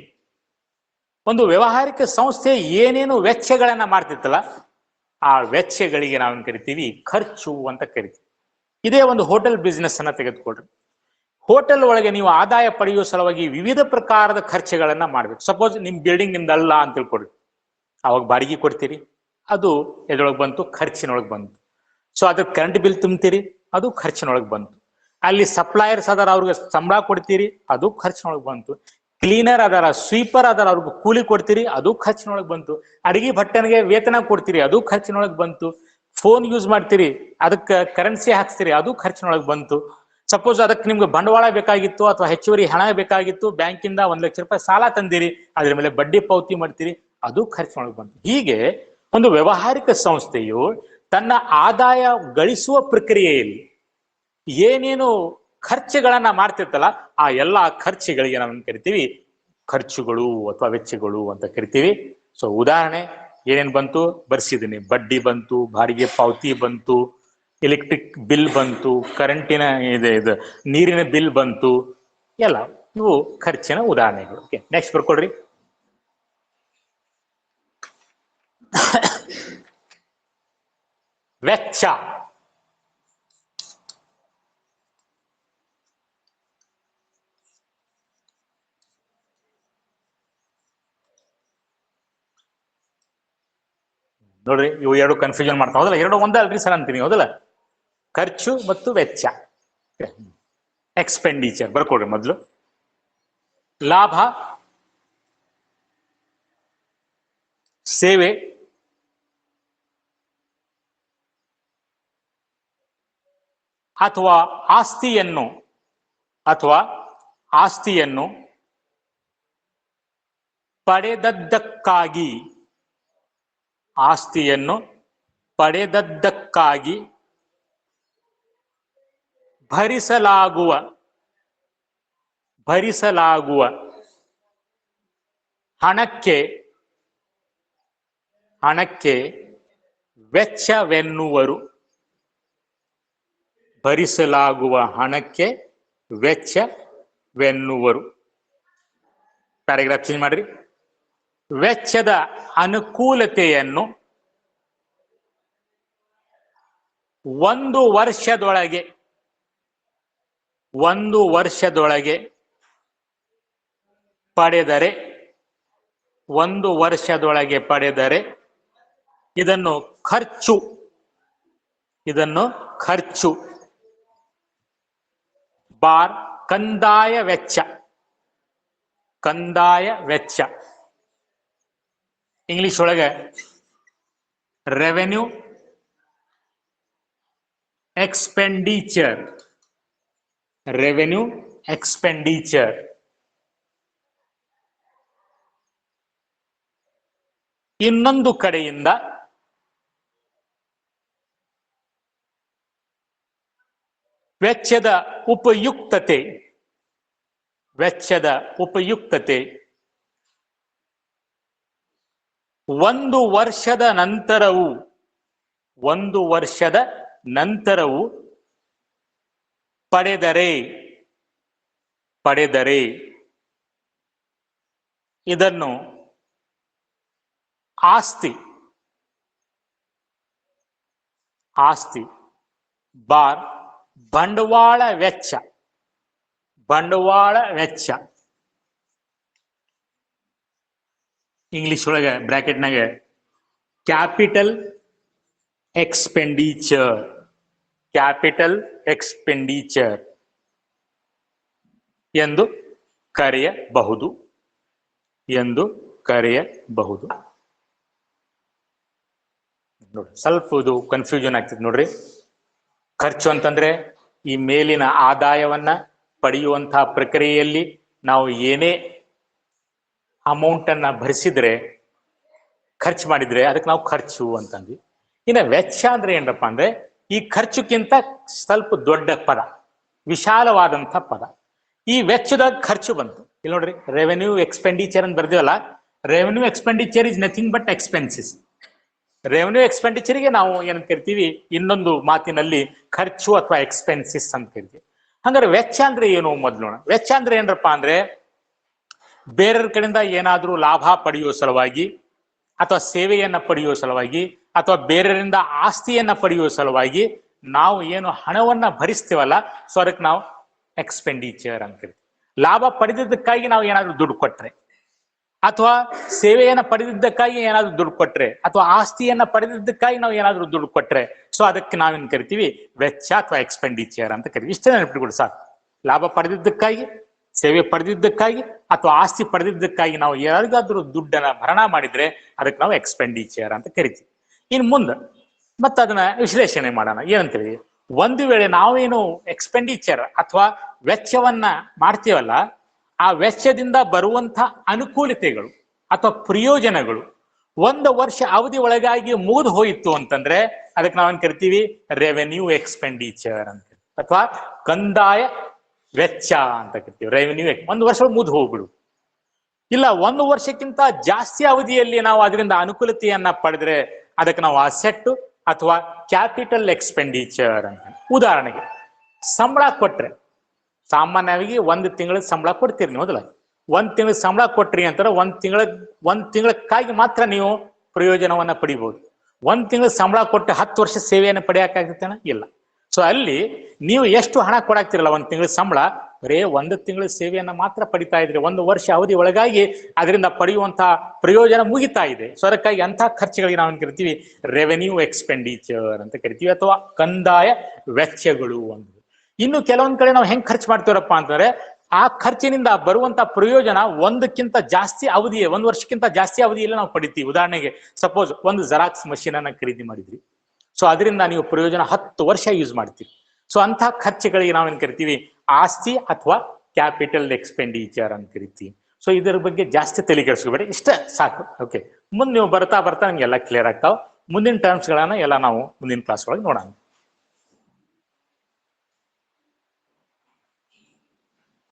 ಒಂದು ವ್ಯಾವಹಾರಿಕ ಸಂಸ್ಥೆ ಏನೇನು ವೆಚ್ಚಗಳನ್ನ ಮಾಡ್ತಿತ್ತಲ್ಲ, ಆ ವೆಚ್ಚಗಳಿಗೆ ನಾವೇನ್ ಕರಿತೀವಿ? ಖರ್ಚು ಅಂತ ಕರಿತೀವಿ. ಇದೇ ಒಂದು ಹೋಟೆಲ್ ಬಿಸ್ನೆಸ್ ಅನ್ನ ತೆಗೆದುಕೊಳ್ರಿ. ಹೋಟೆಲ್ ಒಳಗೆ ನೀವು ಆದಾಯ ಪಡೆಯುವ ಸಲುವಾಗಿ ವಿವಿಧ ಪ್ರಕಾರದ ಖರ್ಚುಗಳನ್ನ ಮಾಡ್ಬೇಕು. ಸಪೋಸ್ ನಿಮ್ ಬಿಲ್ಡಿಂಗ್ ನಿಮ್ದಲ್ಲ ಅಂತ ತಿಳ್ಕೊಡ್ರಿ, ಅವಾಗ ಬಾಡಿಗೆ ಕೊಡ್ತೀರಿ, ಅದು ಎದ್ರೊಳಗೆ ಬಂತು? ಖರ್ಚಿನೊಳಗೆ ಬಂತು. ಸೊ ಅದ್ರ ಕರೆಂಟ್ ಬಿಲ್ ತುಂಬ್ತೀರಿ, ಅದು ಖರ್ಚಿನೊಳಗೆ ಬಂತು. ಅಲ್ಲಿ ಸಪ್ಲೈಯರ್ಸ್ ಅದಾರ, ಅವ್ರಿಗೆ ಸಂಬಳ ಕೊಡ್ತೀರಿ, ಅದು ಖರ್ಚಿನೊಳಗೆ ಬಂತು. ಕ್ಲೀನರ್ ಅದಾರ, ಸ್ವೀಪರ್ ಅದಾರ, ಅವ್ರಿಗೆ ಕೂಲಿ ಕೊಡ್ತೀರಿ, ಅದು ಖರ್ಚಿನೊಳಗೆ ಬಂತು. ಅಡಿಗೆ ಭಟ್ಟನಿಗೆ ವೇತನ ಕೊಡ್ತೀರಿ, ಅದು ಖರ್ಚಿನೊಳಗೆ ಬಂತು. ಫೋನ್ ಯೂಸ್ ಮಾಡ್ತೀರಿ, ಅದಕ್ಕೆ ಕರೆನ್ಸಿ ಹಾಕ್ಸ್ತೀರಿ, ಅದು ಖರ್ಚಿನೊಳಗೆ ಬಂತು. ಸಪೋಸ್ ಅದಕ್ಕೆ ನಿಮ್ಗೆ ಬಂಡವಾಳ ಬೇಕಾಗಿತ್ತು ಅಥವಾ ಹೆಚ್ಚುವರಿ ಹಣ ಬೇಕಾಗಿತ್ತು, ಬ್ಯಾಂಕಿಂದ 1 ಲಕ್ಷ ರೂಪಾಯಿ ಸಾಲ ತಂದಿರಿ, ಅದ್ರ ಮೇಲೆ ಬಡ್ಡಿ ಪಾವತಿ ಮಾಡ್ತೀರಿ, ಅದು ಖರ್ಚಿನೊಳಗೆ ಬಂತು. ಹೀಗೆ ಒಂದು ವ್ಯಾವಹಾರಿಕ ಸಂಸ್ಥೆಯು ತನ್ನ ಆದಾಯ ಗಳಿಸುವ ಪ್ರಕ್ರಿಯೆಯಲ್ಲಿ ಏನೇನು ಖರ್ಚುಗಳನ್ನ ಮಾಡ್ತಿರ್ತಲ್ಲ, ಆ ಎಲ್ಲಾ ಖರ್ಚುಗಳಿಗೆ ನಾವು ಕರಿತೀವಿ ಖರ್ಚುಗಳು ಅಥವಾ ವೆಚ್ಚಗಳು ಅಂತ ಕರಿತೀವಿ. ಸೊ ಉದಾಹರಣೆ ಏನೇನ್ ಬಂತು ಬರ್ಸಿದ್ದೀನಿ. ಬಡ್ಡಿ ಬಂತು, ಬಾಡಿಗೆ ಪಾವತಿ ಬಂತು, ಎಲೆಕ್ಟ್ರಿಕ್ ಬಿಲ್ ಬಂತು, ಕರೆಂಟಿನ ನೀರಿನ ಬಿಲ್ ಬಂತು, ಎಲ್ಲ ಇವು ಖರ್ಚಿನ ಉದಾಹರಣೆಗಳು. ಓಕೆ, ನೆಕ್ಸ್ಟ್ ಬರ್ಕೊಡ್ರಿ. ವೆಚ್ಚ. ನೋಡ್ರಿ, ಇವು ಎರಡು ಕನ್ಫ್ಯೂಷನ್ ಮಾಡ್ತಾವ, ಹೌದಲ್ಲ? ಎರಡು ಒಂದೇ ಅಲ್ರಿ ಸರ್ ಅಂತೀನಿ, ಹೌದಲ್ಲ? ಖರ್ಚು ಮತ್ತು ವೆಚ್ಚ. ಎಕ್ಸ್ಪೆಂಡಿಚರ್ ಬರ್ಕೊಡ್ರಿ ಮೊದಲು. ಲಾಭ, ಸೇವೆ, ಅಥವಾ ಆಸ್ತಿಯನ್ನು ಪಡೆದದ್ದಕ್ಕಾಗಿ ಭರಿಸಲಾಗುವ ಹಣಕ್ಕೆ ವೆಚ್ಚವೆನ್ನುವರು. ಭರಿಸಲಾಗುವ ಹಣಕ್ಕೆ ವೆಚ್ಚವೆನ್ನುವರು. ಪ್ಯಾರಾಗ್ರಾಫ್ ಚೇಂಜ್ ಮಾಡ್ರಿ. ವೆಚ್ಚದ ಅನುಕೂಲತೆಯನ್ನು 1 ವರ್ಷದೊಳಗೆ ಪಡೆದರೆ ಇದನ್ನು ಖರ್ಚು ಬಾರ್ ಕಂದಾಯ ವೆಚ್ಚ. ಇಂಗ್ಲಿಷ್ ಒಳಗೆ ರೆವೆನ್ಯೂ ಎಕ್ಸ್ಪೆಂಡಿಚರ್ ಎಕ್ಸ್ಪೆಂಡಿಚರ್. ಇನ್ನೊಂದು ಕಡೆಯಿಂದ ವೆಚ್ಚದ ಉಪಯುಕ್ತತೆ. ವೆಚ್ಚದ ಉಪಯುಕ್ತತೆ ಒಂದು ವರ್ಷದ ನಂತರವೂ ಪಡೆದರೆ ಇದನ್ನು ಆಸ್ತಿ ಬಾರ್ ಬಂಡವಾಳ ವೆಚ್ಚ ಇಂಗ್ಲಿಷ್ ಒಳಗೆ ಬ್ರಾಕೆಟ್ನಾಗ ಕ್ಯಾಪಿಟಲ್ ಎಕ್ಸ್ಪೆಂಡಿಚರ್ ಎಂದು ಕರೆಯಬಹುದು. ನೋಡಿ, ಸ್ವಲ್ಪ ಇದು ಕನ್ಫ್ಯೂಷನ್ ಆಗ್ತದೆ ನೋಡ್ರಿ. ಖರ್ಚು ಅಂತಂದ್ರೆ ಈ ಮೇಲಿನ ಆದಾಯವನ್ನ ಪಡೆಯುವಂತಹ ಪ್ರಕ್ರಿಯೆಯಲ್ಲಿ ನಾವು ಏನೇ ಅಮೌಂಟ್ ಅನ್ನ ಭರಿಸಿದ್ರೆ, ಖರ್ಚು ಮಾಡಿದ್ರೆ ಅದಕ್ಕೆ ನಾವು ಖರ್ಚು ಅಂತಂದ್ವಿ. ಇನ್ನು ವೆಚ್ಚ ಅಂದ್ರೆ ಏನಪ್ಪ ಅಂದ್ರೆ ಈ ಖರ್ಚುಕ್ಕಿಂತ ಸ್ವಲ್ಪ ದೊಡ್ಡ ಪದ, ವಿಶಾಲವಾದಂಥ ಪದ. ಈ ವೆಚ್ಚದಾಗ ಖರ್ಚು ಬಂತು. ಇಲ್ಲಿ ನೋಡ್ರಿ, ರೆವೆನ್ಯೂ ಎಕ್ಸ್ಪೆಂಡಿಚರ್ ಅಂತ ಬರ್ತೀವಲ್ಲ, revenue expenditure is nothing but expenses. Revenue ಎಕ್ಸ್ಪೆಂಡಿಚರ್ಗೆ ನಾವು ಏನ್ ಕರಿತೀವಿ, ಇನ್ನೊಂದು ಮಾತಿನಲ್ಲಿ ಖರ್ಚು ಅಥವಾ ಎಕ್ಸ್ಪೆನ್ಸಿಸ್ ಅಂತ ಕರಿತೀವಿ. ಹಂಗಾರೆ ವೆಚ್ಚ ಅಂದ್ರೆ ಏನು ಮೊದಲು? ವೆಚ್ಚ ಅಂದ್ರೆ ಏನಪ್ಪ ಅಂದ್ರೆ ಬೇರೆಯವ್ರ ಕಡೆಯಿಂದ ಏನಾದ್ರೂ ಲಾಭ ಪಡೆಯುವ ಸಲುವಾಗಿ, ಅಥವಾ ಸೇವೆಯನ್ನ ಪಡೆಯುವ ಸಲುವಾಗಿ, ಅಥವಾ ಬೇರೆಯವರಿಂದ ಆಸ್ತಿಯನ್ನ ಪಡೆಯುವ ಸಲುವಾಗಿ ನಾವು ಏನು ಹಣವನ್ನ ಭರಿಸ್ತೀವಲ್ಲ, ಸೊ ಅದಕ್ಕೆ ನಾವು ಎಕ್ಸ್ಪೆಂಡಿಚರ್ ಅಂತ ಕರಿತೀವಿ. ಲಾಭ ಪಡೆದಿದ್ದಕ್ಕಾಗಿ ನಾವು ಏನಾದ್ರೂ ದುಡ್ಡು ಕೊಟ್ರೆ, ಅಥವಾ ಸೇವೆಯನ್ನ ಪಡೆದಿದ್ದಕ್ಕಾಗಿ ಏನಾದ್ರೂ ದುಡ್ಡು ಕೊಟ್ರೆ, ಅಥವಾ ಆಸ್ತಿಯನ್ನ ಪಡೆದಿದ್ದಕ್ಕಾಗಿ ನಾವು ಏನಾದ್ರೂ ದುಡ್ಡು ಕೊಟ್ರೆ, ಸೊ ಅದಕ್ಕೆ ನಾವೇನ್ ಕರಿತೀವಿ, ವೆಚ್ಚ ಅಥವಾ ಎಕ್ಸ್ಪೆಂಡಿಚರ್ ಅಂತ ಕರಿತೀವಿ. ಇಷ್ಟೇ ನೆನಪಿಟ್ಕೊಳ್ಳಿ ಸಾಕು. ಲಾಭ ಪಡೆದಿದ್ದಕ್ಕಾಗಿ, ಸೇವೆ ಪಡೆದಿದ್ದಕ್ಕಾಗಿ, ಅಥವಾ ಆಸ್ತಿ ಪಡೆದಿದ್ದಕ್ಕಾಗಿ ನಾವು ಯಾರಿಗಾದ್ರೂ ದುಡ್ಡನ್ನ ಭರಣ ಮಾಡಿದ್ರೆ ಅದಕ್ಕೆ ನಾವು ಎಕ್ಸ್ಪೆಂಡಿಚರ್ ಅಂತ ಕರಿತೀವಿ. ಇನ್ನು ಮುಂದೆ ಮತ್ತೆ ಅದನ್ನ ವಿಶ್ಲೇಷಣೆ ಮಾಡೋಣ. ಏನಂತೀವಿ, ಒಂದು ವೇಳೆ ನಾವೇನು ಎಕ್ಸ್ಪೆಂಡಿಚರ್ ಅಥವಾ ವೆಚ್ಚವನ್ನ ಮಾಡ್ತೀವಲ್ಲ, ಆ ವೆಚ್ಚದಿಂದ ಬರುವಂತ ಅನುಕೂಲತೆಗಳು ಅಥವಾ ಪ್ರಯೋಜನಗಳು ಒಂದು ವರ್ಷ ಅವಧಿ ಒಳಗಾಗಿ ಮುಗಿದು ಹೋಯಿತು ಅಂತಂದ್ರೆ ಅದಕ್ಕೆ ನಾವೇನ್ ಕರಿತೀವಿ, ರೆವೆನ್ಯೂ ಎಕ್ಸ್ಪೆಂಡಿಚರ್ ಅಂತ, ಅಥವಾ ಕಂದಾಯ ವೆಚ್ಚ ಅಂತ ಕರಿತೀವಿ. ರೆವೆನ್ಯೂ ಒಂದು ವರ್ಷ ಮುಗಿದು ಹೋಗ್ಬಿಡು. ಇಲ್ಲ, ಒಂದು ವರ್ಷಕ್ಕಿಂತ ಜಾಸ್ತಿ ಅವಧಿಯಲ್ಲಿ ನಾವು ಅದರಿಂದ ಅನುಕೂಲತೆಯನ್ನ ಪಡೆದ್ರೆ ಅದಕ್ಕೆ ನಾವು ಅಸೆಟ್ ಅಥವಾ ಕ್ಯಾಪಿಟಲ್ ಎಕ್ಸ್ಪೆಂಡಿಚರ್ ಅಂತ. ಉದಾಹರಣೆಗೆ, ಸಂಬಳ ಕೊಟ್ರೆ, ಸಾಮಾನ್ಯವಾಗಿ ಒಂದು ತಿಂಗಳ ಸಂಬಳ ಕೊಡ್ತೀರಿ ನೀವು. ಮೊದಲ ಒಂದ್ ತಿಂಗಳ ಸಂಬಳ ಕೊಟ್ರಿ ಅಂತಾರೆ, ಒಂದ್ ತಿಂಗಳಕ್ಕಾಗಿ ಮಾತ್ರ ನೀವು ಪ್ರಯೋಜನವನ್ನ ಪಡಿಬಹುದು. ಒಂದ್ ತಿಂಗಳ ಸಂಬಳ ಕೊಟ್ಟು 10 ವರ್ಷ ಸೇವೆಯನ್ನು ಪಡೆಯಕ್ಕಾಗುತ್ತೇನ? ಇಲ್ಲ. ಸೊ ಅಲ್ಲಿ ನೀವು ಎಷ್ಟು ಹಣ ಕೊಡಾಕ್ತಿರಲ್ಲ, ಒಂದ್ ತಿಂಗಳ ಸಂಬಳ, ಬರೇ 1 ತಿಂಗಳ ಸೇವೆಯನ್ನ ಮಾತ್ರ ಪಡಿತಾ ಇದ್ರಿ. 1 ವರ್ಷ ಅವಧಿ ಒಳಗಾಗಿ ಅದರಿಂದ ಪಡೆಯುವಂತಹ ಪ್ರಯೋಜನ ಮುಗಿತಾ ಇದೆ. ಸೊ ಅದಕ್ಕಾಗಿ ಅಂತ ಖರ್ಚುಗಳಿಗೆ ನಾವೇನ್ ಕರಿತೀವಿ, ರೆವೆನ್ಯೂ ಎಕ್ಸ್ಪೆಂಡಿಚರ್ ಅಂತ ಕರಿತೀವಿ, ಅಥವಾ ಕಂದಾಯ ವೆಚ್ಚಗಳು ಅಂತ. ಇನ್ನು ಕೆಲವೊಂದ್ ಕಡೆ ನಾವು ಹೆಂಗ್ ಖರ್ಚು ಮಾಡ್ತೀವರಪ್ಪ ಅಂತಂದ್ರೆ, ಆ ಖರ್ಚಿನಿಂದ ಬರುವಂತ ಪ್ರಯೋಜನ ಒಂದಕ್ಕಿಂತ ಜಾಸ್ತಿ ಅವಧಿಯೇ, 1 ವರ್ಷಕ್ಕಿಂತ ಜಾಸ್ತಿ ಅವಧಿಯಲ್ಲಿ ನಾವು ಪಡಿತೀವಿ. ಉದಾಹರಣೆಗೆ, ಸಪೋಸ್ ಒಂದು ಜೆರಾಕ್ಸ್ ಮಷೀನ್ ಅನ್ನ ಖರೀದಿ ಮಾಡಿದ್ರಿ, ಸೊ ಅದರಿಂದ ನೀವು ಪ್ರಯೋಜನ 10 ವರ್ಷ ಯೂಸ್ ಮಾಡ್ತೀವಿ. ಸೊ ಅಂತ ಖರ್ಚುಗಳಿಗೆ ನಾವೇನ್ ಕರಿತೀವಿ, ಆಸ್ತಿ ಅಥವಾ ಕ್ಯಾಪಿಟಲ್ ಎಕ್ಸ್ಪೆಂಡಿಚರ್ ಅಂತ ಕರಿತೀವಿ. ಸೊ ಇದರ ಬಗ್ಗೆ ಜಾಸ್ತಿ ತಲೆ ಕೆಡಿಸ್ಕೋಬೇಡಿ, ಇಷ್ಟ ಸಾಕು. ಓಕೆ, ಮುಂದೆ ನೀವು ಬರ್ತಾ ನಿಮ್ಗೆಲ್ಲ ಕ್ಲಿಯರ್ ಆಗ್ತಾವ. ಮುಂದಿನ ಟರ್ಮ್ಸ್ ಗಳನ್ನ ಎಲ್ಲ ನಾವು ಮುಂದಿನ ಕ್ಲಾಸ್ ಒಳಗೆ ನೋಡೋಣ.